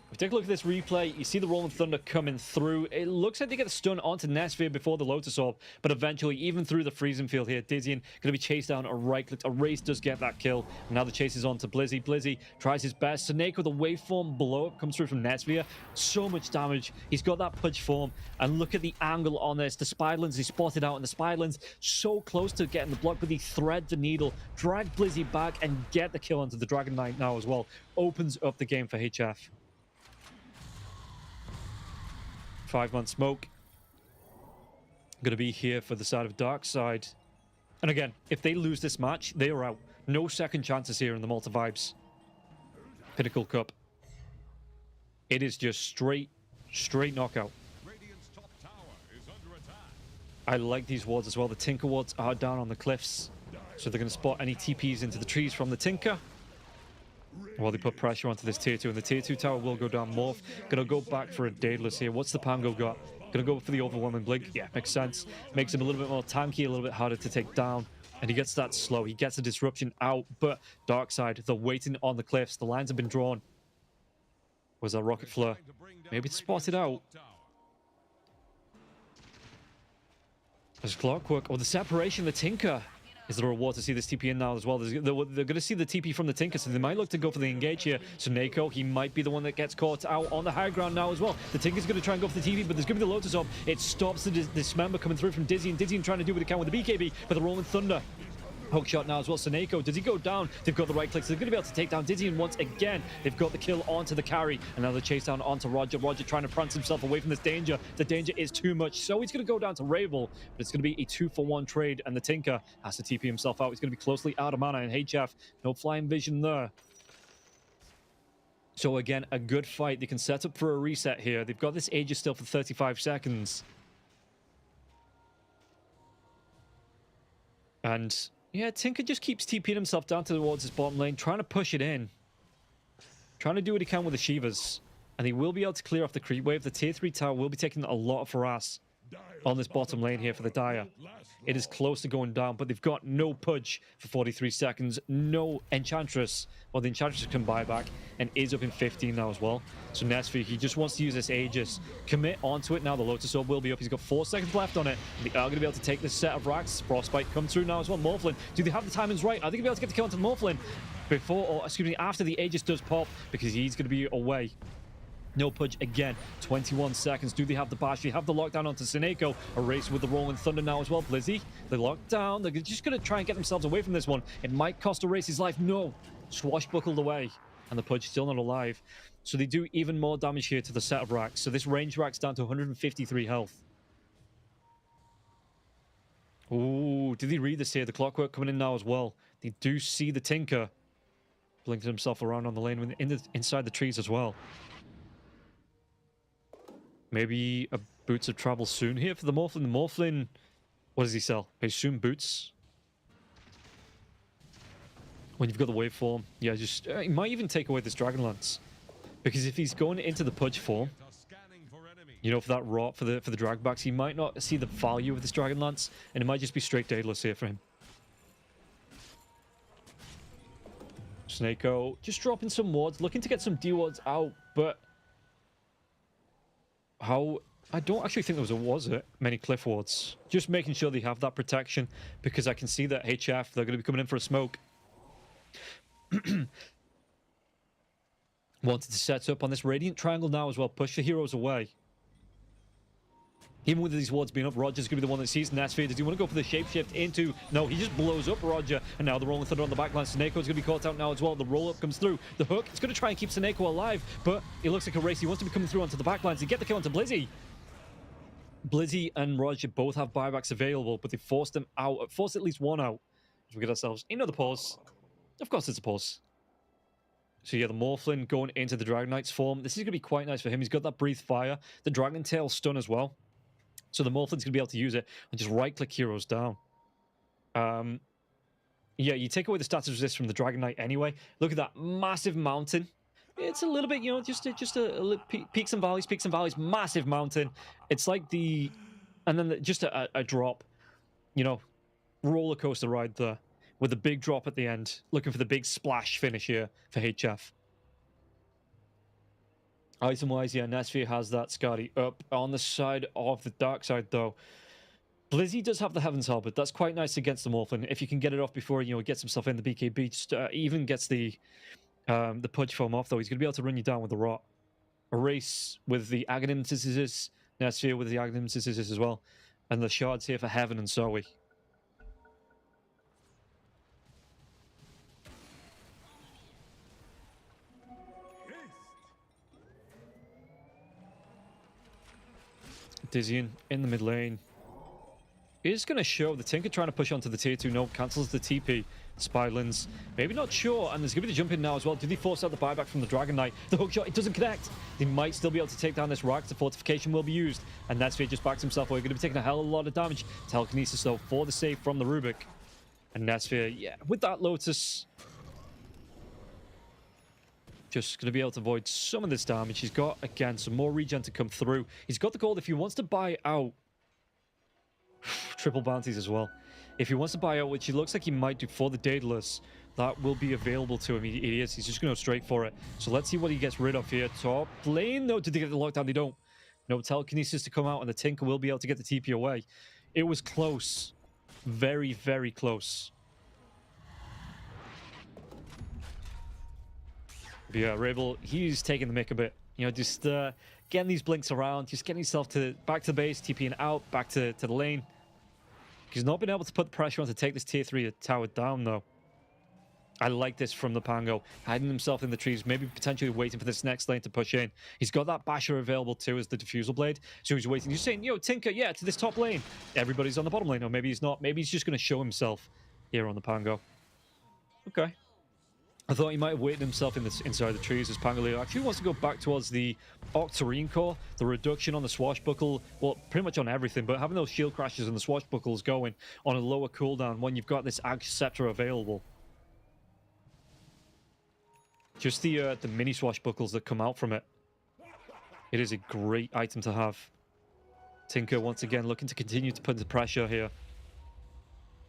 If we take a look at this replay, you see the Rolling Thunder coming through. It looks like they get a stun onto Nesphia before the Lotus Orb, but eventually, even through the freezing field here, Dizzy going to be chased down. A right click. A race does get that kill. And now the chase is on to Blizzy. Blizzy tries his best. Seneko, the waveform blow up comes through from Nesphia. So much damage. He's got that punch form. And look at the angle on this. The Spiderlings, he spotted out, and the Spiderlings so close to getting the block, but he thread the needle, drag Blizzy back, and get the kill onto the Dragon Knight now as well. Opens up the game for HF. 5-month smoke. Going to be here for the side of Darkside. And again, if they lose this match, they are out. No second chances here in the Malta Vibes Pinnacle Cup. It is just straight knockout. Radiant's top tower is under attack. I like these wards as well. The Tinker wards are down on the cliffs, so they're going to spot any TPs into the trees from the Tinker. While they put pressure onto this tier 2, and the tier 2 tower will go down. Morph gonna go back for a Daedalus here. What's the Pango got? Gonna go for the overwhelming blink. Yeah, makes sense. Makes him a little bit more tanky, a little bit harder to take down, and he gets that slow. He gets the disruption out, but Darkside, they're waiting on the cliffs. The lines have been drawn. Was that Rocket Flare? Maybe it's spotted out. There's Clockwork. Oh, the separation, the Tinker is the reward to see this TP in now as well. They're going to see the TP from the Tinker, so they might look to go for the engage here. So Neko, he might be the one that gets caught out on the high ground now as well. The Tinker's going to try and go for the TP, but there's going to be the Lotus Orb. It stops the dismember coming through from Dizzy, and Dizzy trying to do what he can with the BKB, but the Rolling Thunder. Hook shot now as well. Seneko, does he go down? They've got the right clicks. They're going to be able to take down Dizzy, and once again, they've got the kill onto the carry. Another chase down onto Roger. Roger trying to prance himself away from this danger. The danger is too much, so he's going to go down to Rabel, but it's going to be a 2-for-1 trade, and the Tinker has to TP himself out. He's going to be closely out of mana, and HF, no flying vision there. So again, a good fight. They can set up for a reset here. They've got this Aegis still for 35 seconds. And yeah, Tinker just keeps TPing himself down towards his bottom lane, trying to push it in. Trying to do what he can with the Shivas. And he will be able to clear off the creep wave. The tier 3 tower will be taking a lot of harass on this bottom lane here for the Dire. It is close to going down, but they've got no Pudge for 43 seconds. No Enchantress. Well, the Enchantress can buy back and is up in 15 now as well. So Nesphia, he just wants to use this Aegis. Commit onto it now. The Lotus Orb will be up. He's got 4 seconds left on it. They are going to be able to take this set of racks. Frostbite come through now as well. Morphlin, do they have the timings right? Are they going to be able to get the kill onto Morphlin before, or excuse me, after the Aegis does pop? Because he's going to be away. No Pudge again. 21 seconds. Do they have the bash? They have the lockdown onto Seneko. A race with the Rolling Thunder now as well. Blizzy, they locked down. They're just going to try and get themselves away from this one. It might cost a race his life. No. Swashbuckled away. And the Pudge still not alive. So they do even more damage here to the set of racks. So this range rack's down to 153 health. Ooh, did he read this here? The clockwork coming in now as well. They do see the Tinker blinking himself around on the lane inside the trees as well. Maybe a boots of travel soon here for the Morphlin. The Morphlin, what does he sell? I assume boots. When you've got the waveform, yeah, just he might even take away this Dragonlance, because if he's going into the Pudge form, you know, for that rot for the dragbacks, he might not see the value of this Dragonlance, and it might just be straight Daedalus here for him. Snako just dropping some wards, looking to get some D wards out, but how? I don't actually think there was many cliff wards. Just making sure they have that protection, because I can see that HF, they're going to be coming in for a smoke. Wanted to set up on this Radiant Triangle now as well. Push the heroes away. Even with these wards being up, Roger's going to be the one that sees Netsphere. Does he want to go for the shapeshift into... No, he just blows up Roger. And now the Rolling Thunder on the backline. Seneco's going to be caught out now as well. The roll-up comes through. The hook, it's going to try and keep Seneco alive. But it looks like a race. He wants to be coming through onto the backlines to get the kill onto Blizzy. Blizzy and Roger both have buybacks available, but they forced them out. Forced at least one out. So we get ourselves another pause. Of course it's a pause. So yeah, the Morphlin going into the Dragon Knight's form. This is going to be quite nice for him. He's got that Breathe Fire. The Dragon Tail stun as well. So the Morphlin's going to be able to use it and just right-click heroes down. Yeah, you take away the status resist from the Dragon Knight anyway. Look at that massive mountain. It's a little bit, you know, just a peaks and valleys, massive mountain. It's like the... And then just a drop, you know, roller coaster ride there. With a big drop at the end, looking for the big splash finish here for HF. Item-wise, yeah, Netsphere has that Skadi up on the side of the dark side, though. Blizzy does have the Heaven's Helmet. That's quite nice against the Morphlin. If you can get it off before, you know, it gets himself in the BKB, just even gets the Pudge form off, though. He's going to be able to run you down with the Rot. A race with the Aghanim's Netsphere with the Aghanim's as well. And the shards here for Heaven and Zoe. Dizzying in the mid lane. Is going to show the Tinker trying to push onto the tier 2. No, cancels the TP. Spylins, maybe not sure. And there's going to be the jump in now as well. Did he force out the buyback from the Dragon Knight? The hook shot, it doesn't connect. They might still be able to take down this Rack. The fortification will be used. And Netsphere just backs himself away. Going to be taking a hell of a lot of damage. Telekinesis, though, for the save from the Rubik. And Netsphere, yeah, with that Lotus, just going to be able to avoid some of this damage. He's got, again, some more regen to come through. He's got the gold if he wants to buy out. Triple bounties as well. If he wants to buy out, which he looks like he might do for the Daedalus, that will be available to him. He's just going to go straight for it. So let's see what he gets rid of here. Top lane, though, did they get the lockdown? They don't. No telekinesis to come out, and the Tinker will be able to get the TP away. It was close. Very, very close. But yeah, Rabel, he's taking the mick a bit. You know, just getting these blinks around, just getting himself back to the base, TPing out, back to the lane. He's not been able to put the pressure on to take this tier 3 tower down, though. I like this from the Pango. Hiding himself in the trees, maybe potentially waiting for this next lane to push in. He's got that Basher available too as the Diffusal Blade. So he's waiting. He's saying, yo, Tinker, yeah, to this top lane. Everybody's on the bottom lane. Or maybe he's not. Maybe he's just going to show himself here on the Pango. Okay. I thought he might have waited himself inside the trees as Pangolier actually wants to go back towards the Octarine core, the reduction on the swashbuckle, well, pretty much on everything, but having those shield crashes and the swashbuckles going on a lower cooldown when you've got this Ag Scepter available. Just the mini swashbuckles that come out from it. It is a great item to have. Tinker, once again, looking to continue to put the pressure here.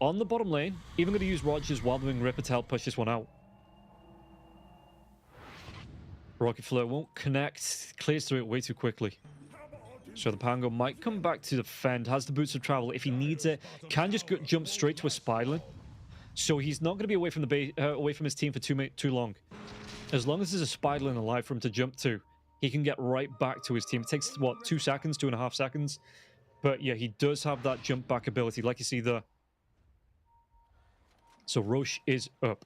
On the bottom lane, even going to use Roger's Wildwing Ripper to help push this one out. Rocket Flare won't connect, clears through it way too quickly. So the Pango might come back to defend, has the boots of travel if he needs it, can just jump straight to a Spylin. So he's not going to be away from the away from his team for too long. As long as there's a Spylin alive for him to jump to, he can get right back to his team. It takes, what, 2 seconds, 2.5 seconds? But yeah, he does have that jump back ability, like you see there. So Roche is up.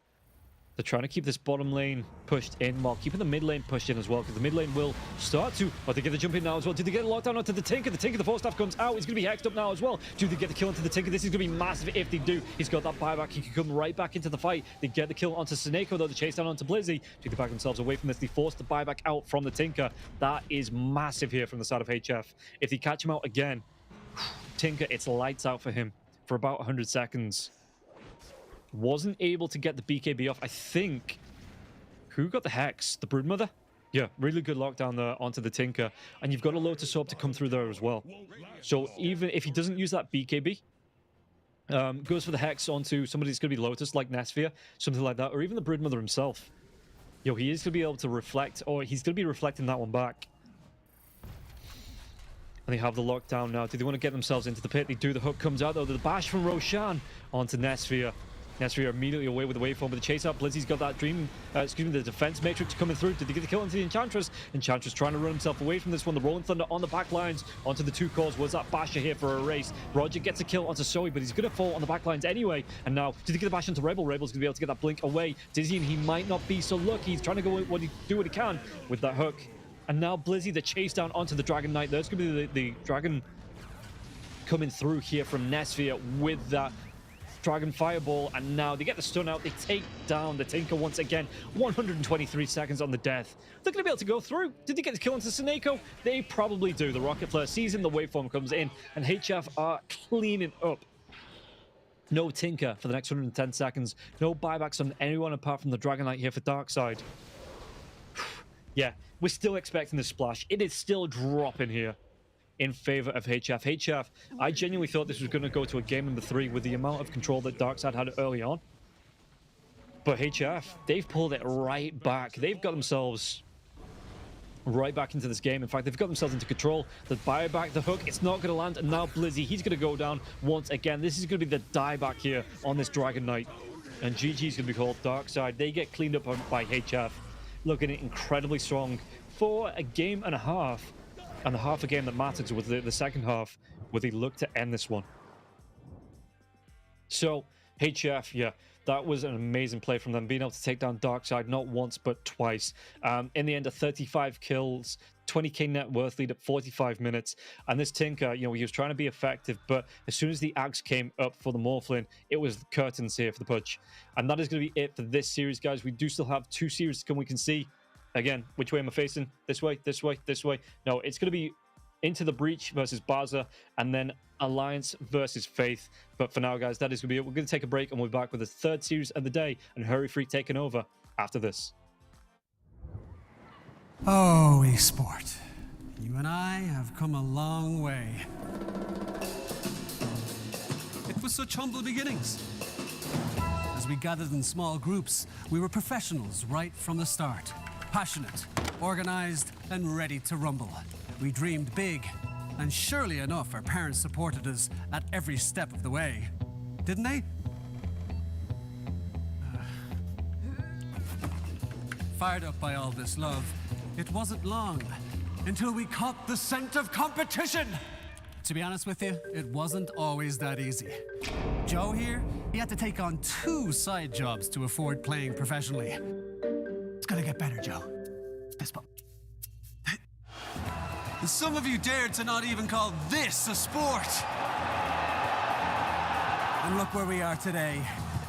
They're trying to keep this bottom lane pushed in while keeping the mid lane pushed in as well, because the mid lane will start to... Oh, they get the jump in now as well. Do they get a lockdown onto the Tinker? The Tinker, the 4-staff comes out. He's going to be hexed up now as well. Do they get the kill onto the Tinker? This is going to be massive if they do. He's got that buyback. He can come right back into the fight. They get the kill onto Sineko, though. The chase down onto Blizzy. Do they back themselves away from this? They force the buyback out from the Tinker. That is massive here from the side of HF. If they catch him out again, Tinker, it's lights out for him for about 100 seconds. Wasn't able to get the BKB off. I think... Who got the Hex? The Broodmother? Yeah, really good lockdown there onto the Tinker. And you've got a Lotus Orb to come through there as well. So even if he doesn't use that BKB, goes for the Hex onto somebody that's going to be Lotus, like Nesphia, something like that, or even the Broodmother himself. Yo, he is going to be able to reflect, or he's going to be reflecting that one back. And they have the lockdown now. Do they want to get themselves into the pit? They do. The hook comes out, though. The bash from Roshan onto Nesphia. Nesphia immediately away with the waveform, but the chase out. Blizzy's got that the defense matrix coming through. Did they get the kill onto the Enchantress? Enchantress trying to run himself away from this one. The Rolling Thunder on the back lines onto the 2 cores. Was that Basher here for a race? Roger gets a kill onto Zoe, but he's going to fall on the back lines anyway. And now, did they get the bash onto Rebel? Rebel's going to be able to get that blink away. Dizzy, and he might not be so lucky. He's trying to go do what he can with that hook. And now Blizzy, the chase down onto the Dragon Knight. There's going to be the Dragon coming through here from Nesphia with that Dragon Fireball, and now they get the stun out. They take down the Tinker once again. 123 seconds on the death. They're going to be able to go through. Did they get the kill into Sineko? They probably do. The Rocket Flare sees him, the waveform comes in, and HF are cleaning up. No Tinker for the next 110 seconds. No buybacks on anyone apart from the Dragon Knight here for Darkside. Yeah, we're still expecting the splash. It is still dropping here in favor of HF. HF, I genuinely thought this was going to go to a game number 3 with the amount of control that Darkside had early on. But HF, they've pulled it right back. They've got themselves right back into this game. In fact, they've got themselves into control. The buyback, the hook, it's not going to land. And now Blizzy, he's going to go down once again. This is going to be the dieback here on this Dragon Knight. And GG's going to be called. Darkside, they get cleaned up by HF. Looking incredibly strong for a game and a half. And the half a game that matters was the second half, where they look to end this one. So, HF, yeah, that was an amazing play from them, being able to take down Darkside not once, but twice. In the end, a 35 kills, 20k net worth lead at 45 minutes. And this Tinker, you know, he was trying to be effective, but as soon as the axe came up for the Morphlin, it was curtains here for the Pudge. And that is going to be it for this series, guys. We do still have 2 series to come. We can see again, which way am I facing? This way, this way, this way. No, it's going to be Into the Breach versus Baza, and then Alliance versus Faith. But for now, guys, that is going to be it. We're going to take a break, and we'll be back with the 3rd series of the day, and Hurry Free taking over after this. Oh, esport. You and I have come a long way. It was such humble beginnings. As we gathered in small groups, we were professionals right from the start. Passionate, organized, and ready to rumble. We dreamed big, and surely enough, our parents supported us at every step of the way. Didn't they? Fired up by all this love, it wasn't long until we caught the scent of competition. To be honest with you, it wasn't always that easy. Joe here, he had to take on 2 side jobs to afford playing professionally. It's gonna get better, Joe. Fist bump. Some of you dared to not even call this a sport. And look where we are today.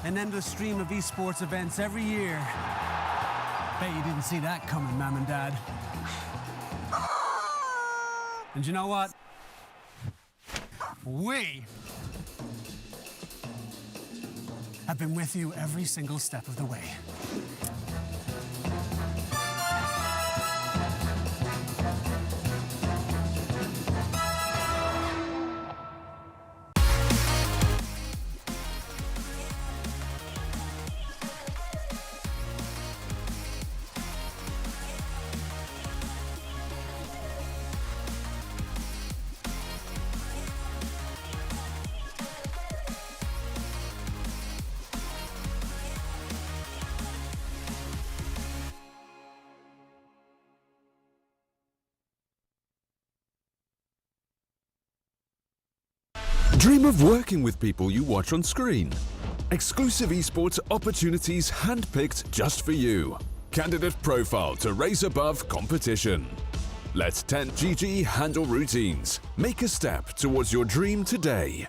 An endless stream of esports events every year. Bet you didn't see that coming, Mom and Dad. And you know what? We have been with you every single step of the way. Dream of working with people you watch on screen. Exclusive esports opportunities handpicked just for you. Candidate profile to raise above competition. Let 10GG handle routines. Make a step towards your dream today.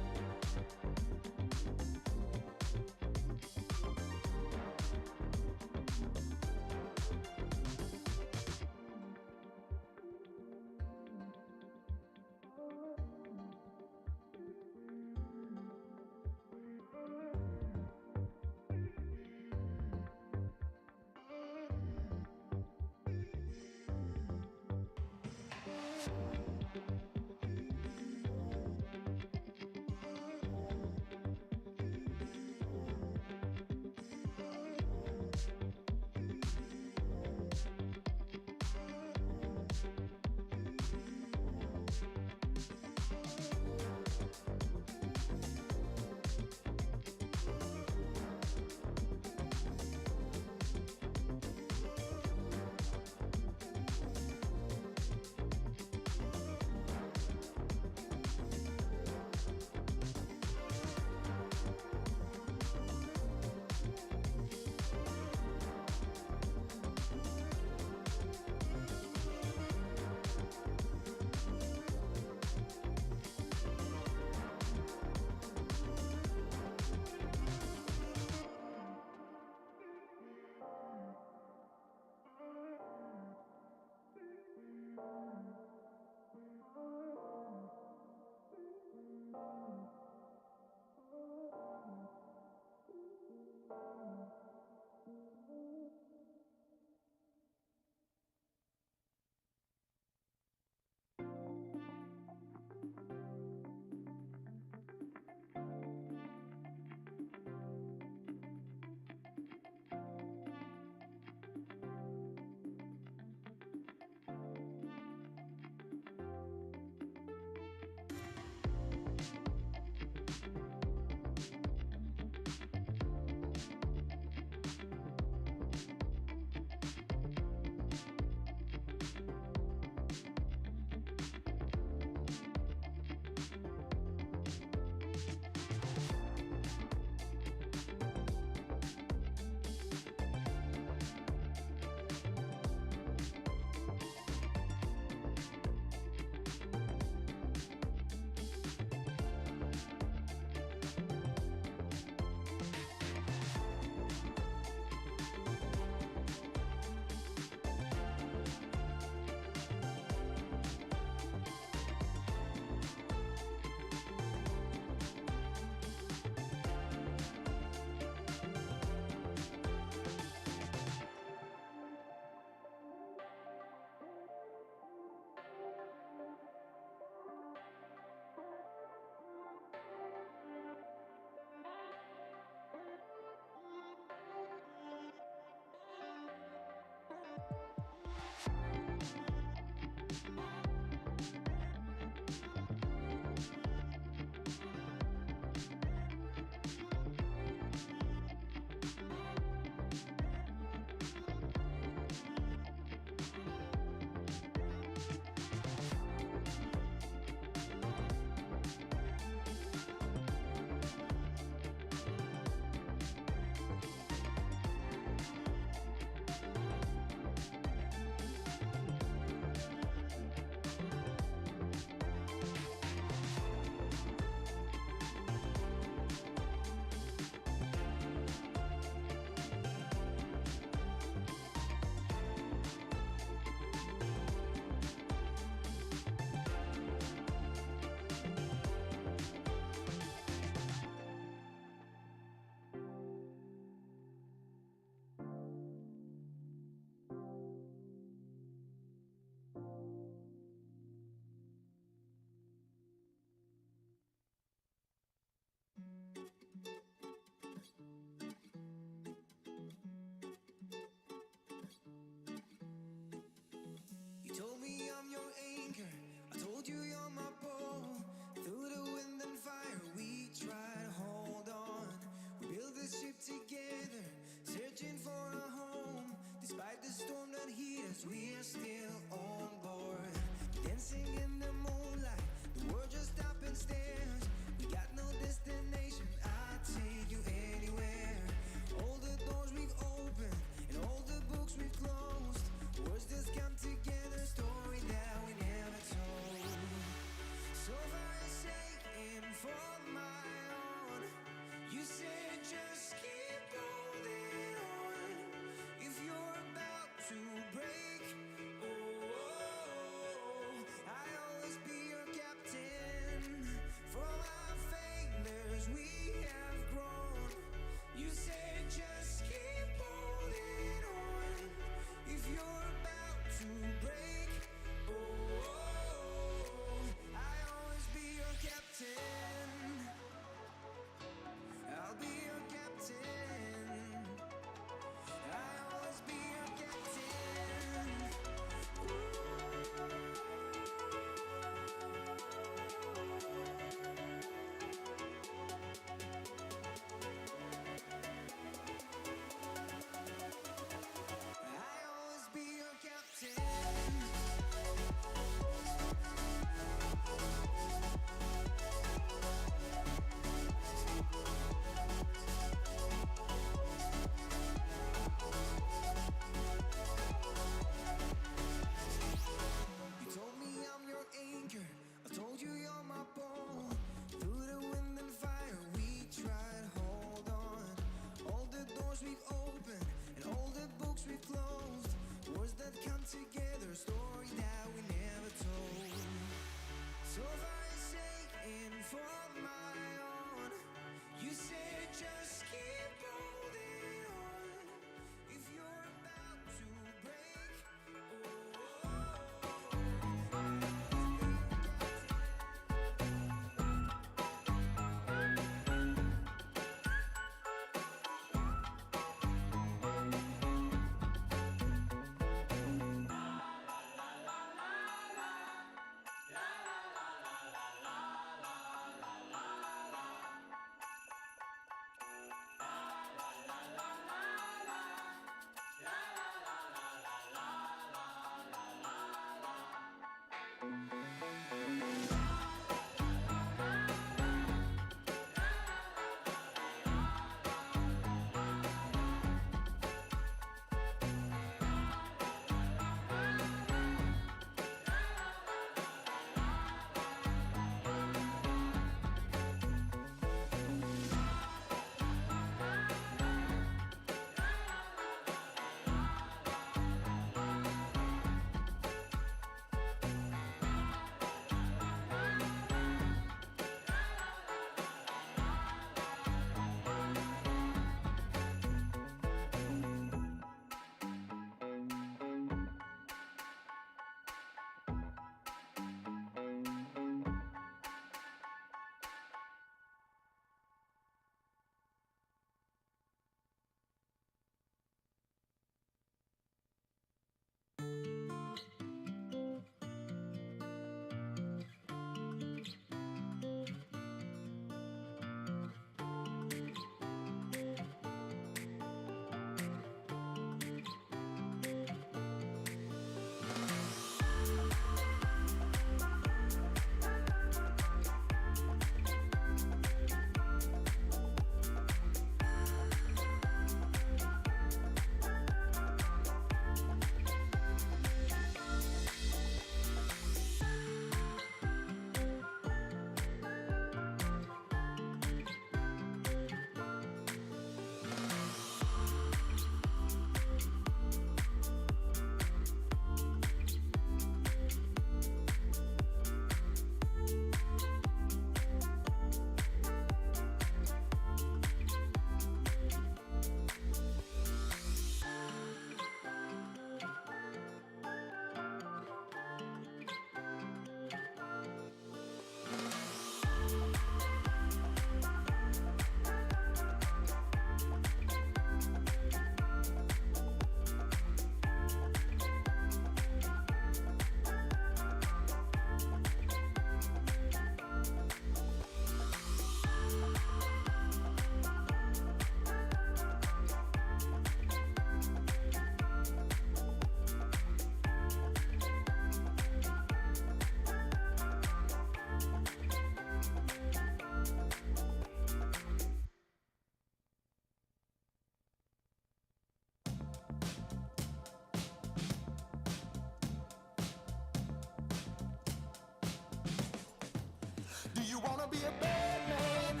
be a bad man?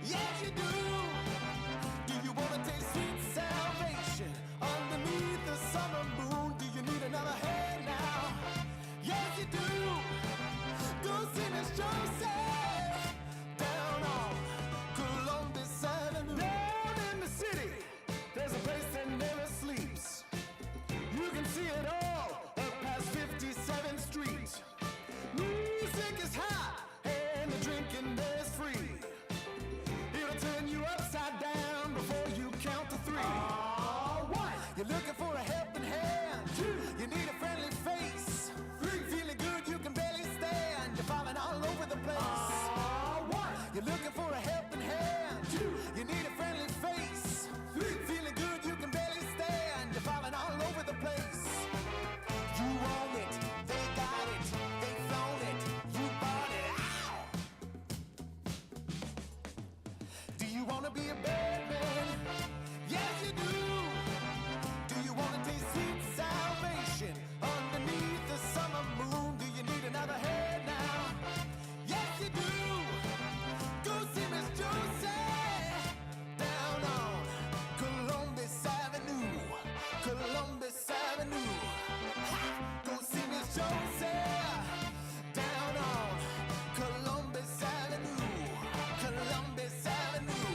Yes, you do. Do you wanna taste sweet salvation underneath the summer moon? Do you need another hand now? Yes, you do. Go see Miss Joseph down on Columbus Avenue. Down in the city, there's a place that never sleeps. You can see it all up past 57th Street. Music is hot and the drinking is free. It'll turn you upside down before you count to three. One, you're looking for a helping hand. Two, you need a friendly face. Three, feeling good, you can barely stand. You're falling all over the place. One, you're looking for a helping hand. Two, you need a friendly face. Three, feeling good, you can barely stand. You're falling all over the place. You own it, they got it, they flown it, you bought it. Ow! Do you wanna be a bad man? Yes, you do. Do you wanna taste sweet salvation underneath the summer moon? Do you need another head now? Yes, you do. Go see Miss Joseph down on Columbus Avenue. Columbus Avenue. Go see Miss Joseph down on Columbus Avenue. Columbus Avenue.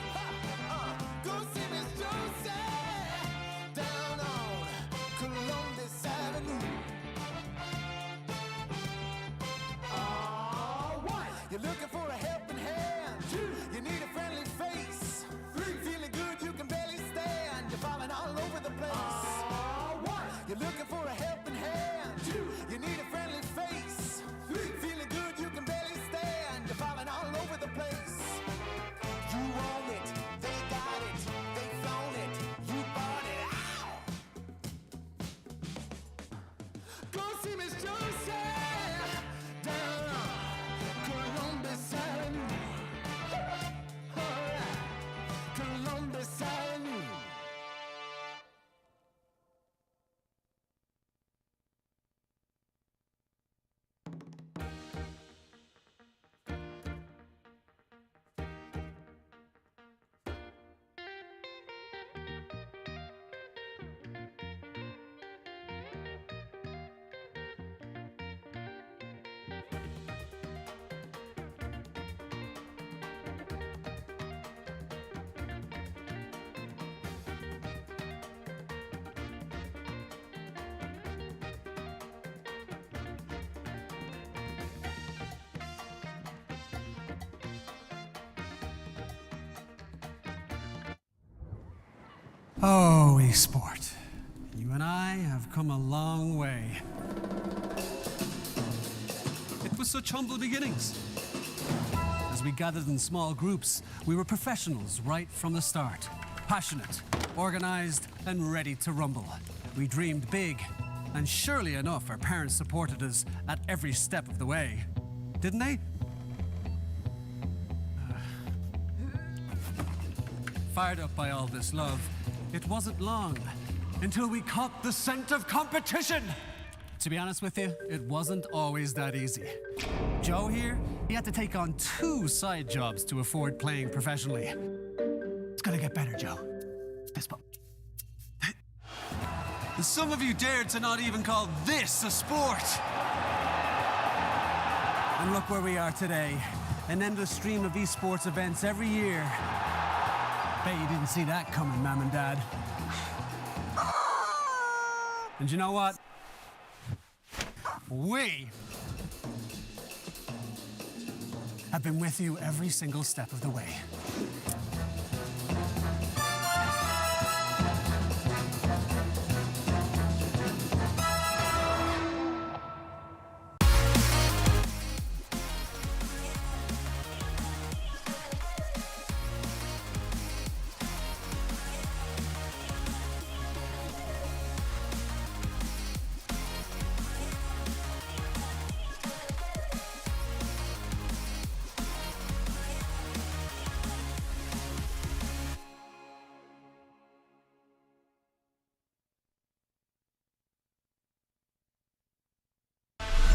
Go see Miss Joseph down on Columbus Avenue. One, you're looking for a helping hand. Two, you need a friendly face. Three, feeling good, you can barely stand. You're falling all over the place. One, you're looking for a helping hand. Two, you need a friendly face. Three, feeling good, you can barely stand. You're falling all over the place. You own it, they got it, they flown it, you bought it. Ow! Go see Miss Joseph down on Columbus Avenue. All right, Columbus Avenue. Oh, esport. You and I have come a long way. It was such humble beginnings. As we gathered in small groups, we were professionals right from the start. Passionate, organized, and ready to rumble. We dreamed big, and surely enough, our parents supported us at every step of the way. Didn't they? Fired up by all this love, it wasn't long until we caught the scent of competition. To be honest with you, it wasn't always that easy. Joe here, he had to take on 2 side jobs to afford playing professionally. It's gonna get better, Joe. Some of you dared to not even call this a sport. And look where we are today. An endless stream of esports events every year. Bet you didn't see that coming, Mom and Dad. And you know what? We have been with you every single step of the way.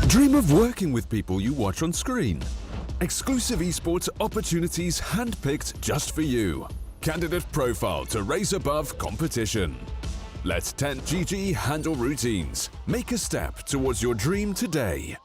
Dream of working with people you watch on screen. Exclusive esports opportunities handpicked just for you. Candidate profile to raise above competition. Let 10GG handle routines. Make a step towards your dream today.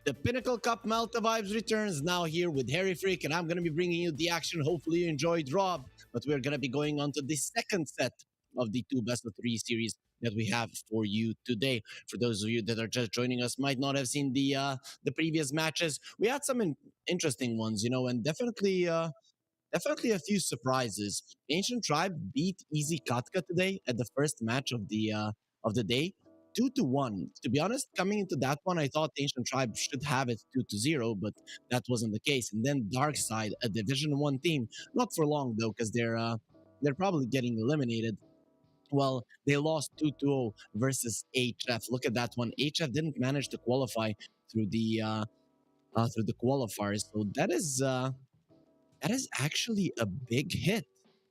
The Pinnacle Cup Malta Vibes returns now here with Harry Freak, and I'm going to be bringing you the action. Hopefully you enjoyed, Rob. But we're going to be going on to the second set of the two best of three series that we have for you today. For those of you that are just joining us, might not have seen the previous matches. We had some interesting ones, and definitely a few surprises. Ancient Tribe beat Easy Katka today at the first match of the day. 2-1. To be honest, coming into that one, I thought Ancient Tribe should have it 2-0, but that wasn't the case. And then Dark Side, a Division 1 team, not for long though, because they're probably getting eliminated. Well, they lost 2-0 versus HF. Look at that one. HF didn't manage to qualify through the qualifiers. So that is actually a big hit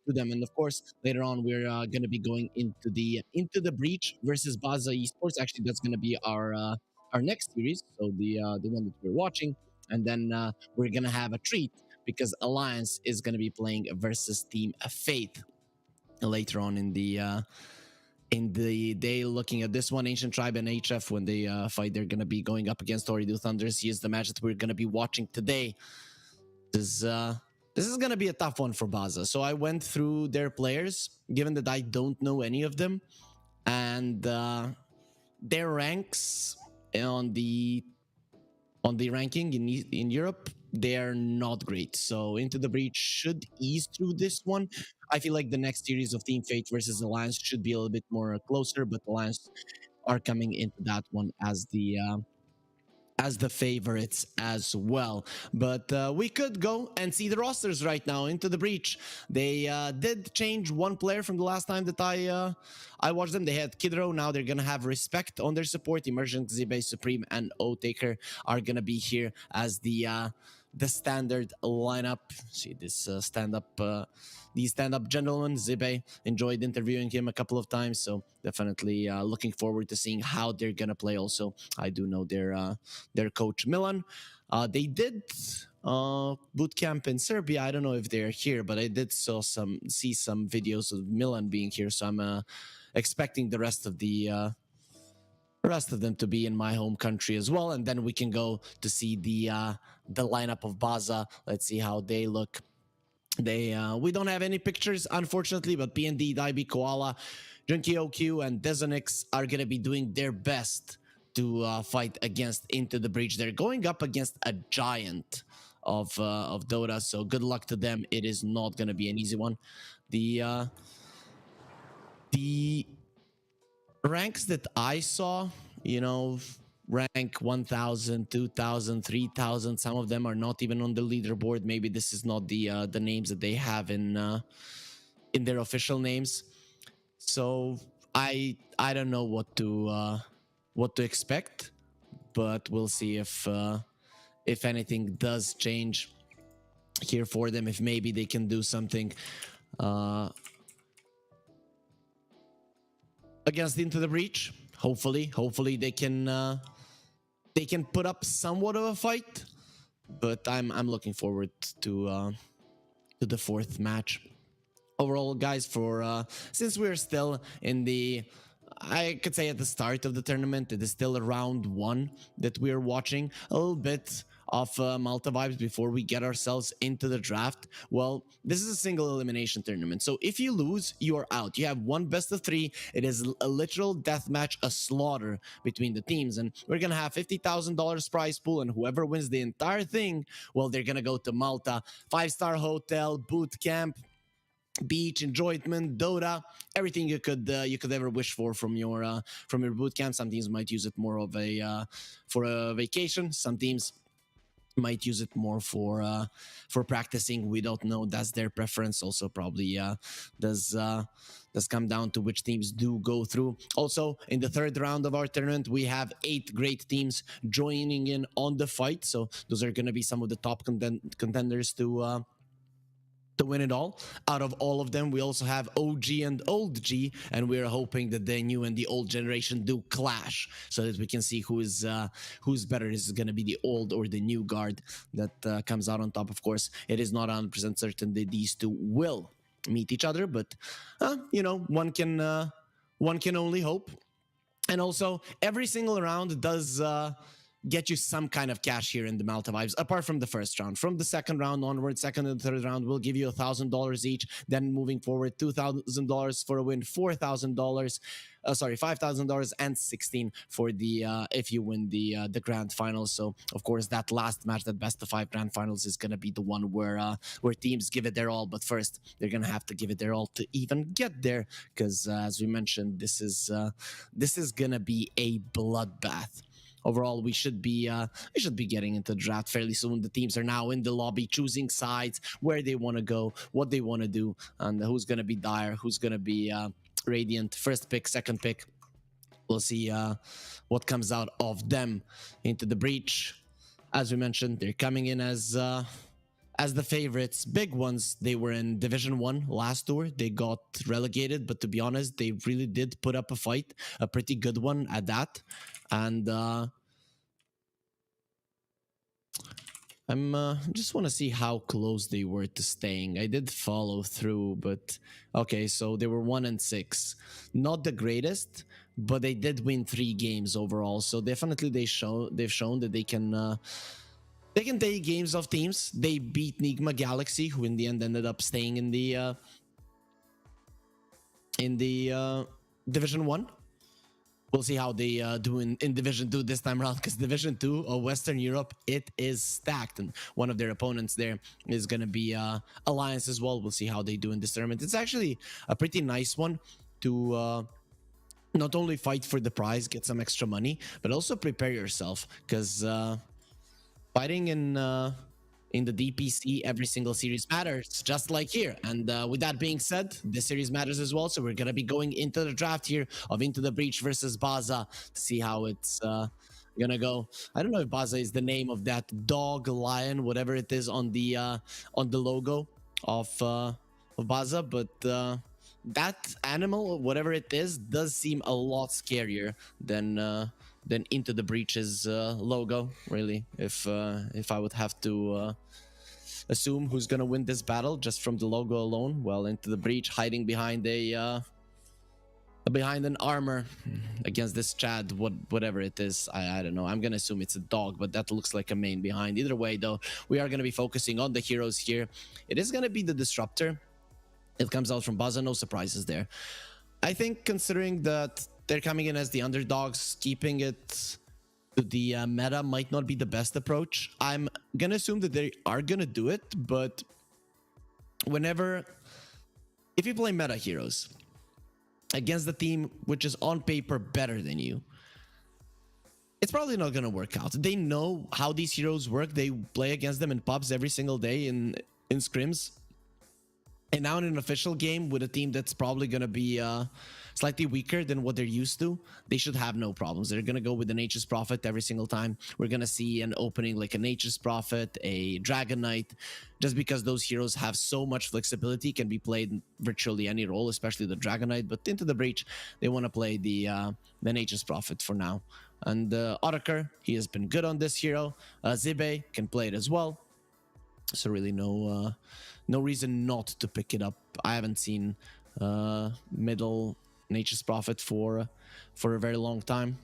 to them. And of course, later on, we're going to be going into the breach versus Baza Esports. Actually, that's going to be our next series. So the one that we're watching, and then we're going to have a treat because Alliance is going to be playing versus Team Faith later on in the day. Looking at this one, Ancient Tribe and HF, when they fight, they're going to be going up against Oridu Thunders. Here's the match that we're going to be watching today. This is going to be a tough one for Baza. So I went through their players, given that I don't know any of them, and their ranks on the ranking in Europe, they're not great. So Into the Breach should ease through this one. I feel like the next series of Team Fate versus Alliance should be a little bit more closer, but Alliance are coming into that one as the favorites as well. But we could go and see the rosters right now. Into the Breach, they did change one player from the last time that I watched them. They had Kidro. Now they're gonna have Respect on their support. Emergent, Zibe, Supreme, and O-Taker are gonna be here as the standard lineup. See this these stand-up gentlemen. Zibe, enjoyed interviewing him a couple of times, so definitely looking forward to seeing how they're gonna play. Also, I do know their coach Milan. They did boot camp in Serbia. I don't know if they're here, but I did see some videos of Milan being here, so I'm expecting the rest of them to be in my home country as well. And then we can go to see the lineup of Baza. Let's see how they look. We don't have any pictures, unfortunately, but PND, Daibi, Koala, Junkie OQ, and Desonix are gonna be doing their best to fight against Into the Breach. They're going up against a giant of Dota, so good luck to them. It is not gonna be an easy one. The ranks that I saw, rank 1,000, 2,000, 3,000. Some of them are not even on the leaderboard. Maybe this is not the names that they have in their official names. So I don't know what to expect, but we'll see if anything does change here for them. If maybe they can do something against Into the Breach. Hopefully they can put up somewhat of a fight, but I'm looking forward to the fourth match. Overall, guys, for since we're still in I could say at the start of the tournament, it is still round one that we're watching. A little bit of Malta Vibes before we get ourselves into the draft? Well, this is a single elimination tournament. So if you lose, you are out. You have one best of 3. It is a literal death match, a slaughter between the teams. And we're going to have $50,000 prize pool. And whoever wins the entire thing, well, they're going to go to Malta. 5-star hotel, boot camp, beach enjoyment, Dota, everything you could ever wish for from your boot camp. Some teams might use it more of a for a vacation. Some teams might use it more for practicing. We don't know. That's their preference. Also, probably does come down to which teams do go through. Also, in the third round of our tournament, we have 8 great teams joining in on the fight. So those are going to be some of the top contenders to win it all. Out of all of them, we also have OG and Old G, and we're hoping that the new and the old generation do clash so that we can see who's better. Is it going to be the old or the new guard that comes out on top? Of course, it is not 100% certain that these two will meet each other, but one can only hope. And also, every single round does get you some kind of cash here in the Malta Vibes, apart from the first round. From the second round onward, second and third round, we'll give you $1,000 each. Then moving forward, $2,000 for a win, $5,000 and 16 for the if you win the grand finals. So of course that last match, that best of 5 grand finals, is gonna be the one where teams give it their all. But first, they're gonna have to give it their all to even get there, because as we mentioned, this is gonna be a bloodbath. Overall, we should be getting into the draft fairly soon. The teams are now in the lobby choosing sides, where they want to go, what they want to do, and who's going to be Dire, who's going to be Radiant. First pick, second pick. We'll see what comes out of them into the breach. As we mentioned, they're coming in as the favorites, big ones. They were in Division 1 last tour. They got relegated, but to be honest, they really did put up a fight, a pretty good one at that. And I'm just want to see how close they were to staying. I did follow through, but okay, so they were 1-6. Not the greatest, but they did win 3 games overall. So definitely they've shown that they can take games of teams. They beat Nigma Galaxy, who in the end ended up staying in the Division 1. We'll see how they do in Division 2 this time around, because Division 2 of Western Europe, it is stacked. And one of their opponents there is going to be Alliance as well. We'll see how they do in this tournament. It's actually a pretty nice one to not only fight for the prize, get some extra money, but also prepare yourself, because fighting in the DPC, every single series matters, just like here. And with that being said, this series matters as well. So we're going to be going into the draft here of Into the Breach versus Baza to see how it's going to go. I don't know if Baza is the name of that dog, lion, whatever it is on the logo of Baza, but that animal, whatever it is, does seem a lot scarier than Into the Breach's logo, really. If I would have to assume who's gonna win this battle just from the logo alone, well, Into the Breach hiding behind behind an armor against this Chad, whatever it is. I don't know. I'm gonna assume it's a dog, but that looks like a main behind. Either way, though, we are gonna be focusing on the heroes here. It is gonna be the Disruptor. It comes out from Baza. No surprises there. I think, considering that they're coming in as the underdogs, keeping it to the meta might not be the best approach. I'm gonna assume that they are gonna do it, but if you play meta heroes against the team which is on paper better than you, it's probably not gonna work out. They know how these heroes work. They play against them in pubs every single day in scrims. And now in an official game with a team that's probably going to be slightly weaker than what they're used to, they should have no problems. They're going to go with the Nature's Prophet every single time. We're going to see an opening like a Nature's Prophet, a Dragon Knight, just because those heroes have so much flexibility, can be played in virtually any role, especially the Dragon Knight. But Into the Breach, they want to play the Nature's Prophet for now. And Otakar, he has been good on this hero. Zibe can play it as well. So really no reason not to pick it up. I haven't seen middle Nature's Prophet for a very long time.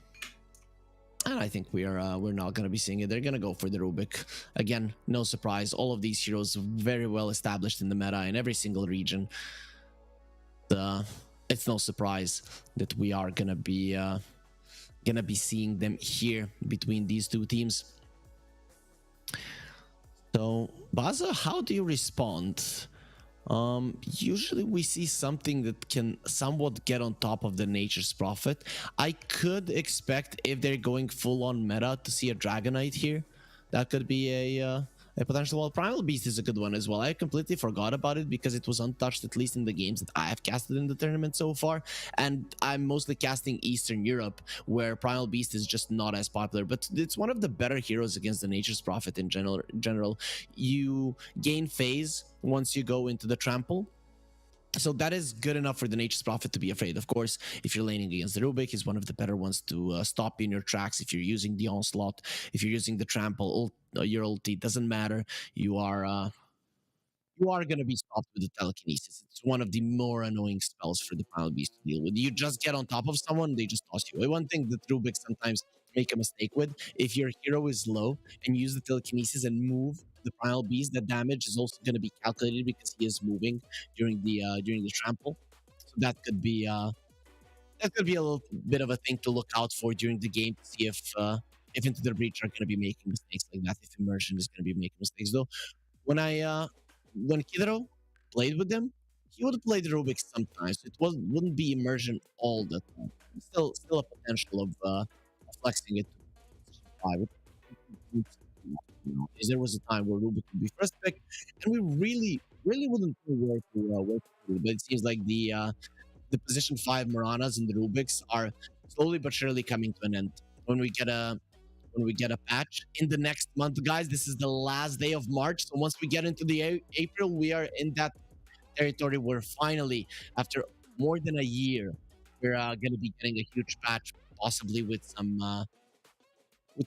And I think we're not gonna be seeing it. They're gonna go for the Rubik again. No surprise. All of these heroes very well established in the meta in every single region. It's no surprise that we are gonna be seeing them here between these two teams. So Baza, how do you respond? Usually we see something that can somewhat get on top of the Nature's Prophet. I could expect, if they're going full on meta, to see a Dragonite here. That could be a potential. Well, Primal Beast is a good one as well. I completely forgot about it because it was untouched, at least in the games that I have casted in the tournament so far. And I'm mostly casting Eastern Europe, where Primal Beast is just not as popular. But it's one of the better heroes against the Nature's Prophet in general. You gain phase once you go into the trample. So that is good enough for the Nature's Prophet to be afraid. Of course, if you're laning against the Rubik, he's one of the better ones to stop in your tracks. If you're using the Onslaught, if you're using the Trample, your ulti, doesn't matter. You are going to be stopped with the telekinesis. It's one of the more annoying spells for the Primal Beast to deal with. You just get on top of someone, they just toss you away. One thing that Rubik sometimes make a mistake with, if your hero is low and use the telekinesis and move the Primal Beast, the damage is also going to be calculated because he is moving during the trample. So that could be a little bit of a thing to look out for during the game to see if Into the Breach are going to be making mistakes like that, if Immersion is going to be making mistakes. Though when Kidro played with them, he would play the Rubik sometimes. It wouldn't be Immersion all the time. Still a potential of flexing it to 5. There was a time where Rubik would be first pick, and we really wouldn't know where to do. But it seems like the position 5 Maranas and the Rubiks are slowly but surely coming to an end. When we get a patch in the next month, guys, this is the last day of March. So once we get into the April, we are in that territory where finally, after more than a year, we're going to be getting a huge patch, possibly with some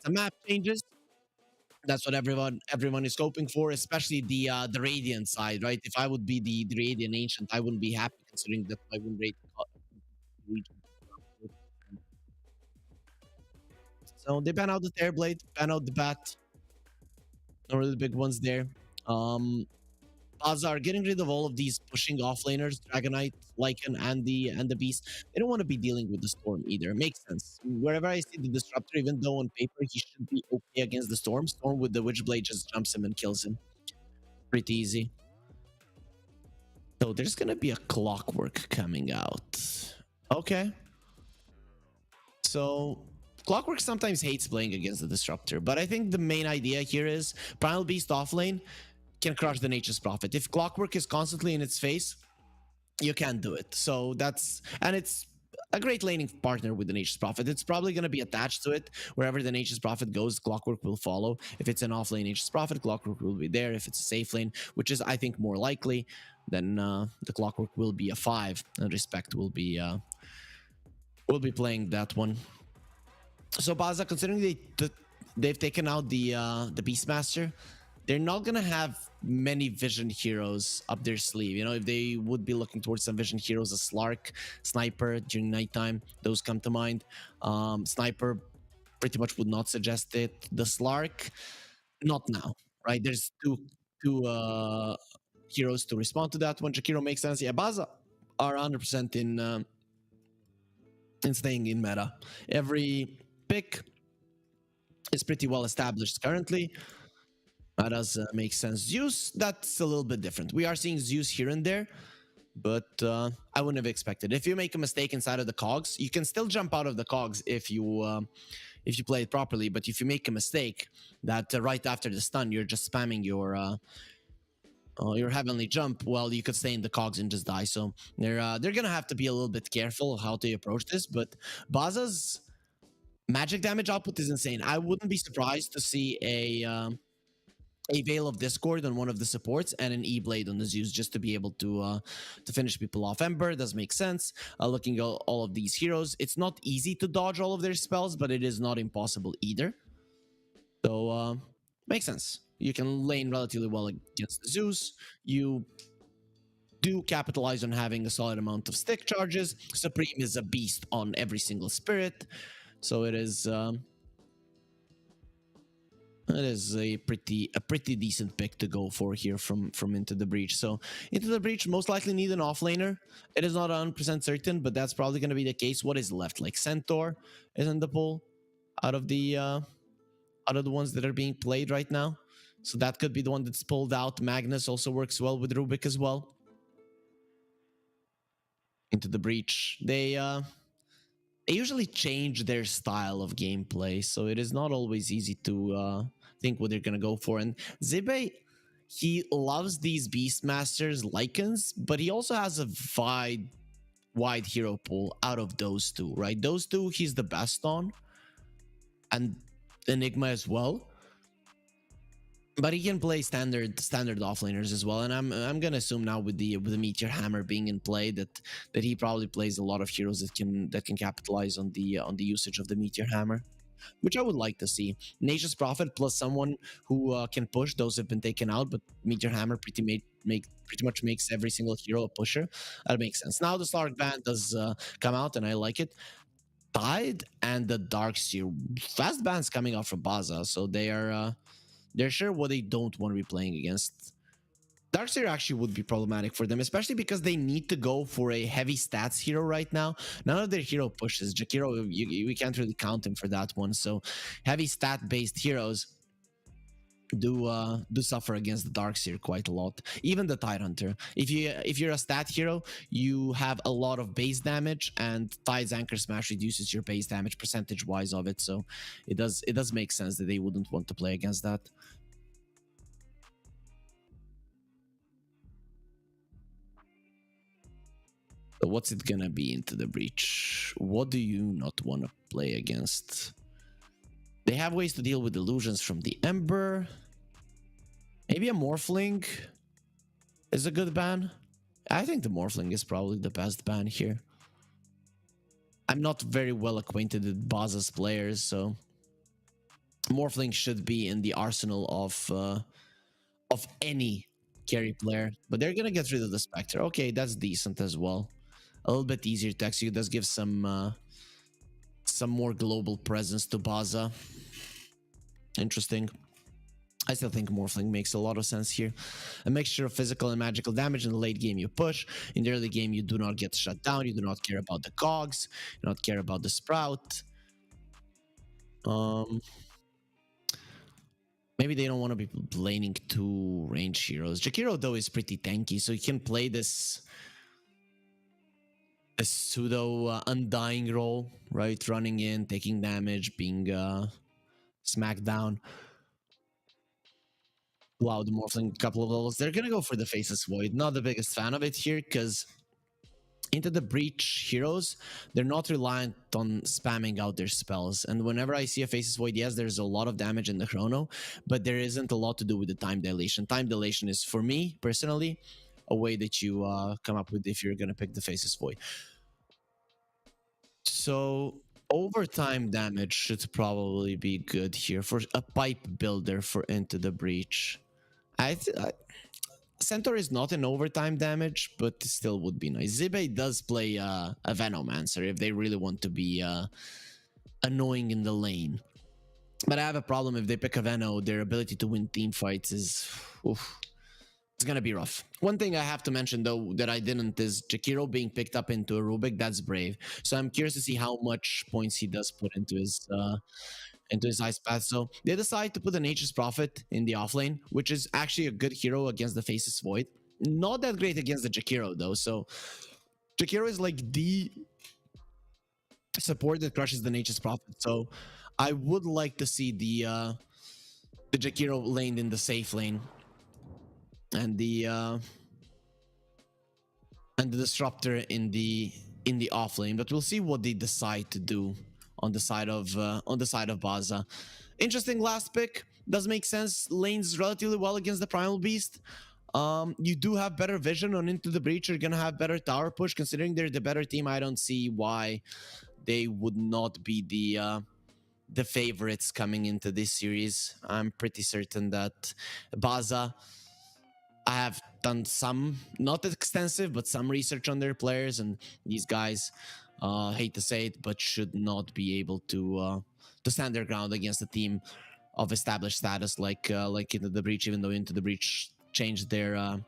map changes. That's what everyone is hoping for, especially the Radiant side, right? If I would be the Radiant Ancient, I wouldn't be happy considering that my win rate. So they ban out the Terrorblade, ban out the Bat. No really big ones there. Bazaar getting rid of all of these pushing offlaners, Dragonite, Lycan, and the Beast. They don't want to be dealing with the Storm either. Makes sense. Wherever I see the Disruptor, even though on paper he should be okay against the Storm, Storm with the Witchblade just jumps him and kills him. Pretty easy. So there's gonna be a Clockwork coming out. Okay. So Clockwork sometimes hates playing against the Disruptor, but I think the main idea here is Primal Beast offlane can crush the Nature's Prophet. If Clockwork is constantly in its face, you can't do it. So it's a great laning partner with the Nature's Prophet. It's probably going to be attached to it. Wherever the Nature's Prophet goes, Clockwork will follow. If it's an offlane Nature's Prophet, Clockwork will be there. If it's a safe lane, which is I think more likely, then the Clockwork will be a 5, and Respect will be playing that one. So Baza, considering they've taken out the Beastmaster, they're not gonna have many vision heroes up their sleeve. You know, if they would be looking towards some vision heroes, a Slark, Sniper during nighttime, those come to mind. Sniper pretty much would not suggest it. The Slark, not now, right? There's two heroes to respond to that one. Jakiro makes sense. Yeah, Baza are 100% in staying in meta. Every pick is pretty well established currently. That does make sense. Zeus, that's a little bit different. We are seeing Zeus here and there, but I wouldn't have expected. If you make a mistake inside of the cogs, you can still jump out of the cogs if you play it properly. But if you make a mistake, that right after the stun, you're just spamming your heavenly jump, well, you could stay in the cogs and just die. So they're gonna have to be a little bit careful how they approach this. But Baza's magic damage output is insane. I wouldn't be surprised to see a Veil of Discord on one of the supports and an E-Blade on the Zeus just to be able to finish people off. Ember does make sense. Looking at all of these heroes, it's not easy to dodge all of their spells, but it is not impossible either. So makes sense. You can lane relatively well against the Zeus. You do capitalize on having a solid amount of stick charges. Supreme is a beast on every single spirit. So it is It is a pretty decent pick to go for here from Into the Breach. So Into the Breach most likely need an offlaner. It is not 100% certain, but that's probably going to be the case. What is left? Like Centaur is in the pool out of the ones that are being played right now. So that could be the one that's pulled out. Magnus also works well with Rubik as well. Into the Breach. They usually change their style of gameplay, so it is not always easy to think what they're gonna go for. And Zibe, he loves these Beastmasters Lycans, but he also has a wide hero pool out of those two, right? Those two he's the best on, and Enigma as well. But he can play standard offlaners as well, and I'm gonna assume now with the Meteor Hammer being in play that he probably plays a lot of heroes that can capitalize on the usage of the Meteor Hammer, which I would like to see. Nature's Prophet plus someone who can push. Those have been taken out, but Meteor Hammer pretty much makes every single hero a pusher. That makes sense. Now the Stark Band does come out, and I like it. Tide and the Darkseer, fast bands coming out from Baza, so they're sure what they don't want to be playing against. Darkseer actually would be problematic for them, especially because they need to go for a heavy stats hero right now. None of their hero pushes. Jakiro, we can't really count him for that one. So heavy stat-based heroes do suffer against the Darkseer quite a lot. Even the Tidehunter. If you're a stat hero, you have a lot of base damage, and Tide's Anchor Smash reduces your base damage percentage-wise of it. So it does make sense that they wouldn't want to play against that. So what's it gonna be Into the Breach? What do you not want to play against? They have ways to deal with illusions from the Ember. Maybe a Morphling is a good ban. I think the Morphling is probably the best ban here. I'm not very well acquainted with Baza's players, so Morphling should be in the arsenal of any carry player. But they're gonna get rid of the Spectre. Okay, that's decent as well. A little bit easier to execute. Does give some more global presence to Baza. Interesting. I still think Morphling makes a lot of sense here. A mixture of physical and magical damage. In the late game you push. In the early game you do not get shut down. You do not care about the cogs. You do not care about the sprout. Maybe they don't want to be laning two range heroes. Jakiro though is pretty tanky, so you can play this a pseudo undying role, right? Running in, taking damage, being smacked down. Wow, the Morphling, a couple of levels. They're gonna go for the Faceless Void. Not the biggest fan of it here, because Into the Breach heroes, they're not reliant on spamming out their spells. And whenever I see a Faceless Void, yes, there's a lot of damage in the chrono, but there isn't a lot to do with the time dilation. Time dilation is, for me, personally, a way that you come up with if you're gonna pick the Faceless Void. So overtime damage should probably be good here for a pipe builder for Into the Breach. Centaur is not an overtime damage, but still would be nice. Zibe does play a Venomancer if they really want to be annoying in the lane. But I have a problem if they pick a Veno, their ability to win team fights is... Oof, it's gonna be rough. One thing I have to mention though that I didn't is Jakiro being picked up into a Rubik. That's brave. So I'm curious to see how much points he does put into his ice path. So they decide to put the Nature's Prophet in the offlane, which is actually a good hero against the Faceless Void. Not that great against the Jakiro though. So Jakiro is like the support that crushes the Nature's Prophet. So I would like to see the Jakiro laned in the safe lane. And the disruptor in the off lane, but we'll see what they decide to do on the side of Baza. Interesting last pick. Does make sense. Lanes relatively well against the Primal Beast. You do have better vision on Into the Breach. You're gonna have better tower push. Considering they're the better team, I don't see why they would not be the favorites coming into this series. I'm pretty certain that Baza, I have done some, not extensive, but some research on their players, and these guys, hate to say it, but should not be able to stand their ground against a team established status like Into the Breach, even though Into the Breach changed their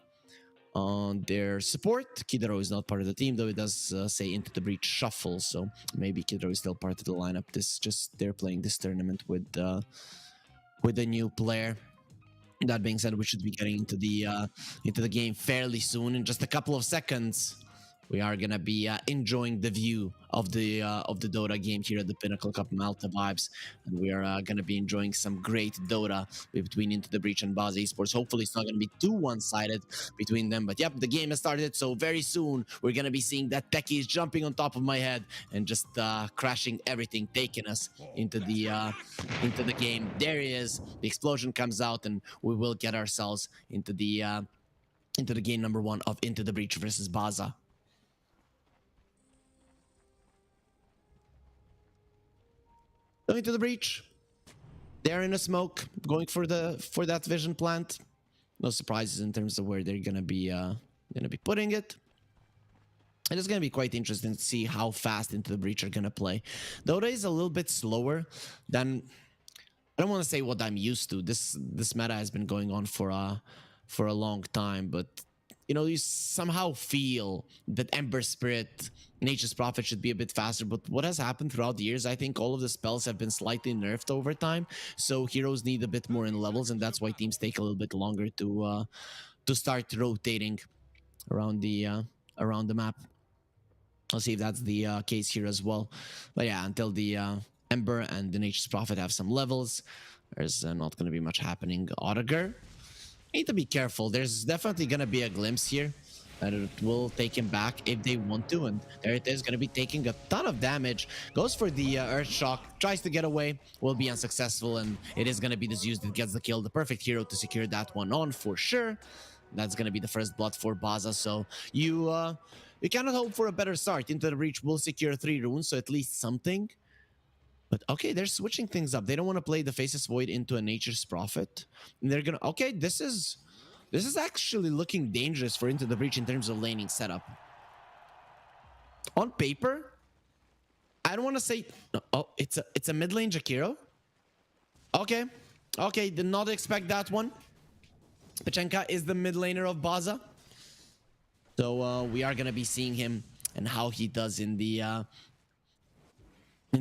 support. Kidaro is not part of the team, though it does say Into the Breach shuffle, so maybe Kidaro is still part of the lineup. This just they're playing this tournament with a new player. That being said, we should be getting into the game fairly soon. In just a couple of seconds, we are gonna be enjoying the view of the Dota game here at the Pinnacle Cup Malta vibes, and we are gonna be enjoying some great Dota between Into the Breach and Baz Esports. Hopefully, it's not gonna be too one-sided between them. But yep, the game has started, so very soon we're gonna be seeing that Techie is jumping on top of my head and just crashing everything, taking us into the game. There he is. The explosion comes out, and we will get ourselves into the game number 1 of Into the Breach versus Baza. Going to the breach. They're in a smoke, going for that vision plant. No surprises in terms of where they're gonna be putting it. And it's gonna be quite interesting to see how fast Into the Breach are gonna play. Dota is a little bit slower than, I don't want to say what I'm used to. This meta has been going on for a long time, but you know, you somehow feel that Ember Spirit, Nature's Prophet should be a bit faster. But what has happened throughout the years, I think all of the spells have been slightly nerfed over time. So heroes need a bit more in levels, and that's why teams take a little bit longer to start rotating around the map. I'll see if that's the case here as well. But yeah, until the Ember and the Nature's Prophet have some levels, there's not going to be much happening. Audiger, need to be careful. There's definitely going to be a glimpse here, and it will take him back if they want to. And there it is, going to be taking a ton of damage. Goes for the Earth Shock, tries to get away, will be unsuccessful, and it is going to be the Zeus that gets the kill. The perfect hero to secure that one on for sure. That's going to be the first blood for Baza. So you cannot hope for a better start. Into the Breach will secure 3 runes, so at least something. But okay, they're switching things up. They don't want to play the Faceless Void into a Nature's Prophet. And they're gonna, okay, this is actually looking dangerous for Into the Breach in terms of laning setup. On paper, I don't want to say, oh, it's a mid lane Jakiro. Okay, did not expect that one. Pachenka is the mid laner of Baza. So we are gonna be seeing him and how he does in the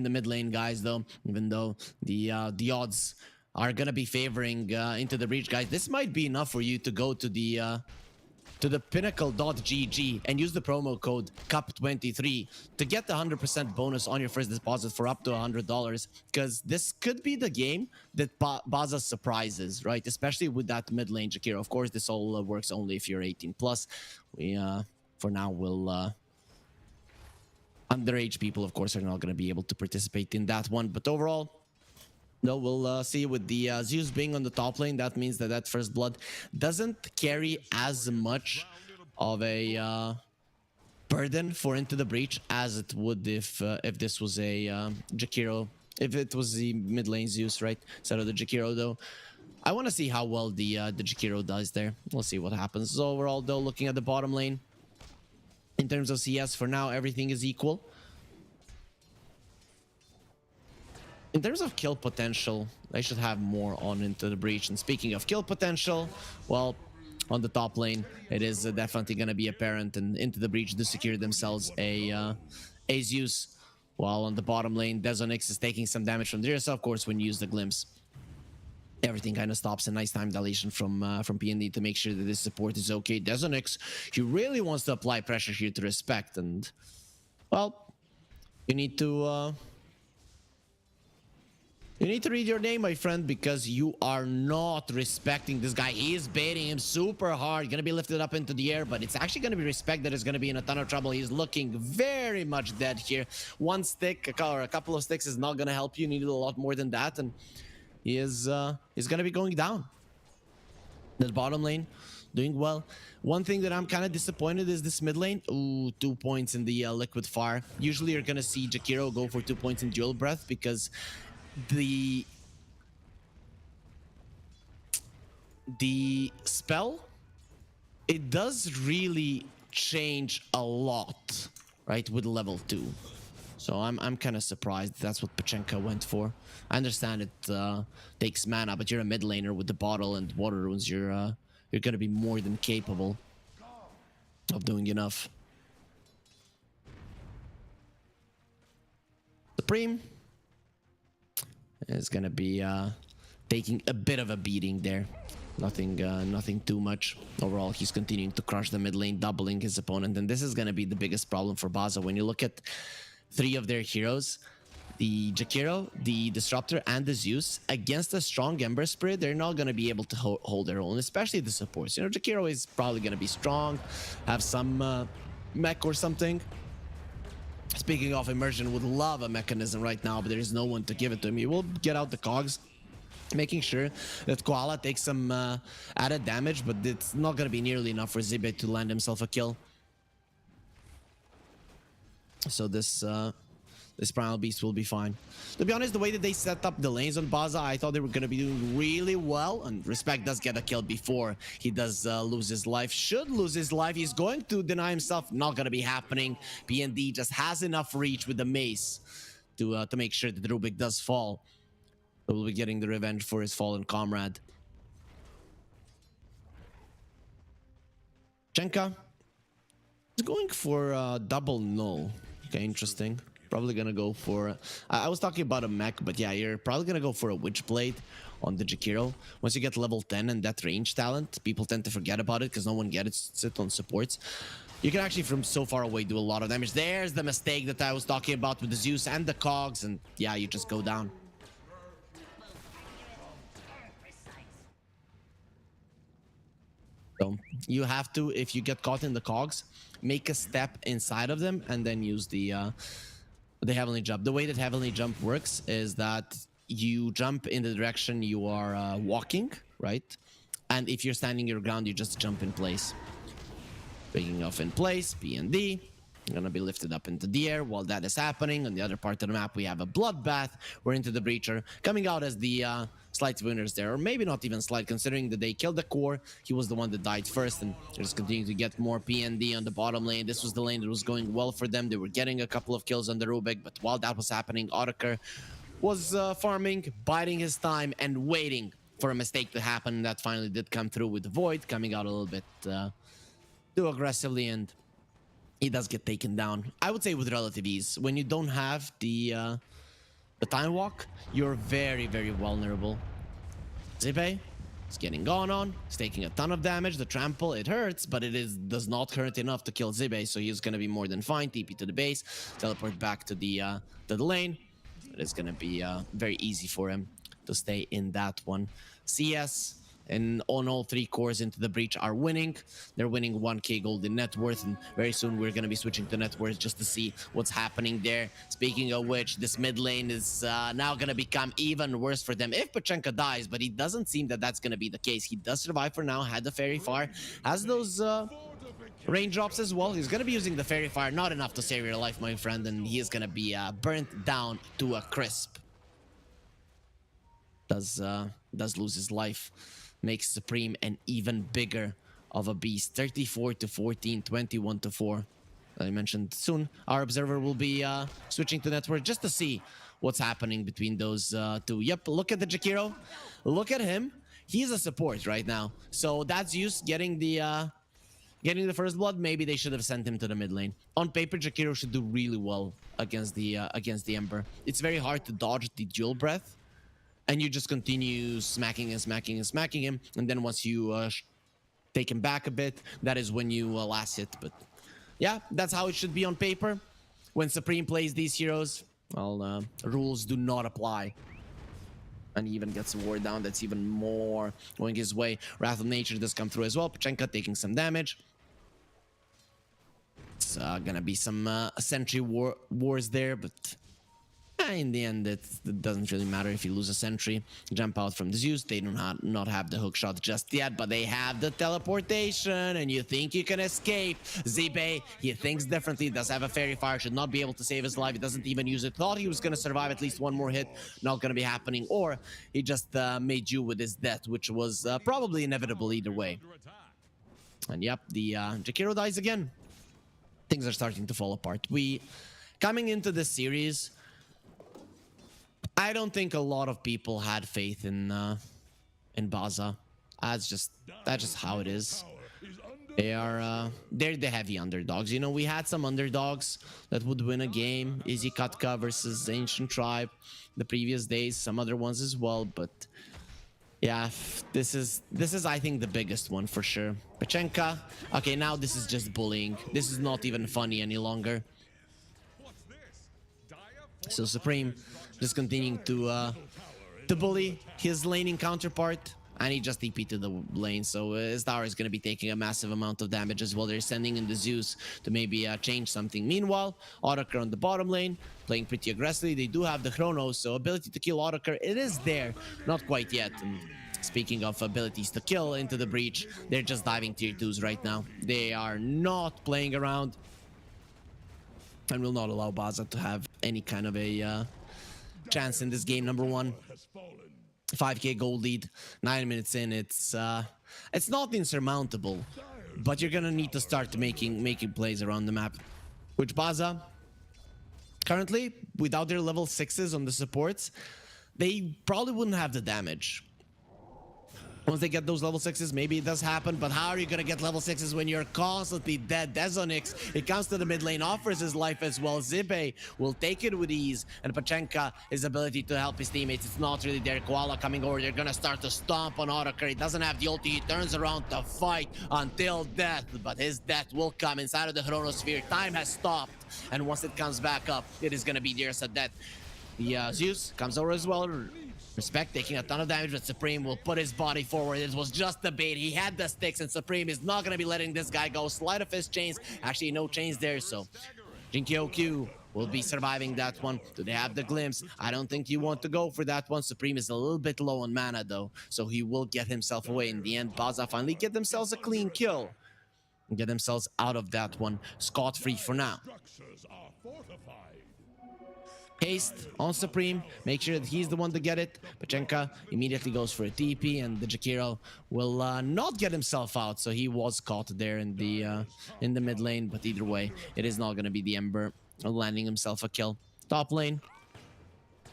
mid lane, guys, though. Even though the odds are gonna be favoring Into the Breach, guys, this might be enough for you to go to the pinnacle.gg and use the promo code CUP23 to get the 100% bonus on your first deposit for up to $100, because this could be the game that Baza surprises, right? Especially with that mid lane Jakiro. Of course, this all works only if you're 18 plus. We for now will underage people, of course, are not going to be able to participate in that one. But overall, no, we'll see with the Zeus being on the top lane. That means that first blood doesn't carry as much of a burden for Into the Breach as it would if this was a Jakiro, if it was the mid lane Zeus, right, instead of the Jakiro. Though I want to see how well the Jakiro does there. We'll see what happens. So overall, though, looking at the bottom lane, in terms of CS, for now, everything is equal. In terms of kill potential, they should have more on Into the Breach. And speaking of kill potential, well, on the top lane, it is definitely going to be apparent. And Into the Breach do secure themselves a Zeus. While on the bottom lane, Desonix is taking some damage from there. So, of course, when you use the Glimpse, everything kind of stops. A nice time dilation from PND to make sure that this support is okay. Desonix, he really wants to apply pressure here to respect, and well, you need to read your name, my friend, because you are not respecting this guy. He is baiting him super hard, gonna be lifted up into the air, but it's actually gonna be Respect that is gonna be in a ton of trouble. He's looking very much dead here. One stick or a couple of sticks is not gonna help you. You need a lot more than that, and he's gonna be going down. The bottom lane doing well. One thing that I'm kind of disappointed is this mid lane. Ooh, 2 points in the Liquid Fire. Usually you're gonna see Jakiro go for 2 points in Dual Breath, because the spell, it does really change a lot, right, with level 2. So I'm kind of surprised that's what Pachenko went for. I understand it takes mana, but you're a mid laner with the bottle and water runes. You're gonna be more than capable of doing enough. Supreme is gonna be taking a bit of a beating there. Nothing too much. Overall, he's continuing to crush the mid lane, doubling his opponent, and this is gonna be the biggest problem for Baza. When you look at 3 of their heroes, the Jakiro, the Disruptor, and the Zeus, against a strong Ember Spirit, they're not going to be able to hold their own, especially the supports. You know, Jakiro is probably going to be strong, have some mech or something. Speaking of Immersion, would love a mechanism right now, but there is no one to give it to him. He will get out the cogs, making sure that Koala takes some added damage, but it's not going to be nearly enough for Zibe to land himself a kill. So this Primal Beast will be fine. To be honest, the way that they set up the lanes on Baza, I thought they were going to be doing really well. And Respect does get a kill before he does lose his life. Should lose his life. He's going to deny himself. Not going to be happening. PND just has enough reach with the mace to make sure that Rubik does fall. So we'll be getting the revenge for his fallen comrade. Chenka is going for double null. Okay, interesting. Probably gonna go for... I was talking about a mech, but yeah, you're probably gonna go for a Witchblade on the Jakiro. Once you get level 10 and that range talent, people tend to forget about it because no one gets it on supports. You can actually, from so far away, do a lot of damage. There's the mistake that I was talking about with the Zeus and the cogs, and yeah, you just go down. So you have to, if you get caught in the cogs, make a step inside of them and then use the Heavenly Jump. The way that Heavenly Jump works is that you jump in the direction you are walking, right? And if you're standing your ground, you just jump in place. Picking off in place, PND. Gonna be lifted up into the air. While that is happening, on the other part of the map, we have a bloodbath. We're into the Breacher, coming out as the slight winners there, or maybe not even slight, considering that they killed the core. He was the one that died first, and they're just continuing to get more PND on the bottom lane. This was the lane that was going well for them. They were getting a couple of kills on the Rubik, but while that was happening, Otakar was farming, biding his time, and waiting for a mistake to happen. That finally did come through with the Void, coming out a little bit too aggressively, and he does get taken down. I would say with relative ease. When you don't have the time walk, you're very, very vulnerable. Zipe is getting gone on. He's taking a ton of damage. The trample, it hurts, but it does not hurt enough to kill Zibe, so he's going to be more than fine. TP to the base, teleport back to the lane. It is going to be very easy for him to stay in that one. CS and on all 3 cores into the breach are winning. They're winning 1k gold in net worth, and very soon we're going to be switching to net worth just to see what's happening there. Speaking of which, this mid lane is now going to become even worse for them if Pachenko dies, but it doesn't seem that that's going to be the case. He does survive for now, had the Fairy Fire, has those raindrops as well. He's going to be using the Fairy Fire, not enough to save your life, my friend, and he is going to be burnt down to a crisp. Does lose his life. Makes Supreme an even bigger of a beast. 34 to 14, 21 to 4. I mentioned soon our observer will be switching to network just to see what's happening between those two. Yep, look at the Jakiro. Look at him. He's a support right now. So that's Zeus getting the first blood. Maybe they should have sent him to the mid lane. On paper, Jakiro should do really well against the Ember. It's very hard to dodge the dual breath. And you just continue smacking and smacking and smacking him. And then once you take him back a bit, that is when you last hit. But yeah, that's how it should be on paper. When Supreme plays these heroes, well, rules do not apply. And he even gets a ward down. That's even more going his way. Wrath of Nature does come through as well. Pachenko taking some damage. It's gonna be some sentry wars there, but... in the end, it doesn't really matter if you lose a sentry. Jump out from the Zeus. They do not have the hook shot just yet, but they have the teleportation, and you think you can escape. Zibe, he thinks differently, does have a Fairy Fire, should not be able to save his life. He doesn't even use it. Thought he was going to survive at least one more hit. Not going to be happening. Or he just made you with his death, which was probably inevitable either way. And yep, the Jakiro dies again. Things are starting to fall apart. We coming into this series, I don't think a lot of people had faith in Baza. That's just how it is. They're the heavy underdogs. You know, we had some underdogs that would win a game. Easy Katka versus Ancient Tribe the previous days, some other ones as well, but yeah, this is I think the biggest one for sure. Pachenka. Okay, now this is just bullying. This is not even funny any longer. So Supreme just continuing to bully his laning counterpart. And he just TP to the lane, so his tower is going to be taking a massive amount of damage as well. They're sending in the Zeus to maybe change something. Meanwhile, Autoker on the bottom lane, playing pretty aggressively. They do have the Chronos, so ability to kill Autoker, it is there. Not quite yet. And speaking of abilities to kill into the breach, they're just diving tier 2s right now. They are not playing around and will not allow Baza to have any kind of a chance in this game. Number one. 5k gold lead, 9 minutes in. It's not insurmountable, but you're gonna need to start making plays around the map. Which Baza, currently, without their level 6s on the supports, they probably wouldn't have the damage. Once they get those level 6s, maybe it does happen, but how are you gonna get level 6s when you're constantly dead? Desonix, it comes to the mid lane, offers his life as well. Zibe will take it with ease, and Pachenka, his ability to help his teammates, it's not really there. Koala coming over, they're gonna start to stomp on Autoker. He doesn't have the ulti, he turns around to fight until death, but his death will come inside of the Chronosphere. Time has stopped, and once it comes back up, it is gonna be there, so death. The Zeus comes over as well. Respect taking a ton of damage, but Supreme will put his body forward. It was just the bait. He had the sticks, and Supreme is not going to be letting this guy go. Slide of his chains. Actually, no chains there, so Jinkyo Q will be surviving that one. Do they have the glimpse? I don't think you want to go for that one. Supreme is a little bit low on mana, though, so he will get himself away. In the end, Baza finally get themselves a clean kill and get themselves out of that one scot-free for now. Haste on Supreme, make sure that he's the one to get it. Pachenka immediately goes for a TP, and the Jakiro will not get himself out, so he was caught there in the mid lane. But either way, it is not going to be the Ember landing himself a kill. Top lane,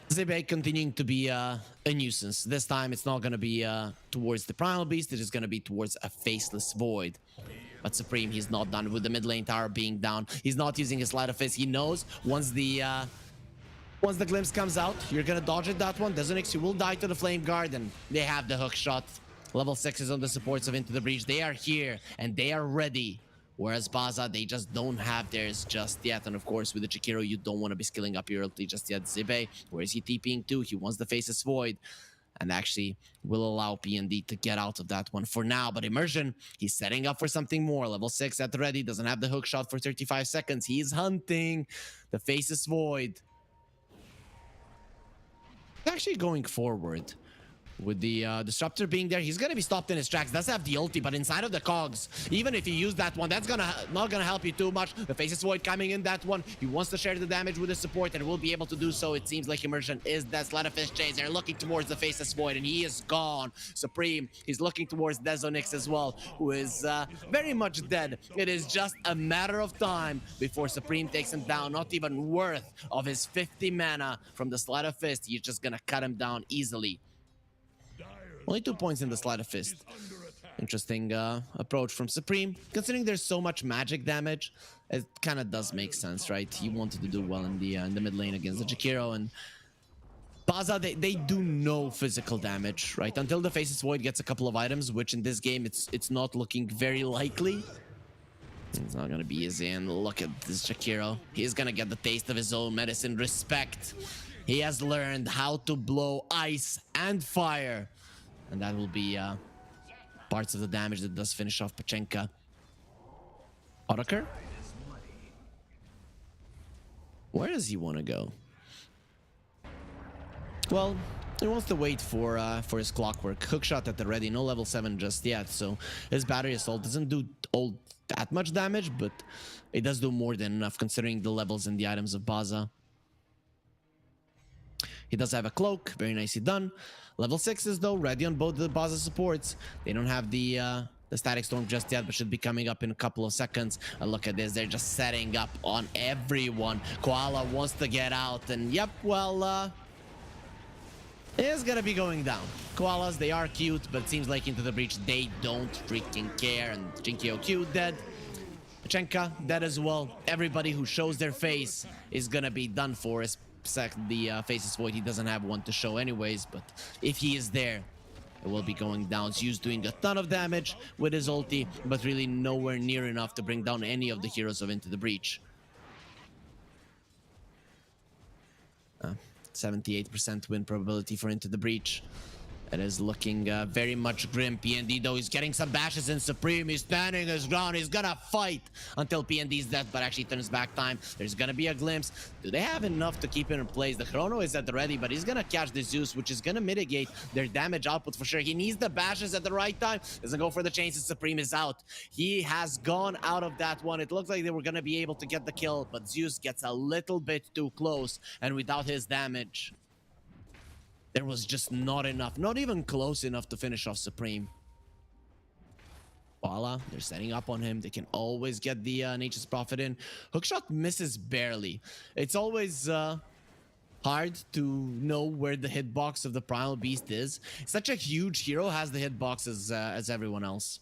Zibe continuing to be a nuisance. This time it's not going to be towards the Primal Beast, it is going to be towards a Faceless Void. But Supreme, he's not done with the mid lane tower being down. He's not using his Light of Fist. He knows once the glimpse comes out, you're gonna dodge it, that one. Desonix, you will die to the Flame Guard, and they have the hook shot. Level 6s on the supports of Into the Breach. They are here, and they are ready. Whereas Baza, they just don't have theirs just yet. And of course, with the Chikiro, you don't want to be skilling up your ulti just yet. Zibe, where is he TPing to? He wants the Faceless Void, and actually will allow PND to get out of that one for now. But Immersion, he's setting up for something more. Level 6 at the ready, doesn't have the hook shot for 35 seconds. He's hunting the Faceless Void. Actually going forward with the disruptor being there, he's gonna be stopped in his tracks. Does have the ulti, but inside of the cogs, even if you use that one, that's not gonna help you too much. The Faceless Void coming in that one, he wants to share the damage with the support and will be able to do so. It seems like Immersion is that Slide of Fist Chains. They're looking towards the Faceless Void, and he is gone. Supreme, he's looking towards Desonix as well, who is very much dead. It is just a matter of time before Supreme takes him down. Not even worth of his 50 mana from the Slide of Fist. He's just gonna cut him down easily. Only 2 points in the Slide of Fist. Interesting approach from Supreme. Considering there's so much magic damage, it kind of does make sense, right? He wanted to do well in the mid lane against the Jakiro, and Baza, they do no physical damage, right? Until the Faceless Void gets a couple of items, which in this game, it's not looking very likely. It's not gonna be easy, and look at this Jakiro. He's gonna get the taste of his own medicine. Respect. He has learned how to blow ice and fire. And that will be parts of the damage that does finish off Pachenka. Autoker? Where does he want to go? Well, he wants to wait for his clockwork. Hookshot at the ready, no level 7 just yet, so his battery assault doesn't do all that much damage, but it does do more than enough considering the levels and the items of Baza. He does have a cloak, very nicely done. Level 6s though, ready on both the Baza supports. They don't have the the static storm just yet, but should be coming up in a couple of seconds. And look at this, they're just setting up on everyone. Koala wants to get out, and yep, well, it is gonna be going down. Koalas, they are cute, but it seems like Into the Breach, they don't freaking care. And Jinkyo Q dead. Chenka dead as well. Everybody who shows their face is gonna be done for. The Faceless Void, he doesn't have one to show anyways, but if he is there, it will be going down. Zeus doing a ton of damage with his ulti, but really nowhere near enough to bring down any of the heroes of Into the Breach. 78% win probability for Into the Breach. It is looking very much grim. PND, though, he's getting some bashes in Supreme. He's standing his ground. He's gonna fight until PND's death, but actually turns back time. There's gonna be a glimpse. Do they have enough to keep him in place? The Chrono is at the ready, but he's gonna catch the Zeus, which is gonna mitigate their damage output for sure. He needs the bashes at the right time. Doesn't go for the chains, and Supreme is out. He has gone out of that one. It looks like they were gonna be able to get the kill, but Zeus gets a little bit too close, and without his damage, there was just not enough, not even close enough to finish off Supreme. Voila, they're setting up on him. They can always get the Nature's Prophet in. Hookshot misses barely. It's always hard to know where the hitbox of the Primal Beast is. Such a huge hero has the hitbox as everyone else.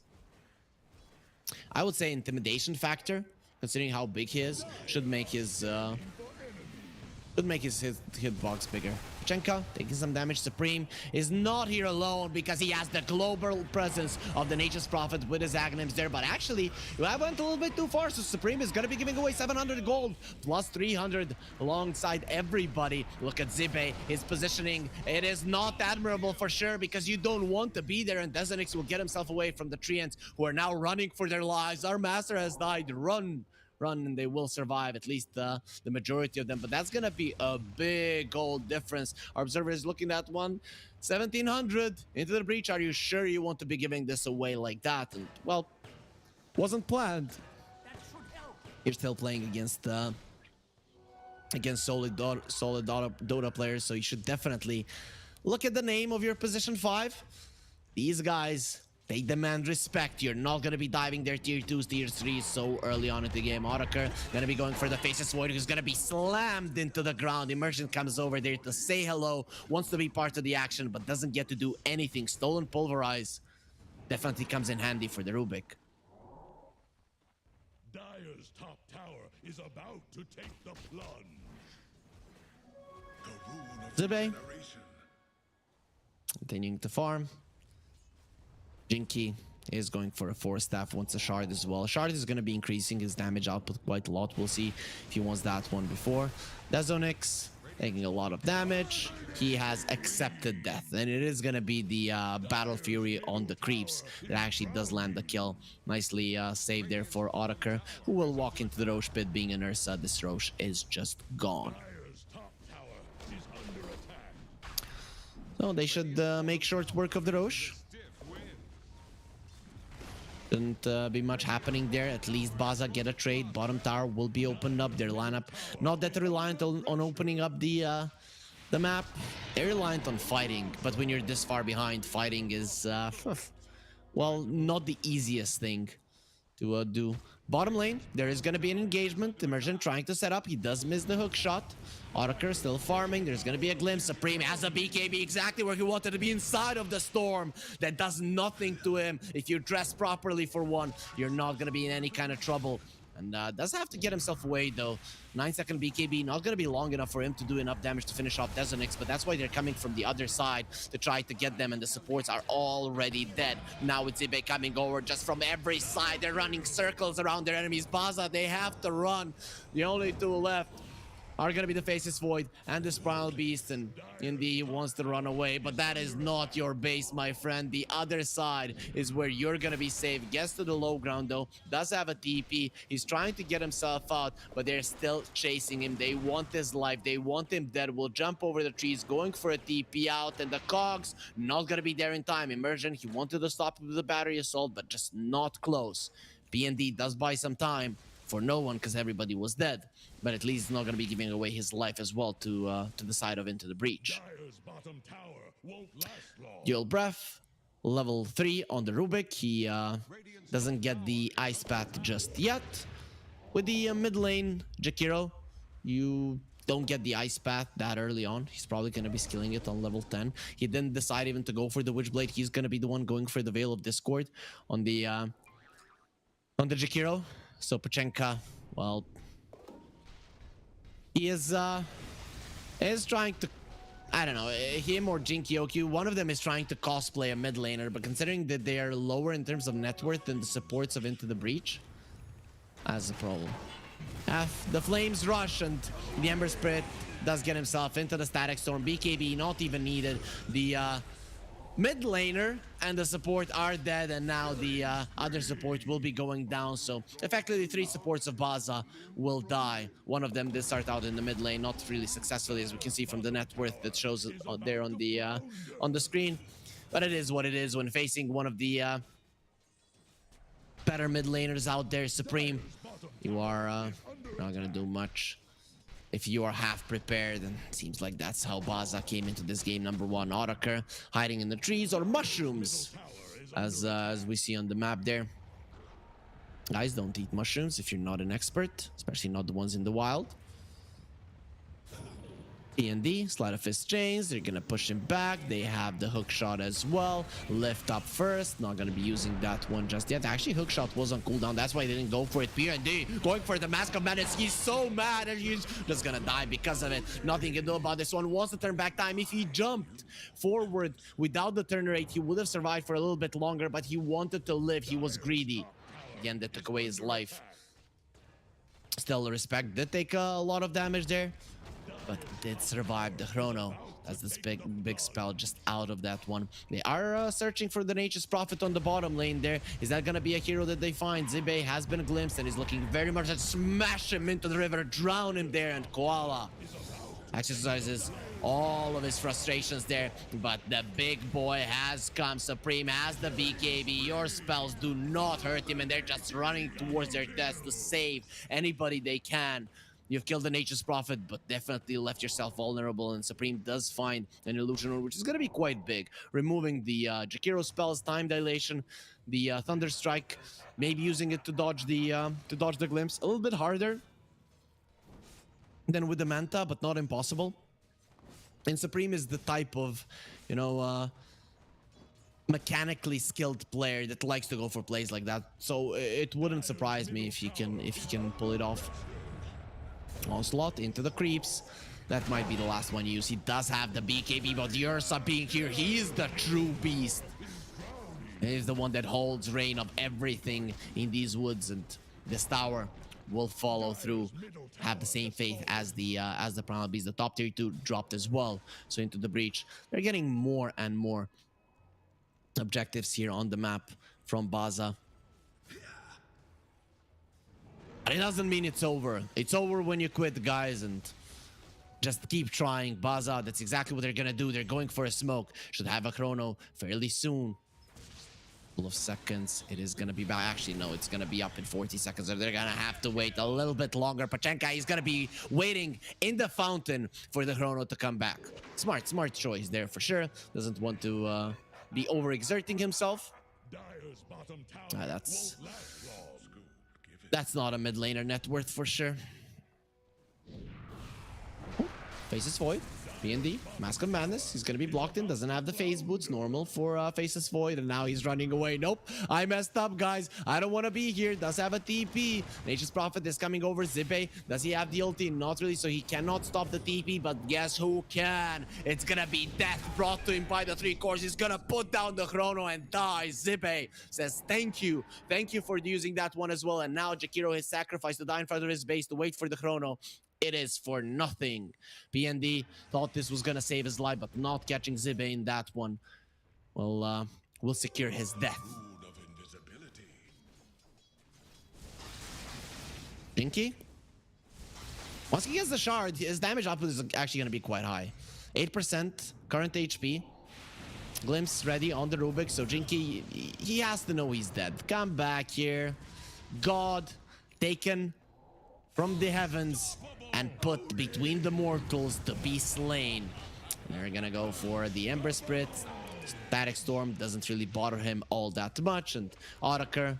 I would say intimidation factor, considering how big he is, should make his hitbox bigger. Chenka taking some damage. Supreme is not here alone because he has the global presence of the Nature's Prophet with his Aghanims there. But actually, I went a little bit too far, so Supreme is going to be giving away 700 gold plus 300 alongside everybody. Look at Zibe, his positioning. It is not admirable for sure because you don't want to be there, and Desenix will get himself away from the Treants who are now running for their lives. Our master has died. Run, and they will survive, at least the majority of them. But that's gonna be a big gold difference. Our observer is looking at 1700 Into the Breach. Are you sure you want to be giving this away like that? And well, wasn't planned. You're still playing against solid Dota players, so you should definitely look at the name of your position 5. These guys, they demand respect. You're not going to be diving their tier 2s, tier 3s so early on in the game. Otaker going to be going for the Faceless Void, who's going to be slammed into the ground. Immersion comes over there to say hello, wants to be part of the action, but doesn't get to do anything. Stolen Pulverize definitely comes in handy for the Rubik. Dire's top tower is about to take the plunge. The rune of Zibe regeneration. continuing to farm. Jinky is going for a 4-staff, wants a shard as well. Shard is going to be increasing his damage output quite a lot. We'll see if he wants that one before. Dezonix taking a lot of damage. He has accepted death, and it is going to be the Battle Fury on the creeps that actually does land the kill. Nicely saved there for Otaker, who will walk into the Roche pit. Being an Ursa, this Roche is just gone. Dire's top tower is under attack. So they should make short work of the Roche. Shouldn't be much happening there. At least Baza get a trade. Bottom tower will be opened up. Their lineup not that reliant on opening up the map. They're reliant on fighting, but when you're this far behind, fighting is well, not the easiest thing to do. Bottom lane, there is going to be an engagement. Immersion trying to set up. He does miss the hook shot. Otaker still farming. There's going to be a glimpse. Supreme has a BKB exactly where he wanted to be, inside of the storm. That does nothing to him. If you dress properly for one, you're not going to be in any kind of trouble. And does have to get himself away though. 9-second BKB, not going to be long enough for him to do enough damage to finish off Dezonix, but that's why they're coming from the other side to try to get them, and the supports are already dead. Now it's Ibe coming over just from every side. They're running circles around their enemies. Baza, they have to run. The only two left are going to be the Faceless Void and the Primal Beast, and Indy wants to run away, but that is not your base, my friend. The other side is where you're going to be safe. Gets to the low ground, though. Does have a TP. He's trying to get himself out, but they're still chasing him. They want his life. They want him dead. Will jump over the trees, going for a TP out, and the Cogs not going to be there in time. Immersion, he wanted to stop with the battery assault, but just not close. PND does buy some time for no one because everybody was dead, but at least he's not going to be giving away his life as well to the side of Into the Breach. Dire's bottom tower won't last long. Dual Breath level 3 on the Rubik. He doesn't get the Ice Path just yet. With the mid lane, Jakiro, you don't get the Ice Path that early on. He's probably going to be skilling it on level 10. He didn't decide even to go for the Witchblade. He's going to be the one going for the Veil of Discord on the Jakiro. So Pachenka, well, he is trying to, I don't know, him or Jinky Okyu, one of them is trying to cosplay a mid laner, but considering that they are lower in terms of net worth than the supports of Into the Breach, that's a problem. The Flames rush and the Ember Spirit does get himself into the Static Storm. BKB not even needed. The mid laner and the support are dead, and now the other support will be going down. So effectively 3 supports of Baza will die. One of them did start out in the mid lane, not really successfully, as we can see from the net worth that shows there on the screen. But it is what it is when facing one of the better mid laners out there. Supreme, you are not gonna do much if you are half prepared, and it seems like that's how Baza came into this game. Number 1 Otaker hiding in the trees or mushrooms, as we see on the map there. Guys, don't eat mushrooms if you're not an expert, especially not the ones in the wild. D&D, Sleight of Fist chains, they're gonna push him back. They have the hook shot as well. Lift up first, not gonna be using that one just yet. Actually, hook shot was on cooldown, that's why they didn't go for it. D&D going for the Mask of Madness. He's so mad and he's just gonna die because of it. Nothing to do about this one. Wants to turn back time. If he jumped forward without the turn rate, he would have survived for a little bit longer, but he wanted to live. He was greedy. Again, that took away his life. Still, respect did take a lot of damage there, but did survive the chrono as this big spell just out of that one. They are searching for the Nature's Prophet on the bottom lane there. Is that gonna be a hero that they find? Zibe has been glimpsed and is looking very much to smash him into the river, drown him there, and Koala exercises all of his frustrations there, but the big boy has come. Supreme has the BKB. Your spells do not hurt him, and they're just running towards their deaths to save anybody they can. You've killed the Nature's Prophet, but definitely left yourself vulnerable, and Supreme does find an Illusion Orb, which is going to be quite big. Removing the Jakiro spells, Time Dilation, the Thunder Strike, maybe using it to dodge the Glimpse. A little bit harder than with the Manta, but not impossible. And Supreme is the type of, you know, mechanically skilled player that likes to go for plays like that. So it wouldn't surprise me if he can pull it off. Onslaught into the creeps. That might be the last one used. He does have the BKB, but the Ursa being here, he is the true beast. He is the one that holds reign of everything in these woods, and this tower will follow through. Have the same faith as the Primal Beast. The top tier 2 dropped as well. So into the breach. They're getting more and more objectives here on the map from Baza. But it doesn't mean it's over. It's over when you quit, guys, and just keep trying. Baza, that's exactly what they're gonna do. They're going for a smoke. Should have a chrono fairly soon. Couple of seconds. It is gonna be back. Actually, no, it's gonna be up in 40 seconds. So they're gonna have to wait a little bit longer. Pachenka is gonna be waiting in the fountain for the chrono to come back. Smart choice there for sure. Doesn't want to be overexerting himself. That's not a mid laner net worth for sure. Faces Void, P&D, Mask of Madness. He's gonna be blocked in, doesn't have the phase boots, normal for Faces Void, and now he's running away. Nope, I messed up, guys. I don't want to be here. Does have a TP. Nature's Prophet is coming over. Zippe, does he have the ulti? Not really, so he cannot stop the TP, but guess who can? It's gonna be death brought to him by the 3 cores. He's gonna put down the chrono and die. Zippe says thank you for using that one as well, and now Jakiro has sacrificed to die in front of his base to wait for the chrono. It is for nothing. PND thought this was gonna save his life, but not catching Zibe in that one will secure his death. Jinky? Once he gets the shard, his damage output is actually gonna be quite high. 8% current HP. Glimpse ready on the Rubik, so Jinky, he has to know he's dead. Come back here. God taken from the heavens and put between the mortals to be slain. They're gonna go for the Ember Spirit. Static Storm doesn't really bother him all that much, and Audiker,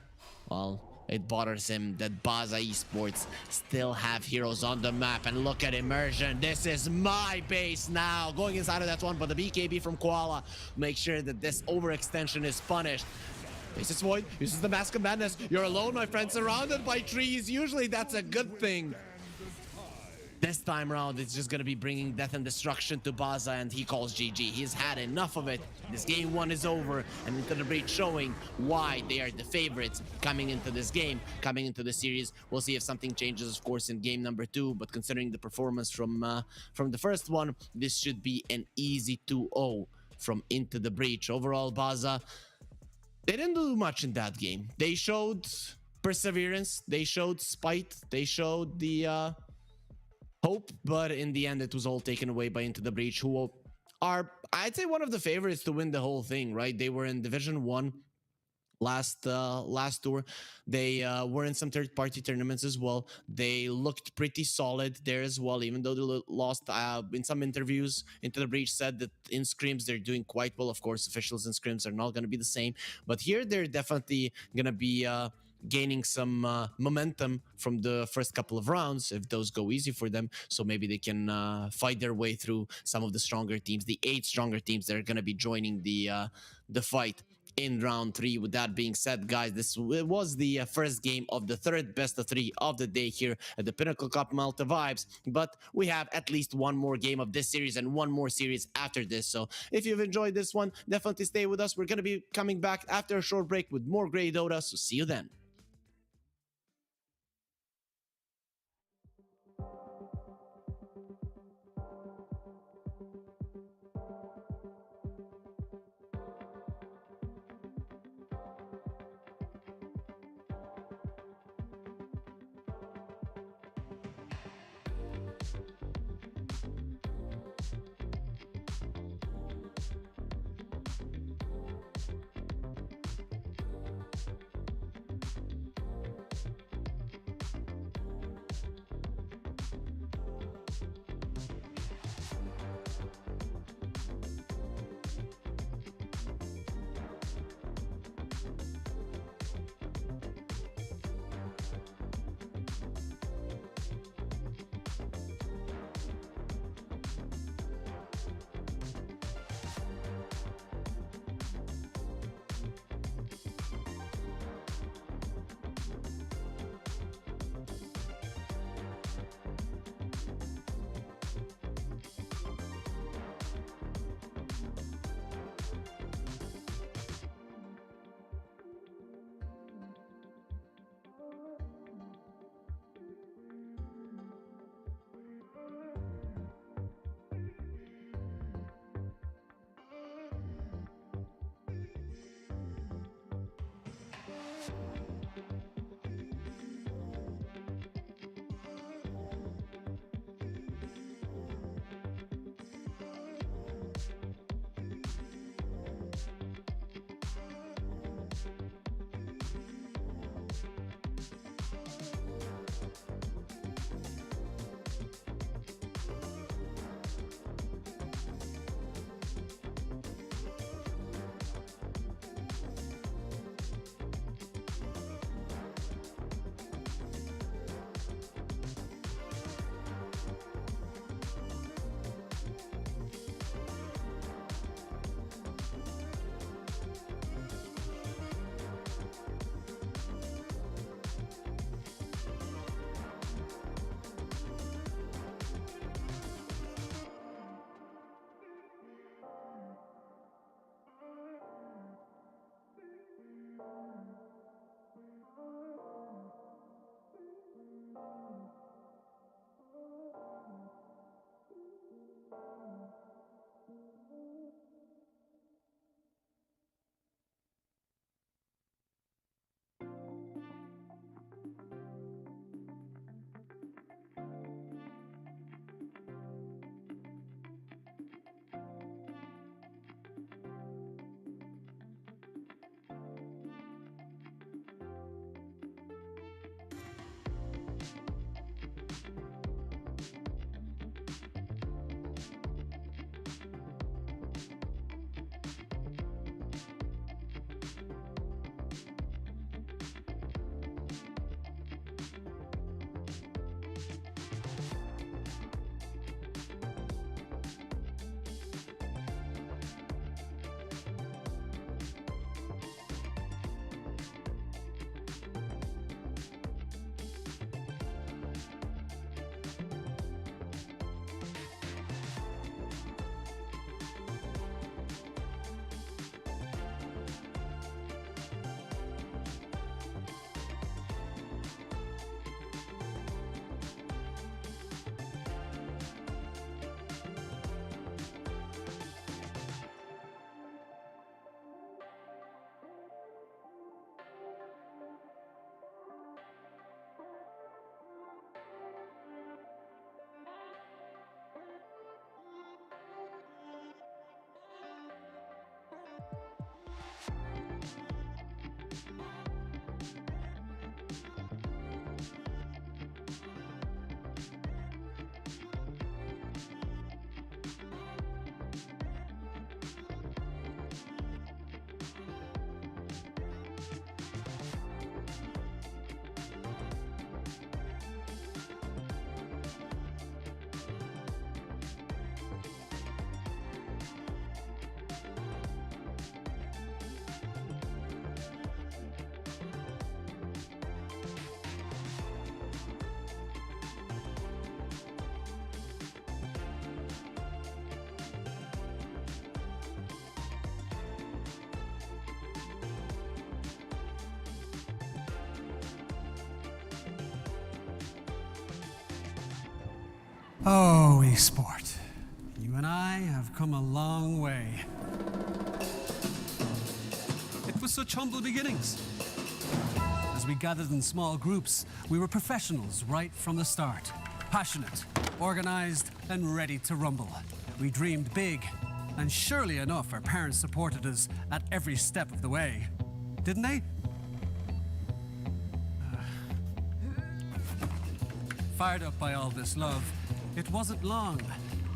well, it bothers him that Baza Esports still have heroes on the map. And look at Immersion. This is my base now. Going inside of that one, but the BKB from Koala make sure that this overextension is punished. Faces Void uses the Mask of Madness. You're alone, my friend, surrounded by trees. Usually that's a good thing. This time around, it's just going to be bringing death and destruction to Baza, and he calls GG. He's had enough of it. This game one is over, and Into the Breach showing why they are the favorites coming into this game, coming into the series. We'll see if something changes, of course, in game number 2, but considering the performance from the first one, this should be an easy 2-0 from Into the Breach. Overall, Baza, they didn't do much in that game. They showed perseverance, they showed spite, they showed the hope, but in the end it was all taken away by Into the Breach, who are, I'd say, one of the favorites to win the whole thing, right? They were in Division 1 last tour. They were in some third-party tournaments as well. They looked pretty solid there as well, even though they lost in some interviews. Into the Breach said that in scrims they're doing quite well. Of course, officials in scrims are not going to be the same, but here they're definitely going to be gaining some momentum from the first couple of rounds, if those go easy for them. So maybe they can fight their way through some of the stronger teams, the 8 stronger teams that are going to be joining the fight in round 3. With that being said, guys, this was the first game of the third best of 3 of the day here at the Pinnacle Cup Malta Vibes, but we have at least one more game of this series and one more series after this. So if you've enjoyed this one, definitely stay with us. We're going to be coming back after a short break with more great Dota, so see you then. Oh, esport. You and I have come a long way. It was such humble beginnings. As we gathered in small groups, we were professionals right from the start. Passionate, organized, and ready to rumble. We dreamed big, and surely enough, our parents supported us at every step of the way. Didn't they? Fired up by all this love, it wasn't long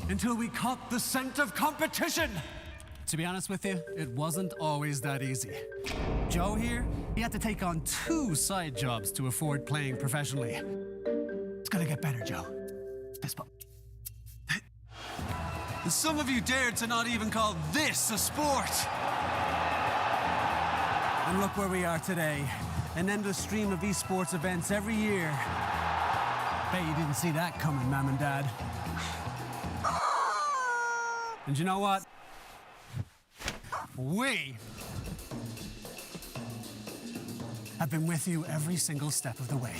until we caught the scent of competition. To be honest with you, it wasn't always that easy. Joe here, he had to take on 2 side jobs to afford playing professionally. It's gonna get better, Joe. Fist bump. Some of you dared to not even call this a sport. And look where we are today. An endless stream of esports events every year. Bet you didn't see that coming, Mom and Dad. And you know what? We have been with you every single step of the way.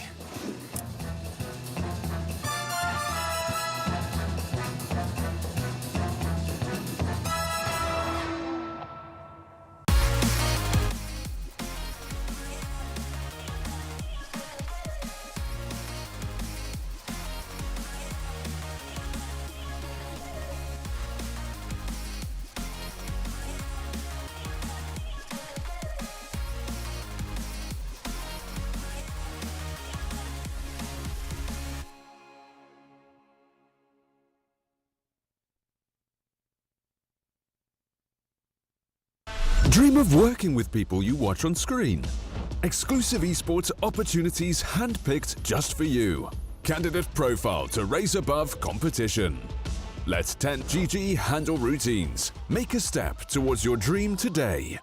Dream of working with people you watch on screen. Exclusive esports opportunities handpicked just for you. Candidate profile to raise above competition. Let 10GG handle routines. Make a step towards your dream today.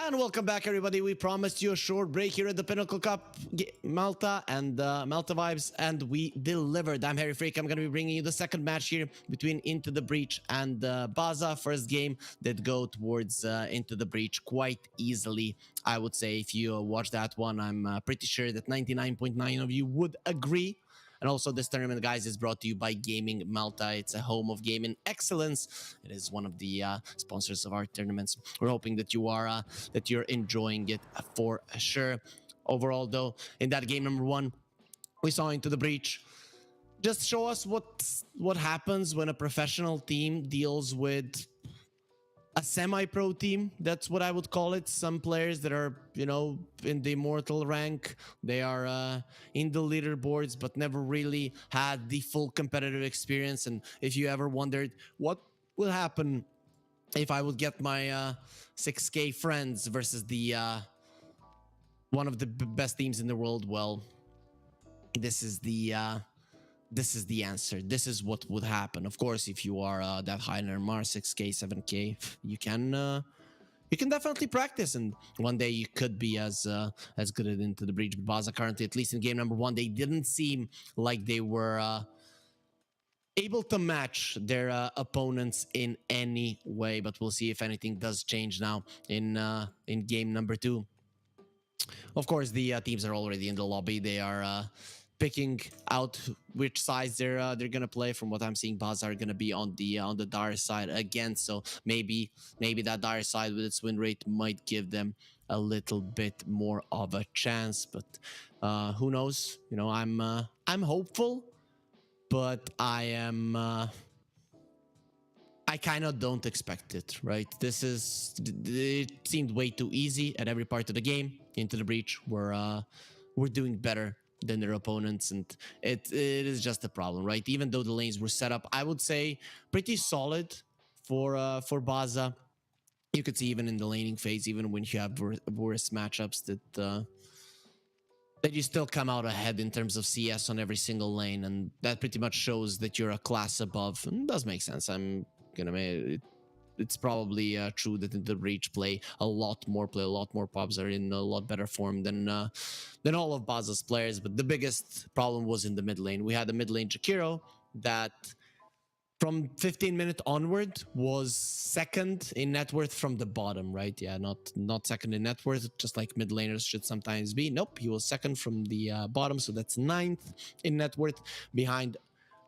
And welcome back, everybody. We promised you a short break here at the Pinnacle Cup, Malta and Malta Vibes, and we delivered. I'm Harry Freak. I'm going to be bringing you the second match here between Into the Breach and Baza. First game that go towards Into the Breach quite easily, I would say. If you watch that one, I'm pretty sure that 99.9% of you would agree. And also, this tournament, guys, is brought to you by Gaming Malta. It's a home of gaming excellence. It is one of the sponsors of our tournaments. We're hoping that you're enjoying it for sure. Overall, though, in that game number 1, we saw Into the Breach. Just show us what happens when a professional team deals with a semi-pro team. That's what I would call it. Some players that are, in the immortal rank, they are in the leaderboards, but never really had the full competitive experience. And if you ever wondered what will happen if I would get my 6K friends versus the one of the best teams in the world, well, this is the answer. This is what would happen. Of course, if you are that high in MR, 6k, 7k, you can definitely practice, and one day you could be as good at Into the Breach. But Baza currently, at least in game number 1, they didn't seem like they were able to match their opponents in any way. But we'll see if anything does change now in game number 2. Of course, the teams are already in the lobby. They are picking out which sides they're gonna play. From what I'm seeing, Baza are gonna be on the dire side again. So maybe that dire side with its win rate might give them a little bit more of a chance. But who knows? You know, I'm hopeful, but I kind of don't expect it, right? It seemed way too easy at every part of the game. Into the Breach, we're doing better than their opponents, and it is just a problem, right? Even though the lanes were set up, I would say pretty solid for Baza. You could see even in the laning phase, even when you have worse matchups, that you still come out ahead in terms of CS on every single lane, and that pretty much shows that you're a class above. And it does make sense. It's probably true that in the Breach play a lot more pubs are in a lot better form than all of Baza's players. But the biggest problem was in the mid lane. We had a mid lane Jakiro that from 15-minute onward was second in net worth from the bottom, right? Yeah, not second in net worth, just like mid laners should sometimes be. Nope, he was second from the bottom, so that's 9th in net worth, behind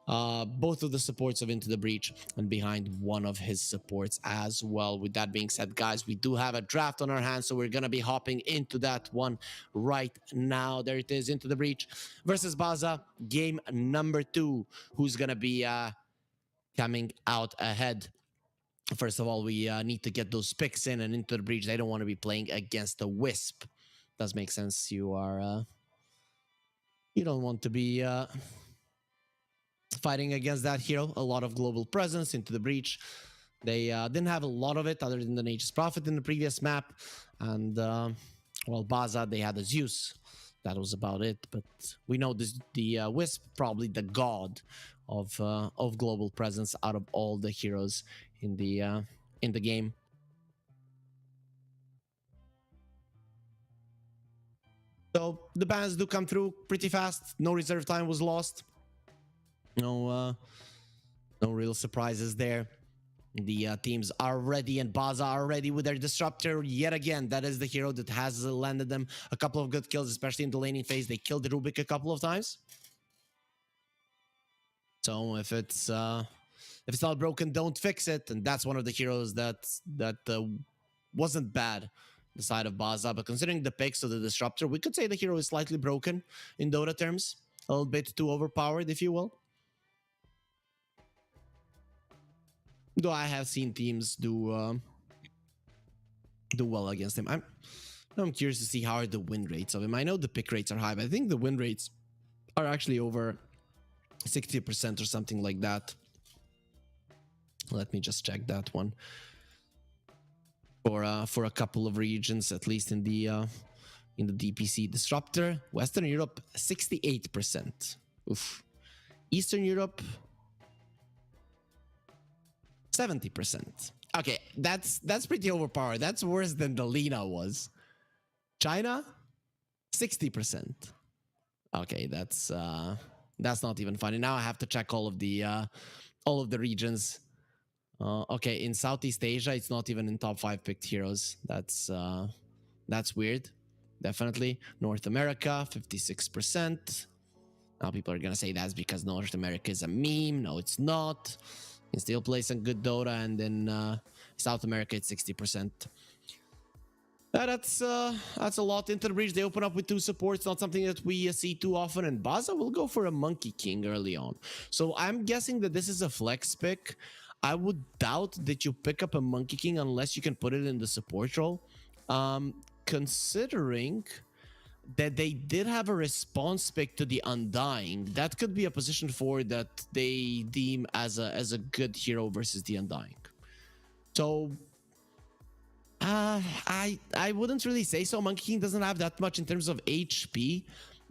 both of the supports of Into the Breach and behind one of his supports as well. With that being said, guys, we do have a draft on our hands, so we're gonna be hopping into that one right now. There it is, Into the Breach versus Baza, game number 2. Who's gonna be coming out ahead? First of all, we need to get those picks in, and Into the Breach, they don't want to be playing against the Wisp. Does make sense. You don't want to be fighting against that hero. A lot of global presence. Into the Breach, they didn't have a lot of it other than the Nature's Prophet in the previous map, and well, Baza, they had a Zeus. That was about it. But we know the Wisp, probably the god of global presence out of all the heroes in the game. So the bans do come through pretty fast. No reserve time was lost. No real surprises there. The teams are ready, and Baza are ready with their disruptor yet again. That is the hero that has landed them a couple of good kills, especially in the laning phase. They killed Rubik a couple of times. So if it's not broken, don't fix it. And that's one of the heroes that wasn't bad, the side of Baza. But considering the picks of the disruptor, we could say the hero is slightly broken in Dota terms, a little bit too overpowered, if you will. Though I have seen teams do well against him. I'm curious to see how are the win rates of him. I know the pick rates are high, but I think the win rates are actually over 60% or something like that. Let me just check that one. For a couple of regions, at least in the DPC disruptor. Western Europe, 68%. Oof. Eastern Europe, 70%. Okay, that's pretty overpowered. That's worse than the Lina was. China, 60%. Okay, that's not even funny. Now I have to check all of the regions. Okay, in Southeast Asia, it's not even in top 5 picked heroes. That's weird. Definitely. North America, 56%. Now people are gonna say that's because North America is a meme. No, it's not. You can still play some good Dota, and then South America, it's 60%. That's a lot. Into the Breach, they open up with 2 supports, not something that we see too often, and Baza will go for a Monkey King early on. So I'm guessing that this is a flex pick. I would doubt that you pick up a Monkey King unless you can put it in the support role. Considering that they did have a response pick to the Undying, that could be a position 4 that they deem as a good hero versus the Undying. So I wouldn't really say so. Monkey King doesn't have that much in terms of HP.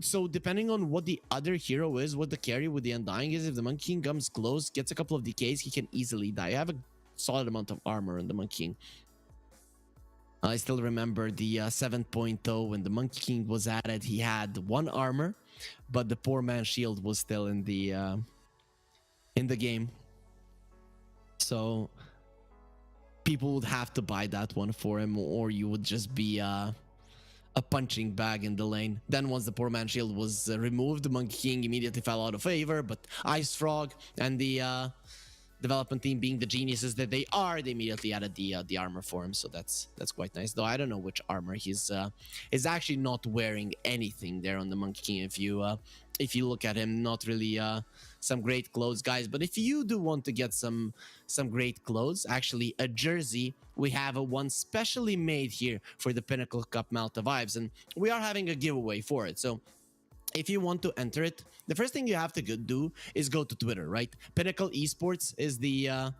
So depending on what the other hero is, what the carry with the Undying is, if the Monkey King comes close, gets a couple of decays, he can easily die. I have a solid amount of armor on the Monkey King. I still remember the 7.0 when the Monkey King was added. He had 1 armor, but the poor man's shield was still in the game. So people would have to buy that one for him, or you would just be a punching bag in the lane. Then once the poor man's shield was removed, the Monkey King immediately fell out of favor, but Ice Frog and the development team, being the geniuses that they are, they immediately added the armor for him. So that's quite nice. Though I don't know which armor he's actually not wearing anything there on the Monkey King. If you look at him, not really some great clothes, guys. But if you do want to get some great clothes, actually a jersey, we have a one specially made here for the Pinnacle Cup Malta Vibes, and we are having a giveaway for it. So if you want to enter it, the first thing you have to do is go to Twitter, right? Pinnacle Esports is the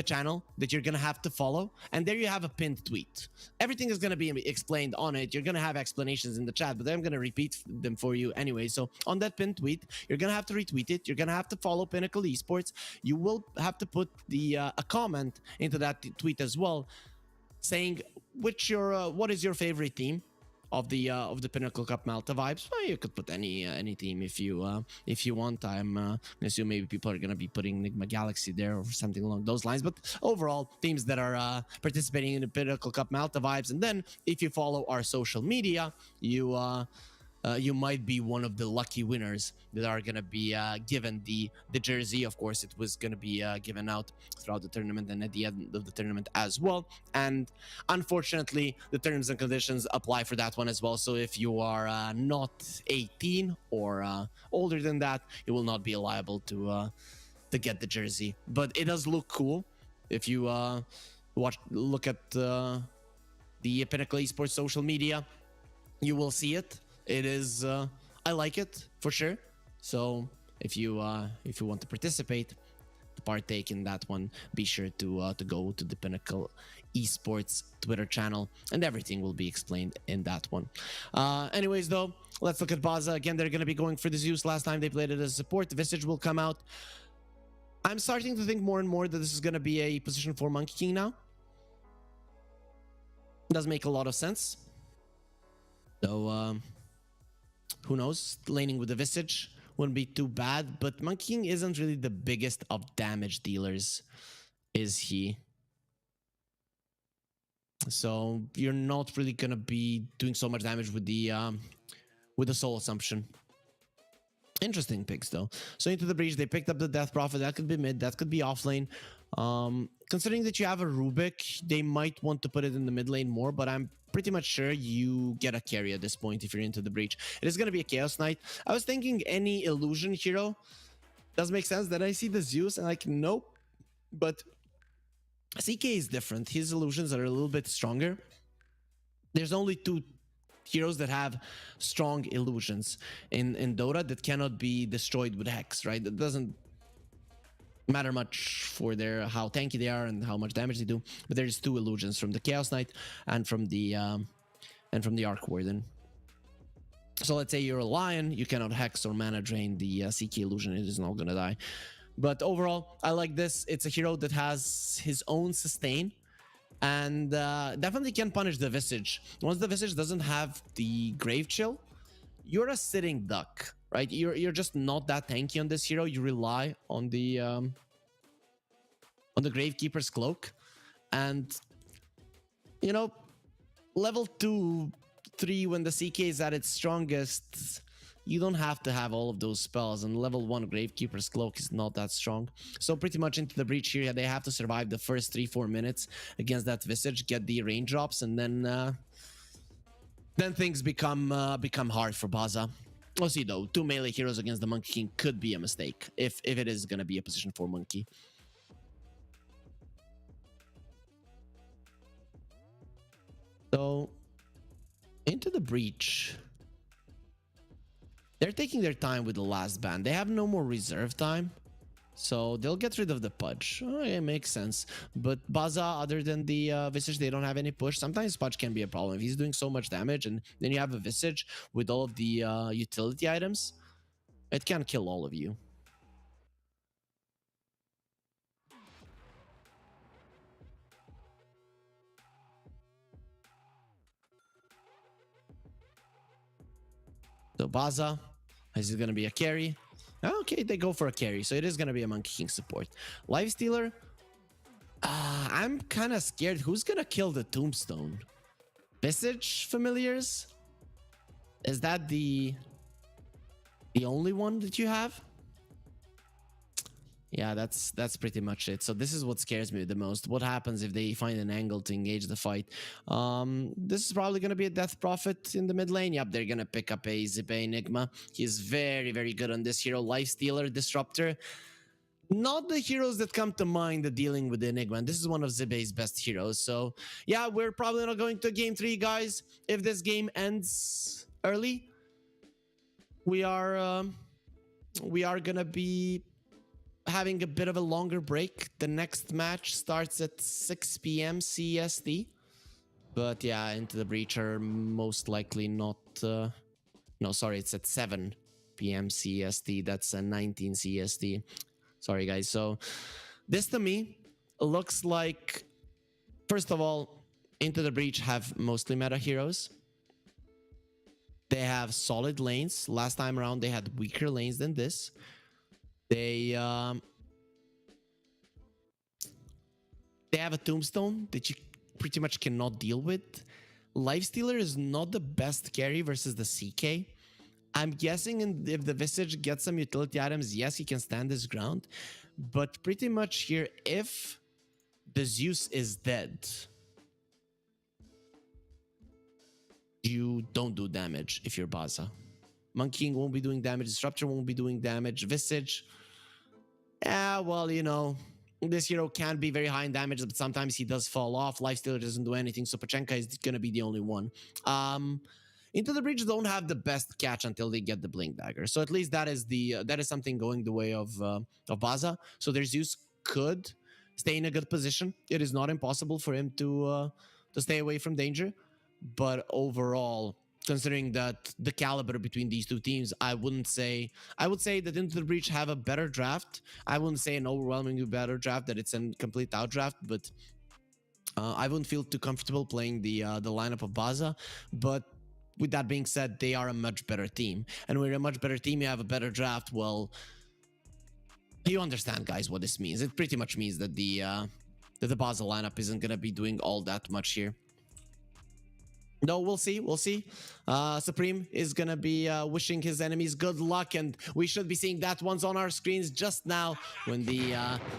channel that you're gonna have to follow, and there you have a pinned tweet. Everything is gonna be explained on it. You're gonna have explanations in the chat, but I'm gonna repeat them for you anyway. So on that pinned tweet, you're gonna have to retweet it. You're gonna have to follow Pinnacle Esports. You will have to put a comment into that tweet as well, saying what is your favorite team of the Pinnacle Cup Malta Vibes. Well, you could put any team if you want. I'm assume maybe people are gonna be putting Enigma Galaxy there or something along those lines. But overall, teams that are participating in the Pinnacle Cup Malta Vibes. And then if you follow our social media, you might be one of the lucky winners that are going to be given the jersey. Of course, it was going to be given out throughout the tournament and at the end of the tournament as well. And unfortunately, the terms and conditions apply for that one as well. So if you are not 18 or older than that, you will not be liable to get the jersey. But it does look cool. If you look at the Pinnacle Esports social media, you will see it. It is I like it for sure. So if you want to participate, to partake in that one, be sure to go to the Pinnacle Esports Twitter channel, and everything will be explained in that one. Anyways, though, let's look at Baza again. They're going to be going for the Zeus. Last time they played it as support. The Visage will come out. I'm starting to think more and more that this is going to be a position for Monkey King now. Does make a lot of sense. So who knows? Laning with the Visage wouldn't be too bad, but Monkey King isn't really the biggest of damage dealers, is he? So you're not really gonna be doing so much damage with the Soul Assumption. Interesting picks though. So into the breach, they picked up the Death Prophet. That could be mid, that could be off lane. Considering that you have a Rubik, they might want to put it in the mid lane more, but I'm pretty much sure you get a carry at this point if you're into the breach. It is going to be a Chaos Knight. I was thinking any illusion hero does make sense. Then I see the Zeus and like, nope. But CK is different. His illusions are a little bit stronger. There's only 2 heroes that have strong illusions in Dota that cannot be destroyed with Hex, right? That doesn't matter much for how tanky they are and how much damage they do, but there's 2 illusions, from the Chaos Knight and from the Arc Warden. So let's say you're a Lion, you cannot Hex or mana drain the CK illusion, it is not gonna die. But overall, I like this. It's a hero that has his own sustain and definitely can punish the Visage. Once the Visage doesn't have the Grave Chill, you're a sitting duck, right? You're just not that tanky on this hero. You rely on the Gravekeeper's Cloak, and you know, level 2, 3 when the CK is at its strongest, you don't have to have all of those spells, and level 1 Gravekeeper's Cloak is not that strong. So pretty much into the breach here, they have to survive the first 3-4 minutes against that Visage, get the raindrops, and then things become hard for Baza. We'll see though. 2 melee heroes against the Monkey King could be a mistake if it is gonna be a position for Monkey. So into the breach, they're taking their time with the last ban. They have no more reserve time. So they'll get rid of the Pudge. Oh, it makes sense. But Baza, other than the Visage, they don't have any push. Sometimes Pudge can be a problem. If he's doing so much damage and then you have a Visage with all of the utility items, it can kill all of you. So Baza, is it going to be a carry? Okay, they go for a carry, so it is going to be a Monkey King support. Lifestealer, I'm kind of scared. Who's going to kill the Tombstone? Visage Familiars? Is that the only one that you have? Yeah, that's pretty much it. So this is what scares me the most. What happens if they find an angle to engage the fight? This is probably going to be a Death Prophet in the mid lane. Yep, they're going to pick up a Zibe Enigma. He's very, very good on this hero. Lifestealer, Disruptor. Not the heroes that come to mind dealing with the Enigma. And this is one of Zibe's best heroes. So yeah, we're probably not going to game 3, guys. If this game ends early, we are going to be having a bit of a longer break. The next match starts at 6 p.m. CST. But yeah, Into the Breach are most likely not... no, sorry, it's at 7 p.m. CST. That's 19 CST. Sorry, guys. So this to me looks like... First of all, Into the Breach have mostly meta heroes. They have solid lanes. Last time around, they had weaker lanes than this. They have a Tombstone that you pretty much cannot deal with. Lifestealer is not the best carry versus the CK. I'm guessing if the Visage gets some utility items, yes, he can stand his ground. But pretty much here, if the Zeus is dead, you don't do damage if you're Baza. Monkey King won't be doing damage. Disruptor won't be doing damage. Visage, yeah, well, you know, this hero can be very high in damage, but sometimes he does fall off. Lifestealer doesn't do anything, so Pachenka is going to be the only one. Into the Breach don't have the best catch until they get the Blink Dagger. So at least that is something going the way of Baza. So their Zeus could stay in a good position. It is not impossible for him to stay away from danger. But overall, considering that the caliber between these two teams, I would say that Into the Breach have a better draft. I wouldn't say an overwhelmingly better draft, that it's a complete outdraft, but I wouldn't feel too comfortable playing the lineup of Baza. But with that being said, they are a much better team, and when you're a much better team, you have a better draft. Well, you understand, guys, what this means. It pretty much means that the Baza lineup isn't gonna be doing all that much here. No, we'll see. We'll see. Supreme is going to be wishing his enemies good luck, and we should be seeing that once on our screens just now when the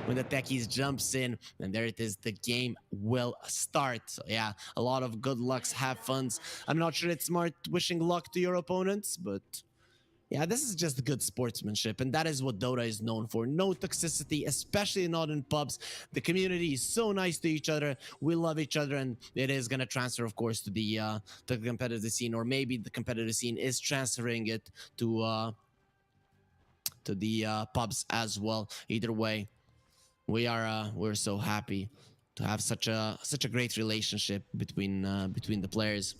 techies jumps in, and there it is. The game will start. So yeah, a lot of good lucks, have funs. I'm not sure it's smart wishing luck to your opponents, but yeah, this is just good sportsmanship, and that is what Dota is known for. No toxicity, especially not in pubs. The community is so nice to each other. We love each other, and it is going to transfer, of course, to the competitive scene, or maybe the competitive scene is transferring it to the pubs as well. Either way, we're so happy to have such a great relationship between the players.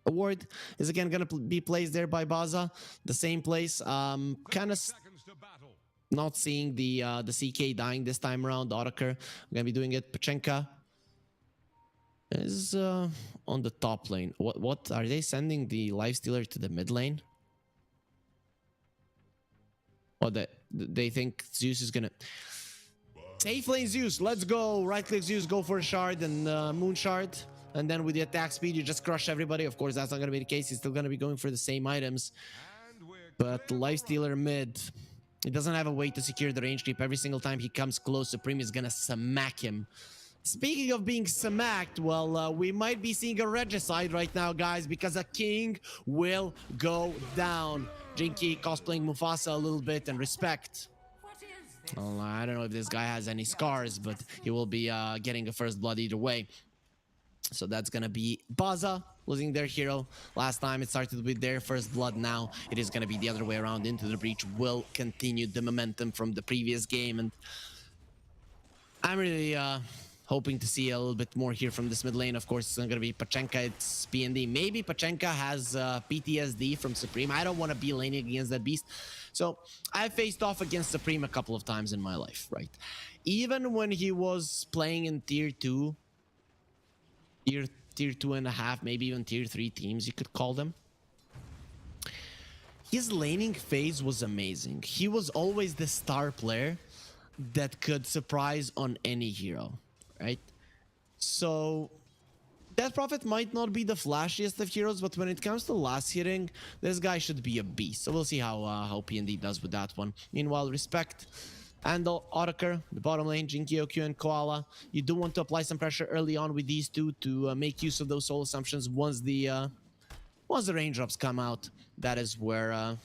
Award is again going to be placed there by Baza, the same place. Kind of not seeing the CK dying this time around. Otaker, I'm going to be doing it. Pachenka is on the top lane. What are they sending the Lifestealer to the mid lane? Oh, they think Zeus is gonna safe lane Zeus. Let's go. Right click Zeus, go for a shard and moon shard. And then with the attack speed, you just crush everybody. Of course, that's not going to be the case. He's still going to be going for the same items. But Lifestealer mid, he doesn't have a way to secure the range creep. Every single time he comes close, Supreme is going to smack him. Speaking of being smacked, well, we might be seeing a regicide right now, guys, because a king will go down. Jinky cosplaying Mufasa a little bit, and respect. Well, I don't know if this guy has any scars, but he will be getting a first blood either way. So that's gonna be Baza losing their hero. Last time it started with their first blood. Now it is going to be the other way around. Into the breach will continue the momentum from the previous game, and I'm really hoping to see a little bit more here from this mid lane. Of course, it's not going to be Pachenka, it's PND. Maybe Pachenka has PTSD from Supreme. I don't want to be laning against that beast. So I faced off against Supreme a couple of times in my life, right? Even when he was playing in tier 2, tier 2.5, maybe even tier 3 teams, you could call them. His laning phase was amazing. He was always the star player that could surprise on any hero, right? So Death Prophet might not be the flashiest of heroes, but when it comes to last hitting, this guy should be a beast. So we'll see how PND does with that one. Meanwhile, Respect and Otaker, the bottom lane, Jinky, OQ, and Koala. You do want to apply some pressure early on with these two to make use of those soul assumptions once the raindrops come out. That is where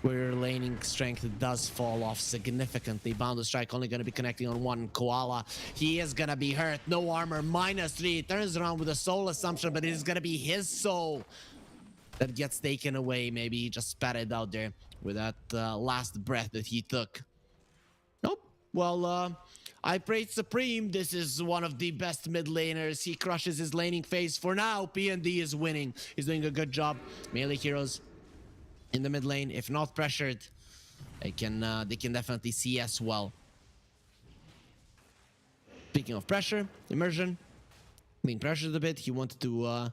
laning strength does fall off significantly. Boundless Strike only going to be connecting on one. Koala, he is going to be hurt. No armor, -3. Turns around with a soul assumption, but it is going to be his soul that gets taken away. Maybe he just spat it out there with that last breath that he took. Nope. Well, I prayed Supreme. This is one of the best mid laners. He crushes his laning phase. For now, PND is winning. He's doing a good job. Melee heroes in the mid lane, if not pressured, they can definitely CS well. Speaking of pressure, Immersion being pressured a bit. He wanted to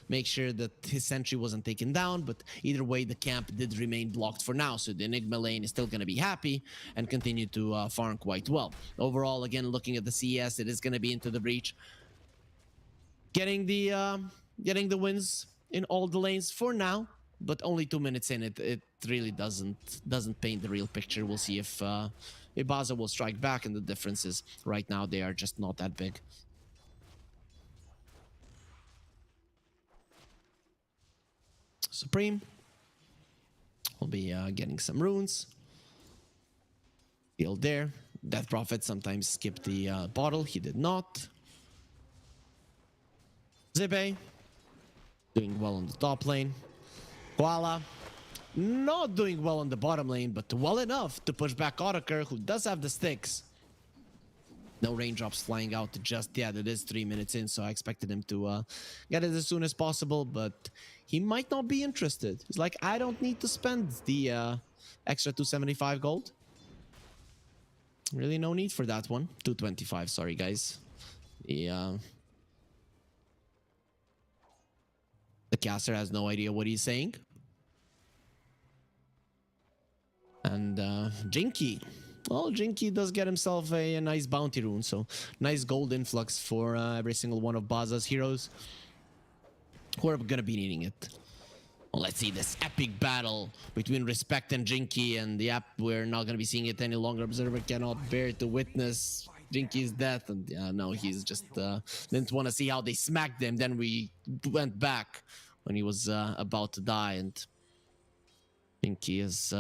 make sure that his sentry wasn't taken down, but either way, the camp did remain blocked for now, so the Enigma lane is still going to be happy and continue to farm quite well. Overall, again, looking at the CS, it is going to be into the breach, getting the wins in all the lanes for now. But only 2 minutes in, it really doesn't paint the real picture. We'll see if Ibaza will strike back, and the differences right now, they are just not that big. Supreme will be getting some runes. Healed there. Death Prophet sometimes skipped the bottle. He did not. Zibe doing well on the top lane. Koala not doing well on the bottom lane, but well enough to push back Otaker, who does have the sticks. No raindrops flying out just yet. It is 3 minutes in, so I expected him to get it as soon as possible, but he might not be interested. He's like, I don't need to spend the extra 275 gold. Really no need for that one. 225, sorry guys. The caster has no idea what he's saying. And Jinky. Well, Jinky does get himself a nice bounty rune, so nice gold influx for every single one of Baza's heroes who are going to be needing it. Well, let's see this epic battle between Respect and Jinky, and yep, we're not going to be seeing it any longer. Observer cannot bear to witness Jinky's death, and no, he's just didn't want to see how they smacked him. Then we went back when he was about to die, and Jinky is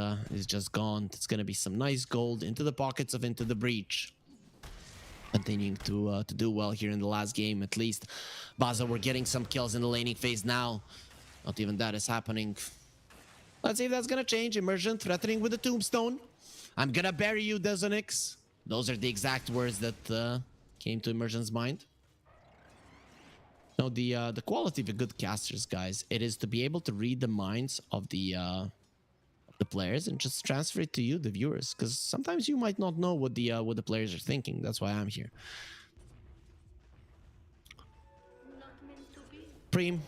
just gone. It's going to be some nice gold into the pockets of Into the Breach. Continuing to do well here in the last game, at least. Baza, we're getting some kills in the laning phase now. Not even that is happening. Let's see if that's going to change. Immersion threatening with the tombstone. I'm going to bury you, Desonix. Those are the exact words that came to Immersion's mind. No, the quality of the good casters, guys, it is to be able to read the minds of the players and just transfer it to you, the viewers, because sometimes you might not know what the players are thinking. That's why I'm here. Preem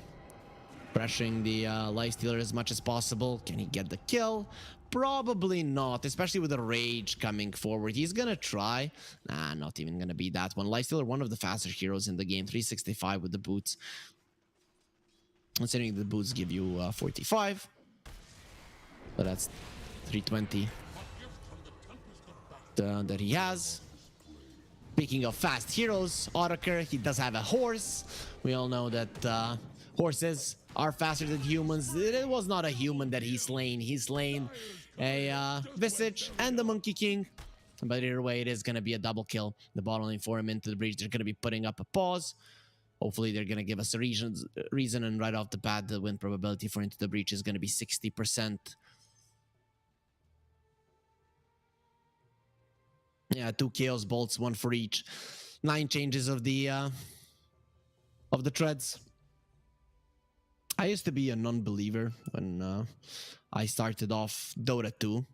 pressuring the lifestealer as much as possible. Can he get the kill? Probably not, especially with the rage coming forward. He's gonna try. Nah, not even gonna be that one. Lifestealer, one of the faster heroes in the game. 365 with the boots. Considering the boots give you 45. But that's 320 that he has. Speaking of fast heroes, Otaker, he does have a horse. We all know that horses are faster than humans. It was not a human that he slain. He slain a Visage and the Monkey King. But either way, it is going to be a double kill. The bottom lane for him Into the Breach. They're going to be putting up a pause. Hopefully they're going to give us a reason, and right off the bat, the win probability for Into the Breach is going to be 60%. Yeah, 2 Chaos Bolts, 1 for each. 9 changes of the treads. I used to be a non-believer when I started off Dota 2,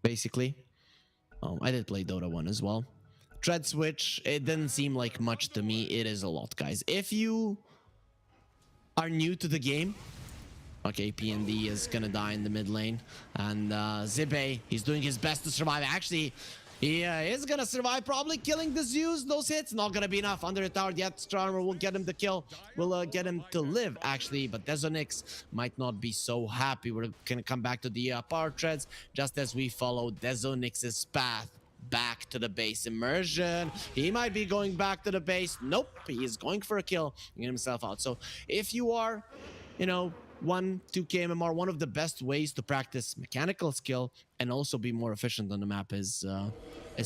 basically. I did play Dota 1 as well. Tread switch, it didn't seem like much to me. It is a lot, guys. If you are new to the game, okay, PND is gonna die in the mid lane, and Zibe, he's doing his best to survive. Actually, he is gonna survive, probably killing the Zeus. Those hits not gonna be enough. Under the tower, yet Strarmer will get him the kill. Will get him to live, actually. But Desonix might not be so happy. We're gonna come back to the power treads just as we follow Desonix's path back to the base. Immersion. He might be going back to the base. Nope. He is going for a kill. Get himself out. So if you are, you know, 2K MMR, one of the best ways to practice mechanical skill and also be more efficient on the map is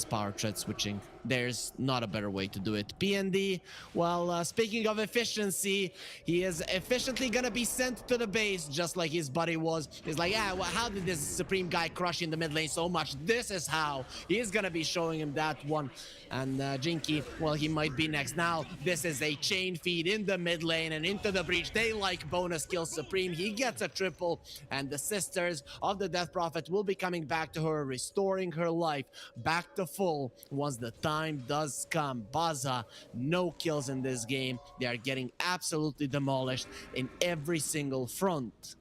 power tread switching. There's not a better way to do it. PND, well, speaking of efficiency, he is efficiently gonna be sent to the base just like his buddy was. He's like, yeah, well, how did this Supreme guy crush in the mid lane so much? This is how. He is gonna be showing him that one. And Jinky, well, he might be next. Now, this is a chain feed in the mid lane and Into the Breach. They like bonus kills. Supreme, he gets a triple, and the sisters of the Death Prophet will be coming back to her, restoring her life back to full once the time does come. Baza, no kills in this game. They are getting absolutely demolished in every single front.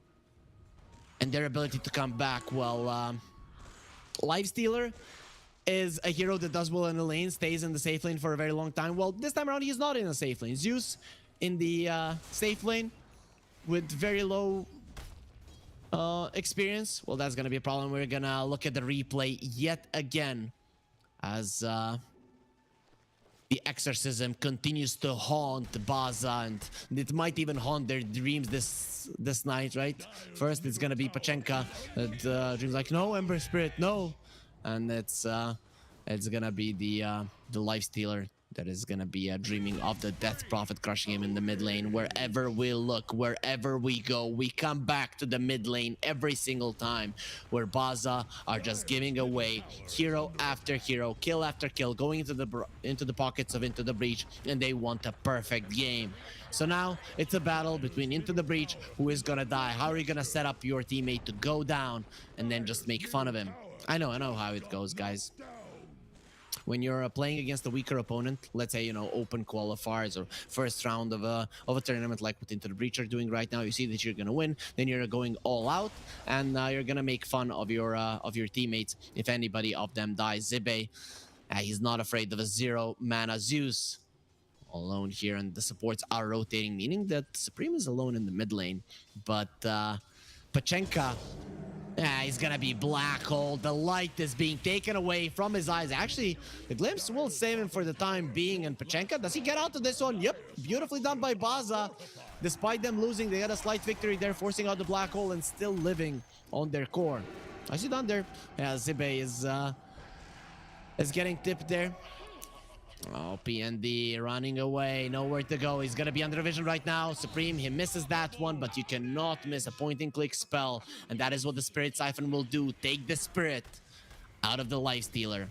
And their ability to come back, well, Lifestealer is a hero that does well in the lane, stays in the safe lane for a very long time. Well, this time around, he's not in a safe lane. Zeus in the safe lane with very low experience. Well, that's going to be a problem. We're going to look at the replay yet again as the exorcism continues to haunt Baza, and it might even haunt their dreams this night, right? First, it's going to be Pachenka. Dreams like, no, Ember Spirit, no. And it's gonna be the Lifestealer that is gonna be dreaming of the Death Prophet crushing him in the mid lane. Wherever we look, wherever we go, we come back to the mid lane every single time, where Baza are just giving away hero after hero, kill after kill, going into the pockets of Into the Breach, and they want a perfect game. So now it's a battle between Into the Breach, who is gonna die. How are you gonna set up your teammate to go down and then just make fun of him? I know how it goes, guys. When you're playing against a weaker opponent, let's say, you know, open qualifiers or first round of a tournament like what Into the Breach are doing right now, you see that you're gonna win, then you're going all out, and you're gonna make fun of your teammates if anybody of them dies. Zibe, he's not afraid of a 0 mana Zeus alone here, and the supports are rotating, meaning that Supreme is alone in the mid lane. But Pachenka, he's gonna be black hole. The light is being taken away from his eyes. Actually, the glimpse will save him for the time being. And Pachenka, does he get out of this one? Yep, beautifully done by Baza. Despite them losing, they got a slight victory there, forcing out the black hole and still living on their core. I see down there. Yeah, Zibe is getting tipped there. Oh, PND running away, nowhere to go. He's gonna be under vision right now. Supreme, he misses that one, but you cannot miss a point-and-click spell, and that is what the Spirit Siphon will do. Take the Spirit out of the Lifestealer.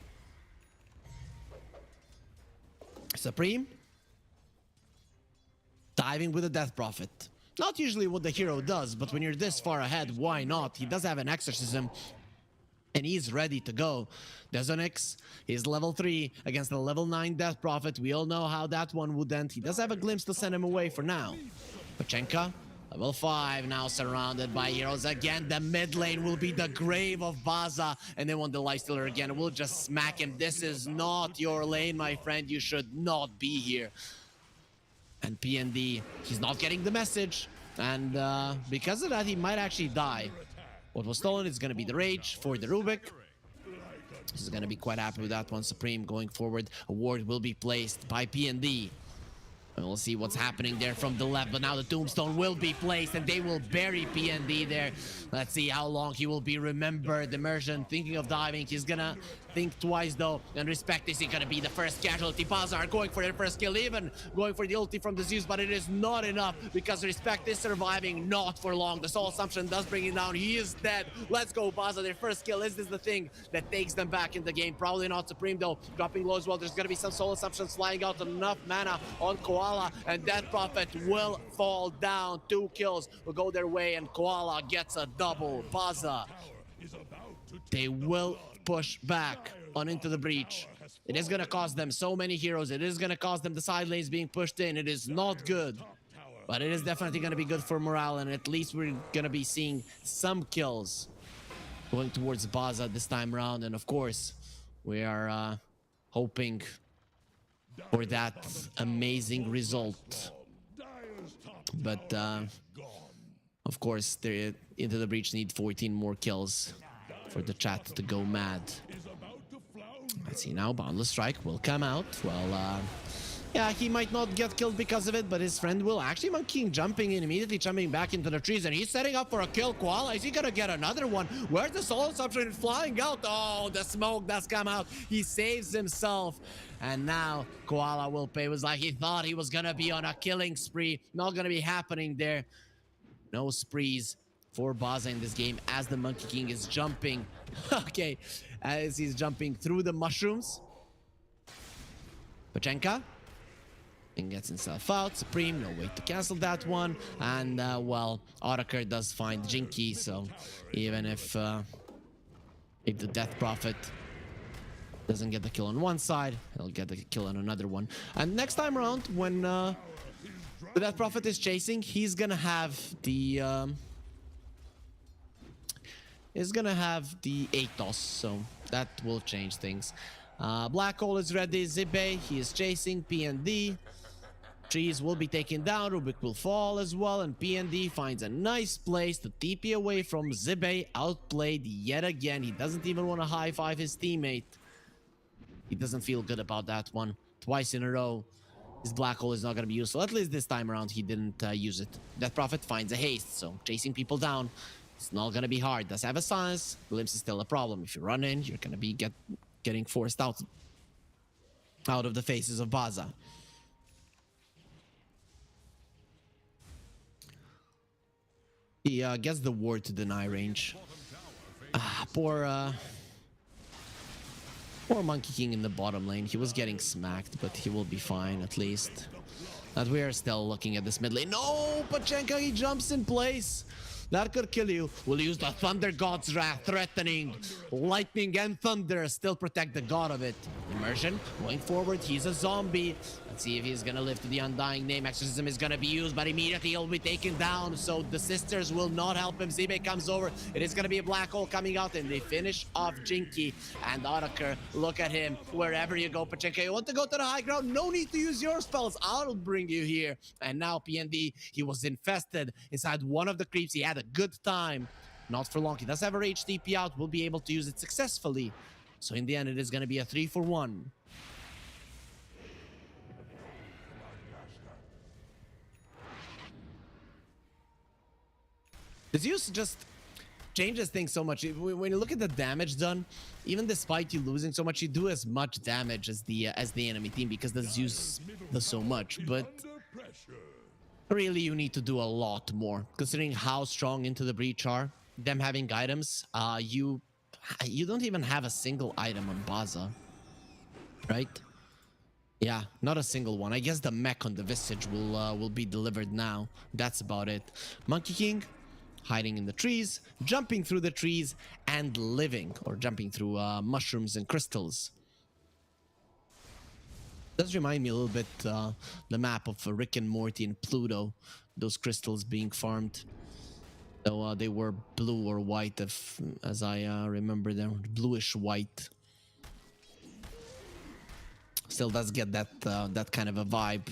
Supreme diving with the Death Prophet. Not usually what the hero does, but when you're this far ahead, why not? He does have an Exorcism, and he's ready to go. Desonix, he's level 3 against the level 9 Death Prophet. We all know how that one would end. He does have a glimpse to send him away for now. Pachenka, level 5, now surrounded by heroes again. The mid lane will be the grave of Baza, and they want the Lifestealer again. We'll just smack him. This is not your lane, my friend. You should not be here. And PND, he's not getting the message, and because of that, he might actually die. What was stolen is going to be the Rage for the Rubik. He's going to be quite happy with that one. Supreme going forward. A ward will be placed by PND. And we'll see what's happening there from the left, but now the tombstone will be placed and they will bury PND there. Let's see how long he will be remembered. Immersion thinking of diving. He's gonna think twice though. And Respect, is he gonna be the first casualty? Baza are going for their first kill, even going for the ulti from the Zeus, but it is not enough because Respect is surviving not for long. The Soul Assumption does bring him down. He is dead. Let's go, Baza. Their first kill. Is this the thing that takes them back in the game? Probably not. Supreme though, dropping low as well. There's gonna be some Soul Assumptions flying out. Enough mana on Koala, and that Prophet will fall down. 2 kills will go their way, and Koala gets a double. Baza, they will push back on into the breach. It is gonna cost them so many heroes. It is gonna cost them the side lanes being pushed in. It is not good, but it is definitely gonna be good for morale, and at least we're gonna be seeing some kills going towards Baza this time around. And of course, we are hoping for that amazing result. But of course, the Into the Breach need 14 more kills for the chat to go mad. Let's see now, Boundless Strike will come out. Well, yeah, he might not get killed because of it, but his friend will. Actually, Monkey King jumping in, immediately jumping back into the trees, and he's setting up for a kill. Koala, is he gonna get another one? Where's the Soul Assumption flying out? Oh, the smoke does come out. He saves himself. And now Koala will pay. It was like he thought he was gonna be on a killing spree. Not gonna be happening there. No sprees for Baza in this game as the Monkey King is jumping. Okay, as he's jumping through the mushrooms. Pachenka and gets himself out. Supreme, no way to cancel that one. And well, Otakar does find Jinky, so even if the Death Prophet doesn't get the kill on one side, he'll get the kill on another one. And next time around, when the Death Prophet is chasing, he's gonna have the Atos, so that will change things. Black Hole is ready. Zibe, he is chasing PND. Trees will be taken down. Rubik will fall as well, and PND finds a nice place to TP away from Zibe. Outplayed yet again. He doesn't even want to high-five his teammate. He doesn't feel good about that one. Twice in a row, his Black Hole is not going to be useful. At least this time around, he didn't use it. Death Prophet finds a haste, so chasing people down, it's not going to be hard. Does have a silence. Glimpse is still a problem. If you run in, you're going to be getting forced out of the faces of Baza. He gets the ward to deny range. Poor Monkey King in the bottom lane. He was getting smacked, but he will be fine at least. But we are still looking at this mid lane. No, Pachenka, he jumps in place. That could kill you. We'll use the Thunder God's Wrath, threatening lightning and thunder. Still protect the god of it. Immersion going forward. He's a zombie. Let's see if he's gonna live to the undying name. Exorcism is gonna be used, but immediately he'll be taken down. So the sisters will not help him. Zibe comes over. It is gonna be a Black Hole coming out, and they finish off Jinky and Otakar. Look at him. Wherever you go, Pachenka, you want to go to the high ground? No need to use your spells. I'll bring you here. And now PND, he was infested inside one of the creeps. He had a good time. Not for long. He does have a rage TP out. We'll be able to use it successfully. So in the end, it is going to be a 3-for-1. The Zeus just changes things so much. When you look at the damage done, even despite you losing so much, you do as much damage as the enemy team because the Zeus does so much. But really, you need to do a lot more, considering how strong Into the Breach are. Them having items, you don't even have a single item on Baza, right? Yeah, not a single one. I guess the mech on the Visage will be delivered now. That's about it. Monkey King hiding in the trees, jumping through the trees, and living, or jumping through mushrooms and crystals. Does remind me a little bit the map of Rick and Morty and Pluto, those crystals being farmed. So they were blue or white, as I remember them, bluish white. Still does get that kind of a vibe.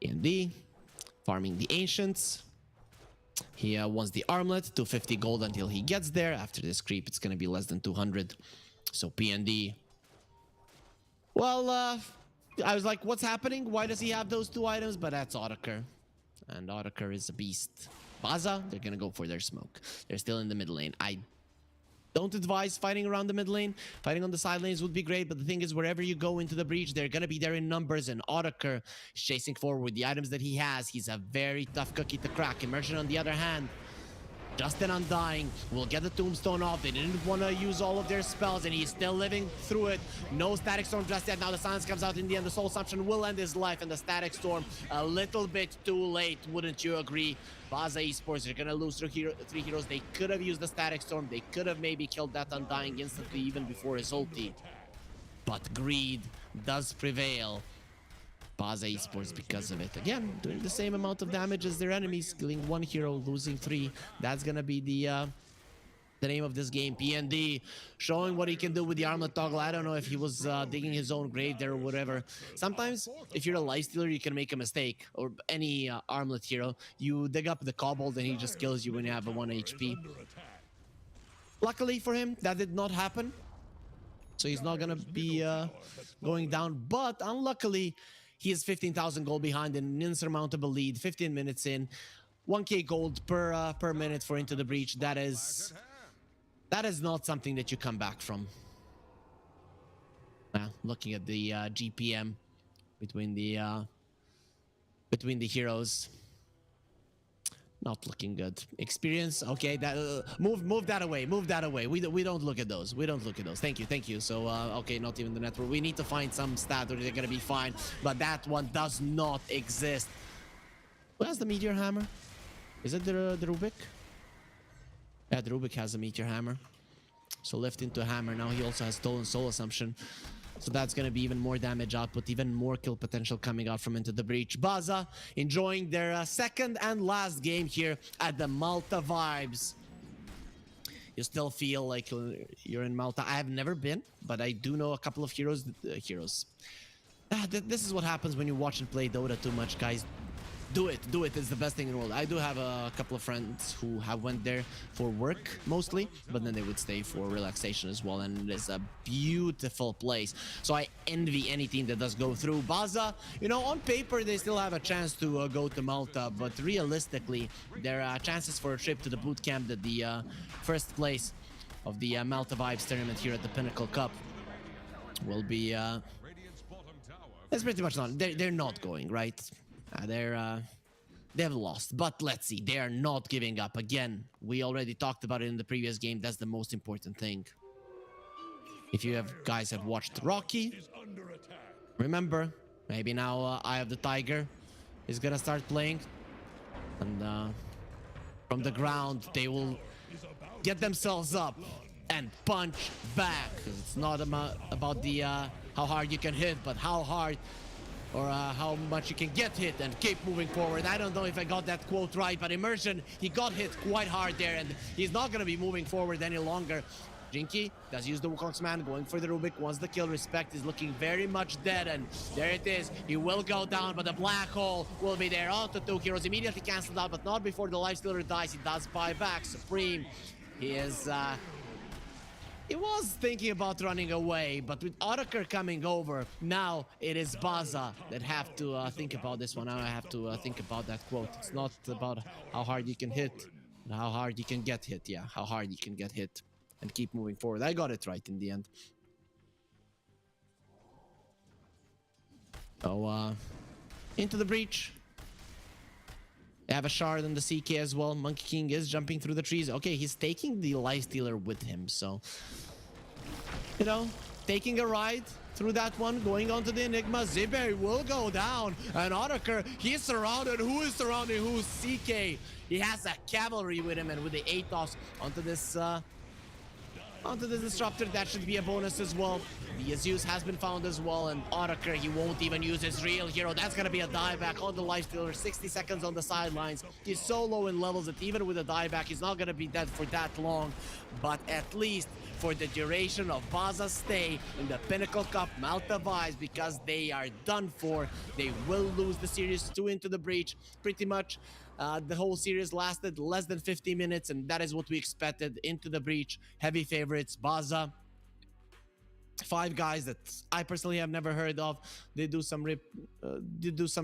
D&D, farming the Ancients. He wants the armlet, 250 gold until he gets there. After this creep, it's going to be less than 200. So PND Well, I was like, what's happening? Why does he have those 2 items? But that's Otakar. And Otakar is a beast. Baza, they're gonna go for their smoke. They're still in the mid lane. I don't advise fighting around the mid lane. Fighting on the side lanes would be great, but the thing is, wherever you go into the breach, they're gonna be there in numbers, and Otakar is chasing forward with the items that he has. He's a very tough cookie to crack. Immersion, on the other hand, just an Undying will get the tombstone off. They didn't want to use all of their spells, and he's still living through it. No static storm just yet. Now the silence comes out in the end. The soul assumption will end his life, and the static storm a little bit too late. Wouldn't you agree? Baza Esports are gonna lose 3 heroes. They could have used the static storm. They could have maybe killed that Undying instantly, even before his ulti. But greed does prevail. Baza Esports because of it. Again, doing the same amount of damage as their enemies, killing 1 hero, losing 3. That's gonna be the name of this game. PND showing what he can do with the armlet toggle. I don't know if he was digging his own grave there or whatever. Sometimes, if you're a lifestealer, you can make a mistake. Or any armlet hero, you dig up the kobold and he just kills you when you have a 1 HP. Luckily for him, that did not happen. So he's not gonna be going down. But unluckily, he is 15,000 gold behind in an insurmountable lead. 15 minutes in, 1k gold per minute for Into the Breach. That is not something that you come back from. Looking at the GPM between the heroes, not looking good. Experience, okay. That move that away. Move that away. We don't look at those. We don't look at those. Thank you. So okay, not even the network. We need to find some stat or they're gonna be fine. But that one does not exist. Who has the meteor hammer? Is it the Rubik? Yeah, the Rubik has a meteor hammer. So left into hammer. Now he also has stolen soul assumption. So that's going to be even more damage output, even more kill potential coming out from Into the Breach. Baza enjoying their second and last game here at the Malta Vibes. You still feel like you're in Malta. I have never been, but I do know a couple of heroes. This is what happens when you watch and play Dota too much, guys. Do it. It's the best thing in the world. I do have a couple of friends who have went there for work mostly, but then they would stay for relaxation as well, and it is a beautiful place. So I envy any team that does go through. Baza, you know, on paper they still have a chance to go to Malta, but realistically their chances for a trip to the boot camp at the first place of the Malta Vibes tournament here at the Pinnacle Cup will be it's pretty much not. They're not going, right? They have lost, but let's see. They are not giving up. Again, we already talked about it in the previous game. That's the most important thing. If you guys have watched Rocky, remember, maybe now Eye of the Tiger is gonna start playing, and from the ground they will get themselves up and punch back. It's not about the how hard you can hit, but how hard or how much you can get hit and keep moving forward. I don't know if I got that quote right, but Immersion, he got hit quite hard there, and he's not going to be moving forward any longer. Jinky does use the Wukong's man, going for the Rubik, wants the kill. Respect is looking very much dead, and there it is. He will go down, but the black hole will be there. All the 2 heroes immediately cancelled out, but not before the Lifestealer dies. He does buy back. Supreme, he is... He was thinking about running away, but with Otakar coming over, now it is Baza that have to think about this one. Now I have to think about that quote. It's not about how hard you can hit, but how hard you can get hit. Yeah, how hard you can get hit and keep moving forward. I got it right in the end. So, Into the Breach. They have a shard on the CK as well. Monkey King is jumping through the trees. Okay, he's taking the Lifestealer with him, so... You know, taking a ride through that one, going on to the Enigma. Zibe will go down, and Otakar, he's surrounded. Who is surrounding who? CK. He has a cavalry with him, and with the Atos onto this disruptor, that should be a bonus as well. The Zeus has been found as well, and Otakar, he won't even use his real hero. That's gonna be a dieback on the Lifestealer. 60 seconds on the sidelines. He's so low in levels that even with a dieback, he's not gonna be dead for that long. But at least for the duration of Baza's stay in the Pinnacle Cup Malta Vibes, because they are done for. They will lose the series 2 Into the Breach. Pretty much the whole series lasted less than 50 minutes, and that is what we expected. Into the Breach, heavy favorites. Baza, 5 guys that I personally have never heard of. They do some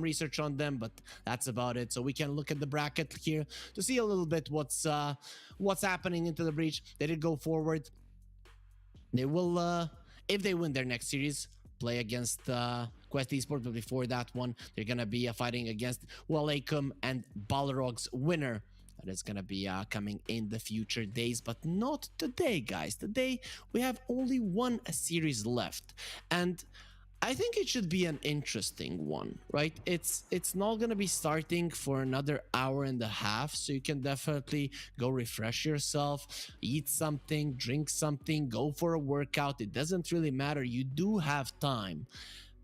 research on them, but that's about it. So we can look at the bracket here to see a little bit what's happening into the breach. They did go forward. They will, if they win their next series, play against Quest Esports, but before that one, they're gonna be fighting against Walakum and Balrog's winner. That is gonna be coming in the future days, but not today, guys. Today we have only one series left, and I think it should be an interesting one, right? It's not gonna be starting for another hour and a half, so you can definitely go refresh yourself, eat something, drink something, go for a workout. It doesn't really matter. You do have time,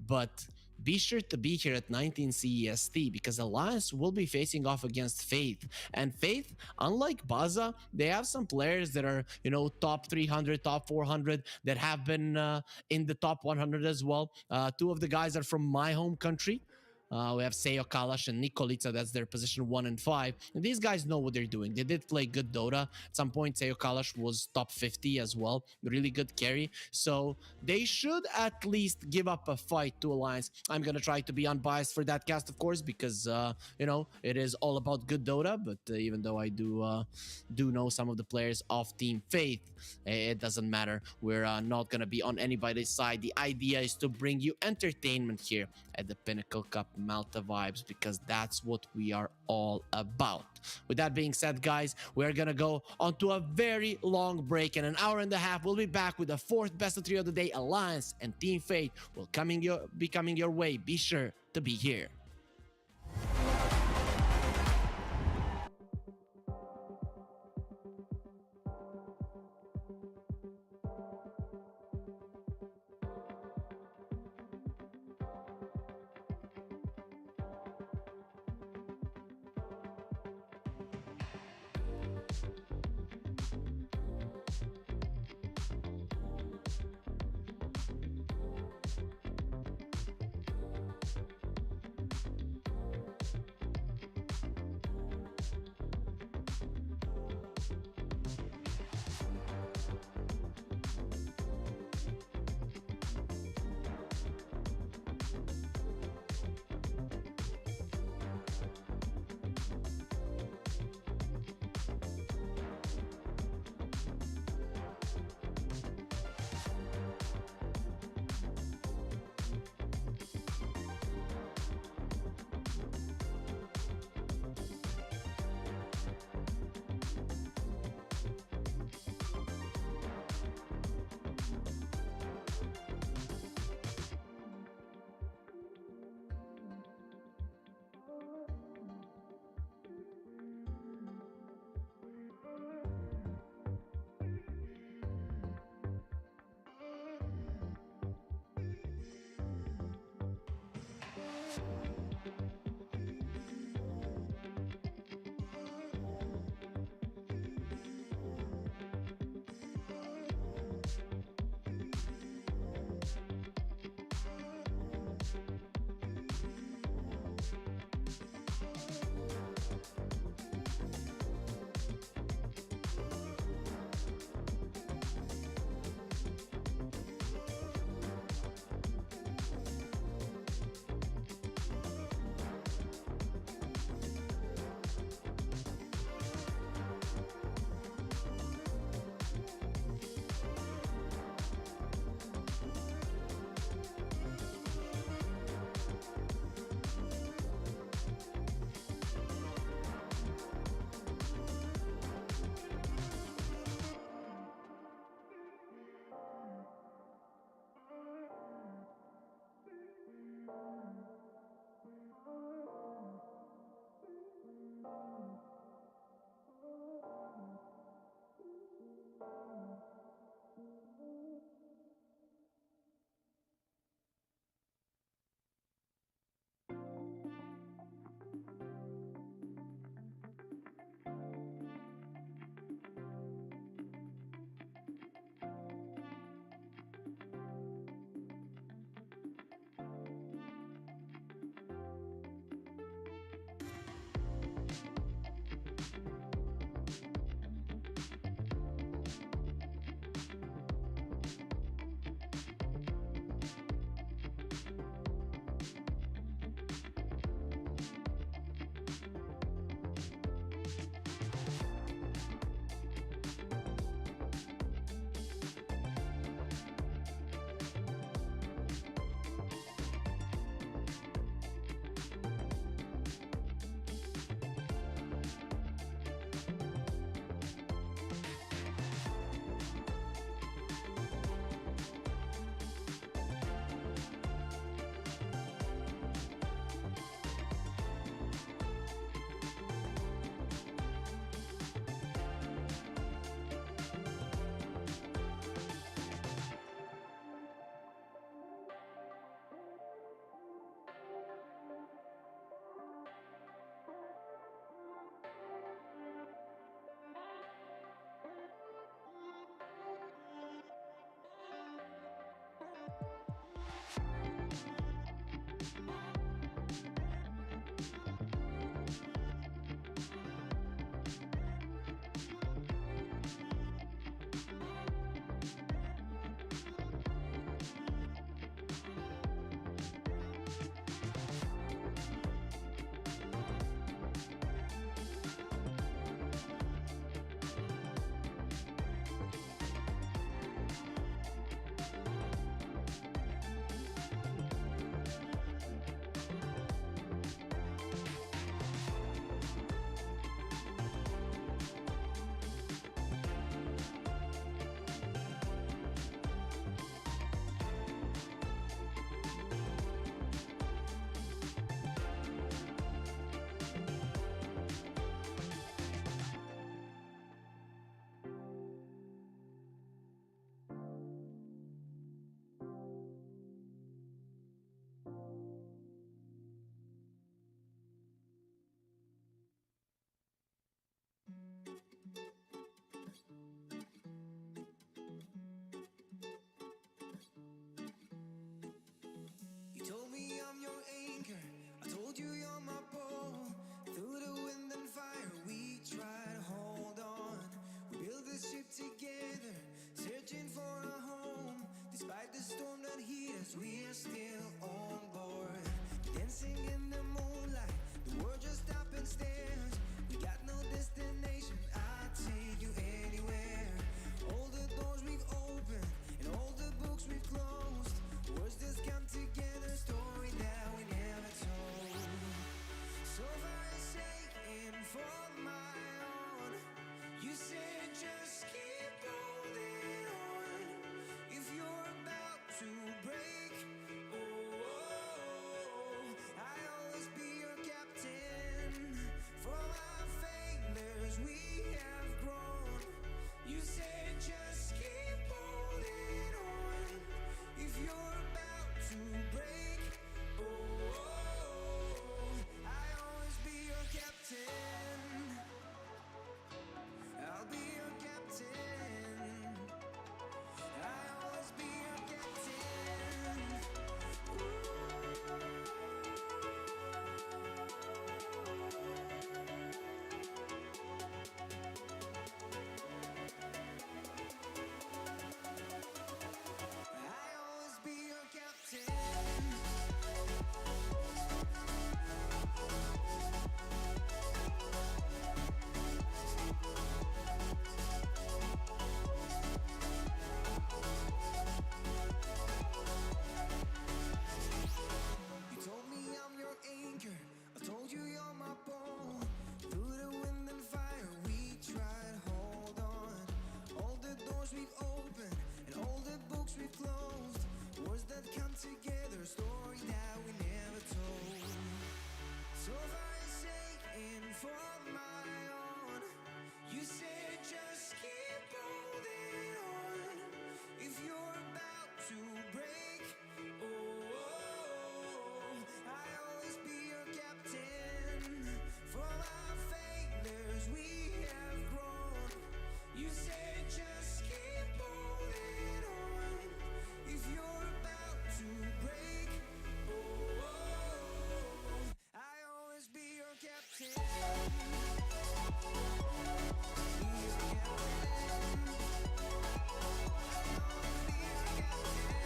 but be sure to be here at 19 CEST because Alliance will be facing off against Faith. And Faith, unlike Baza, they have some players that are, you know, top 300, top 400 that have been in the top 100 as well. 2 of the guys are from my home country. We have Seyo Kalash and Nikolica. That's their position 1 and 5. And these guys know what they're doing. They did play good Dota. At some point, Seyo Kalash was top 50 as well. Really good carry. So they should at least give up a fight to Alliance. I'm going to try to be unbiased for that cast, of course, because, you know, it is all about good Dota. But even though I do know some of the players of Team Faith, it doesn't matter. We're not going to be on anybody's side. The idea is to bring you entertainment here at the Pinnacle Cup Malta vibes, because that's what we are all about. With that being said, guys, we're gonna go onto a very long break. In an hour and a half, we'll be back with the 4th best of 3 of the day. Alliance and Team Fate will be coming your way. Be sure to be here. told me I'm your anchor. I told you you're my pole. Through the wind and fire, we try to hold on. We build this ship together, searching for a home. Despite the storm that hit us, we are still on board. Dancing in the moonlight, the world just stopped and stares. We got no destination, I'll take you anywhere. All the doors we've opened and all the books we've closed. Words just come together, story that we never told. So far saying for my own, you said just keep holding on. If you're about to break, oh, I'll always be your captain. From our failures we have grown. You said just keep holding on. If you're about to break, oh, I'll always be your captain. I'll be your captain. I'll always be your captain. I'll always be your captain. You told me I'm your anchor. I told you you're my pole. Through the wind and fire, we try to hold on. All the doors we've opened and all the books we've closed. Words that come together, a story that we never told. So far saying for my own, you said just keep holding on. If you're about to break, oh, I'll always be your captain. From our failures we have grown. You said just keep holding on. If you're about to break, oh, I'll always be your captain. Be your captain. I'll always be your captain.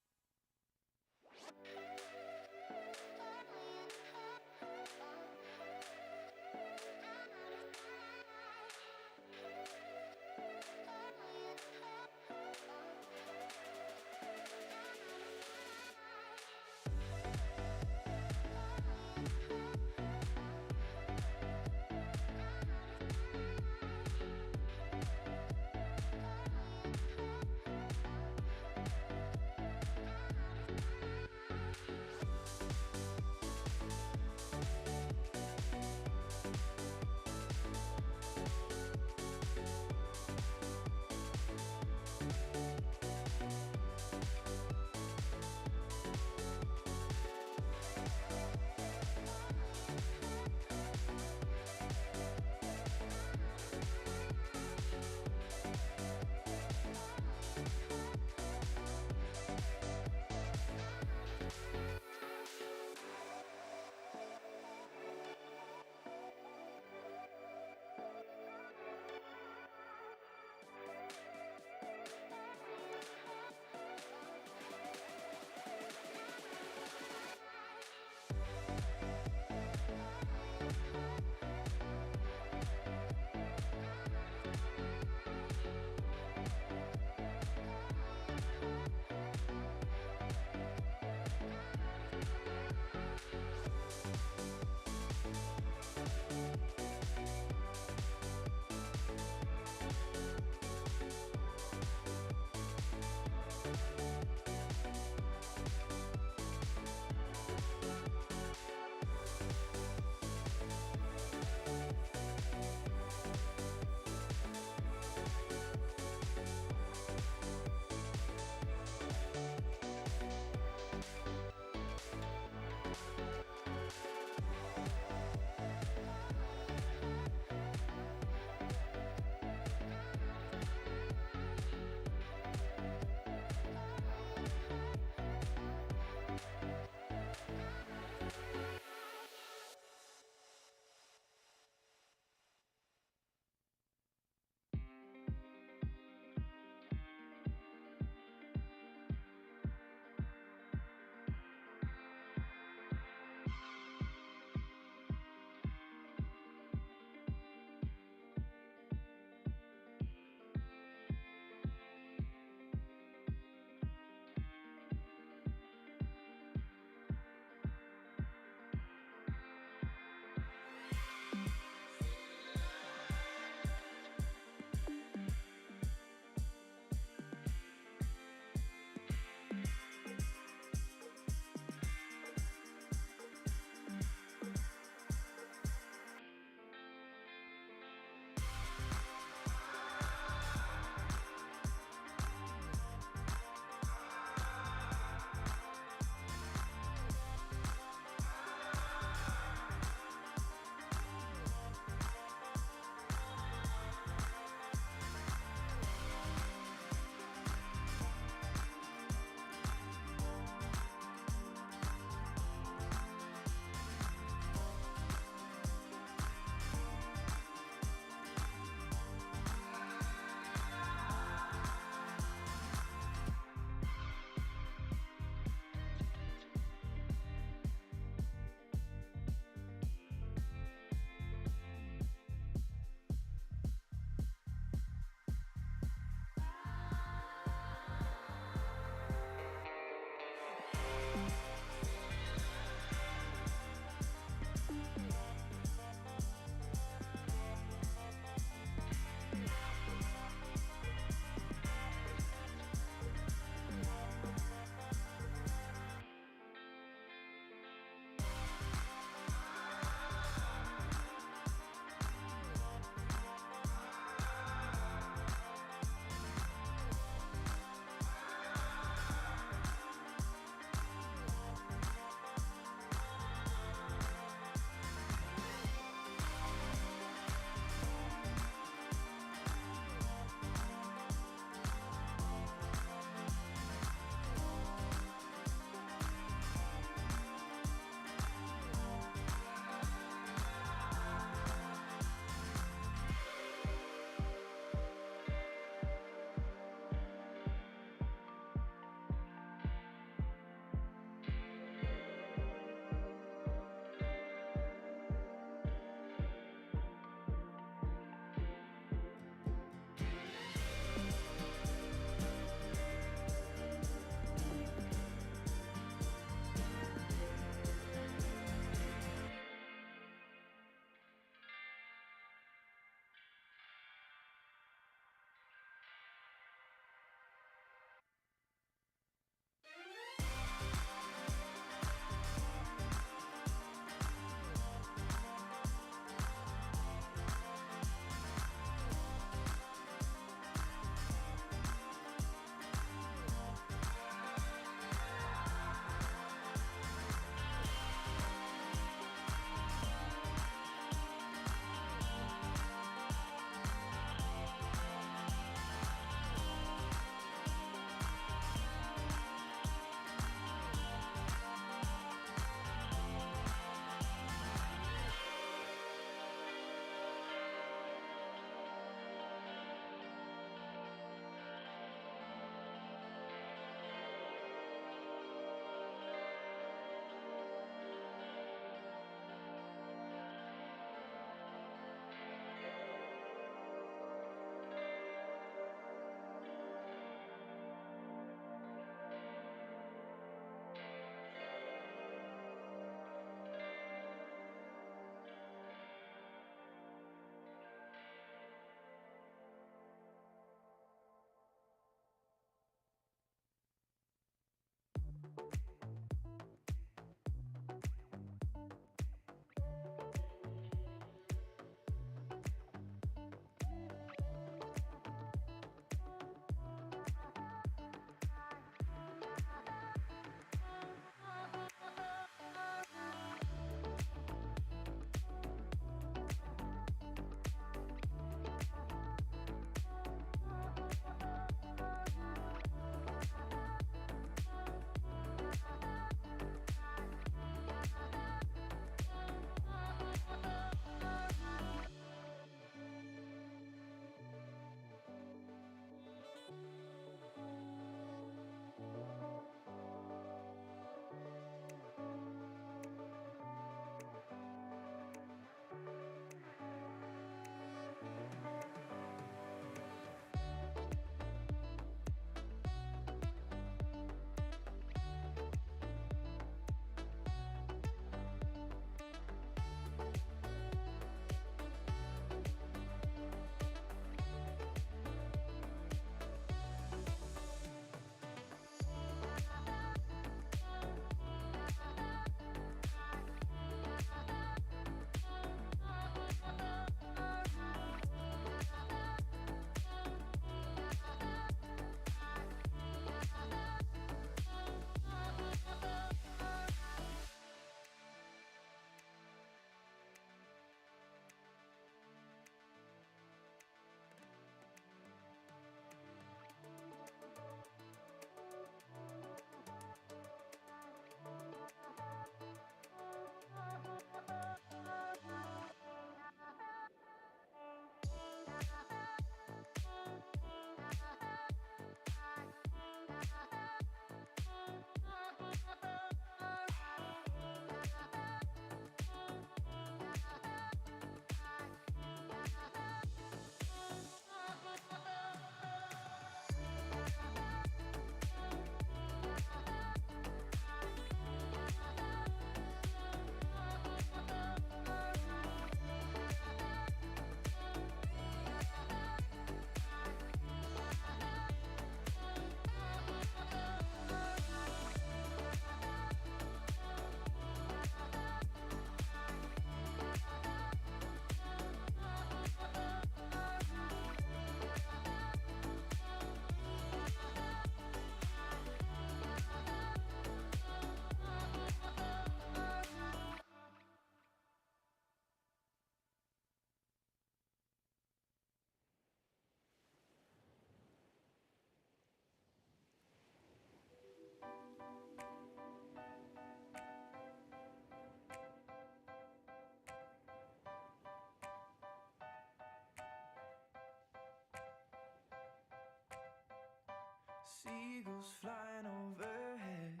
eagles flying overhead,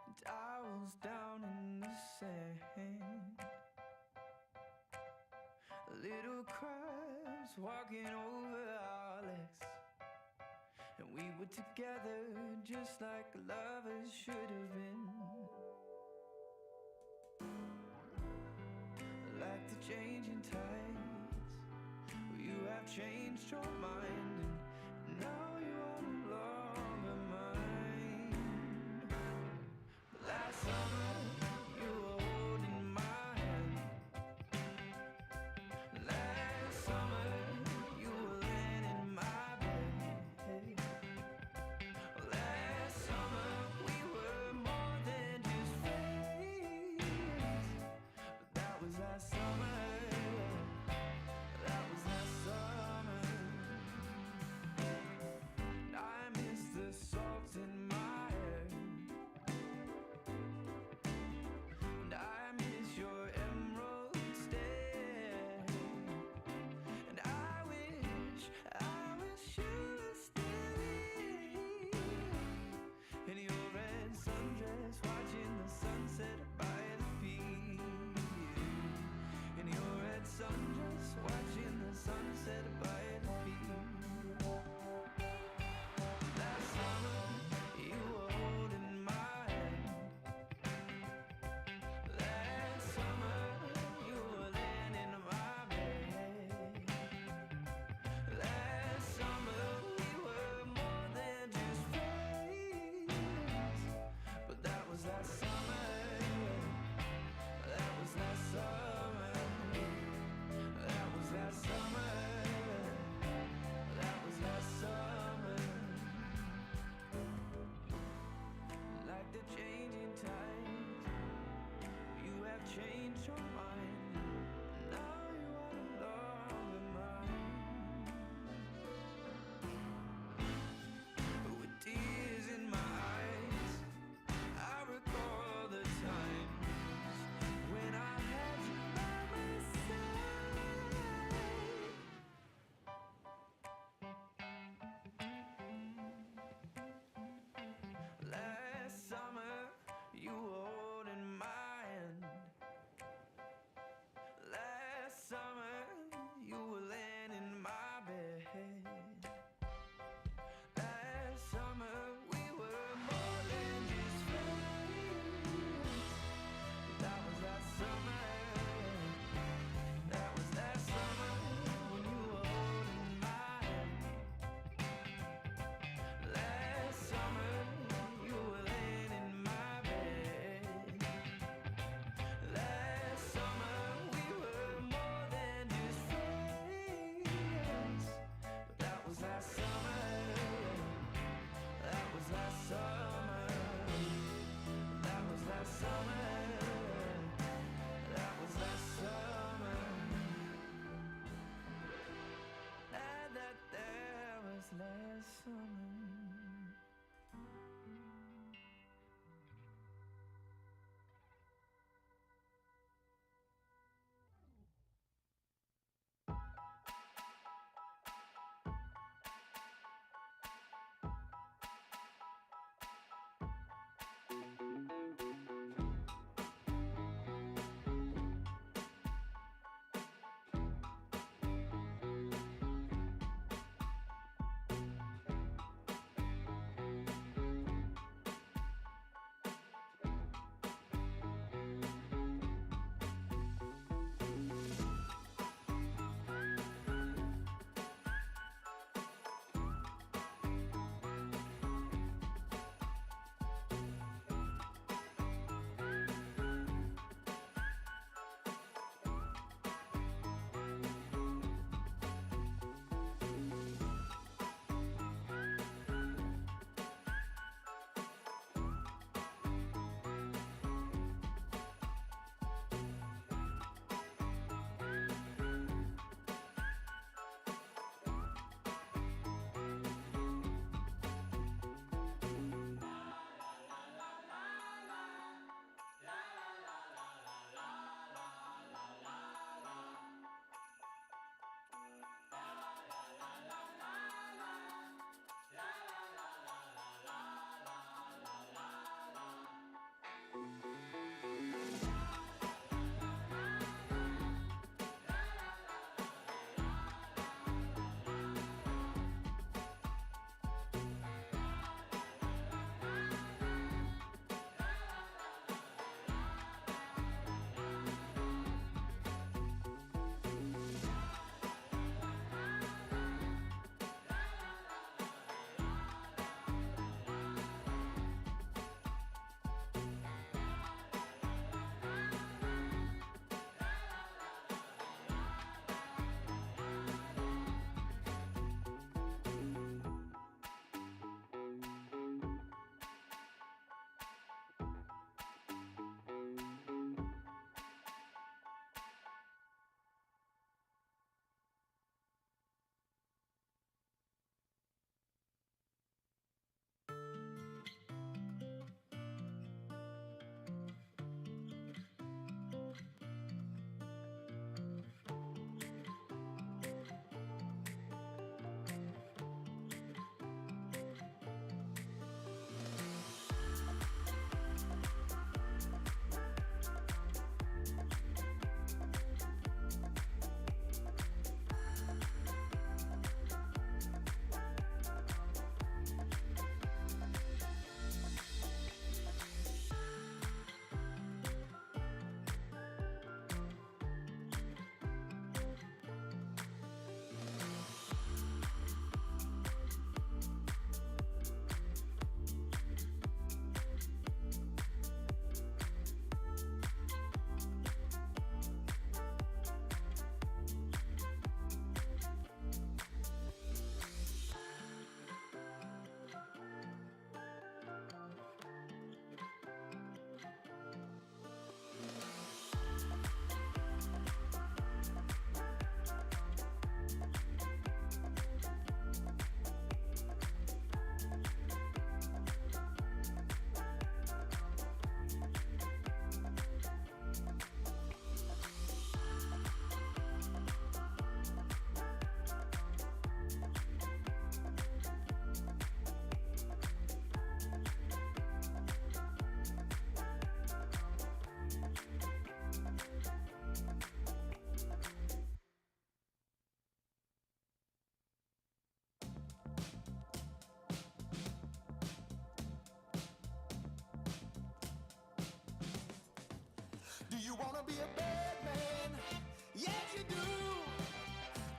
and owls down in the sand, little crabs walking over our legs, and we were together just like lovers should have been. Like the changing tides, you have changed your mind, and now you are no longer mine. Last summer, you were holding my hand. Last summer, you were laying in my bed. Last summer, we were more than just friends. But that was last summer. That was last summer. you wanna be a bad man? Yes, you do.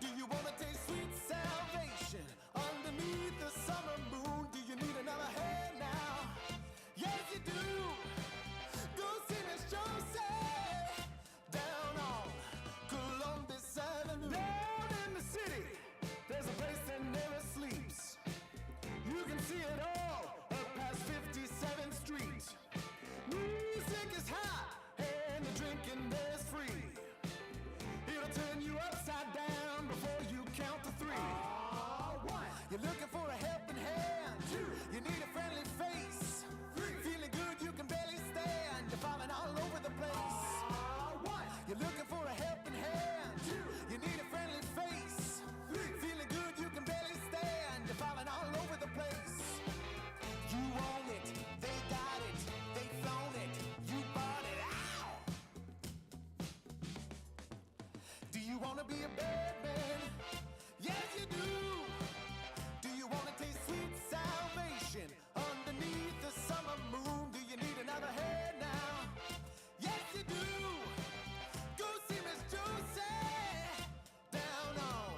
Do you wanna taste sweet salvation underneath the summer moon? Do you need another hand now? Yes, you do. Go see Miss Josie down on Columbus Avenue. Down in the city, there's a place that never sleeps. You can see it all up past 57th Street. Music is hot and the drinking there's free. It'll turn you upside down before you count to three. One, you're looking for a helping hand. Two, you need a friendly face. Three, feeling good you can barely stand. You're falling all over the place. One, you're looking for a helping hand. Two, you need a friendly face. Three, feeling good you can barely stand. You're falling all over the place. You own it, they got it, they flown it, you bought it. Ow! Do you wanna be a bad man? Yes, you do. Do you wanna taste sweet salvation underneath the summer moon? Do you need another hand now? Yes, you do. Go see Miss Josie down on.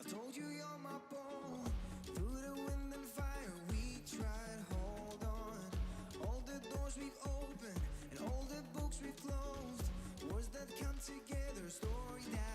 Told you you're my bone. Through the wind and fire, we tried. Hold on. All the doors we've opened and all the books we've closed. Words that come together, story that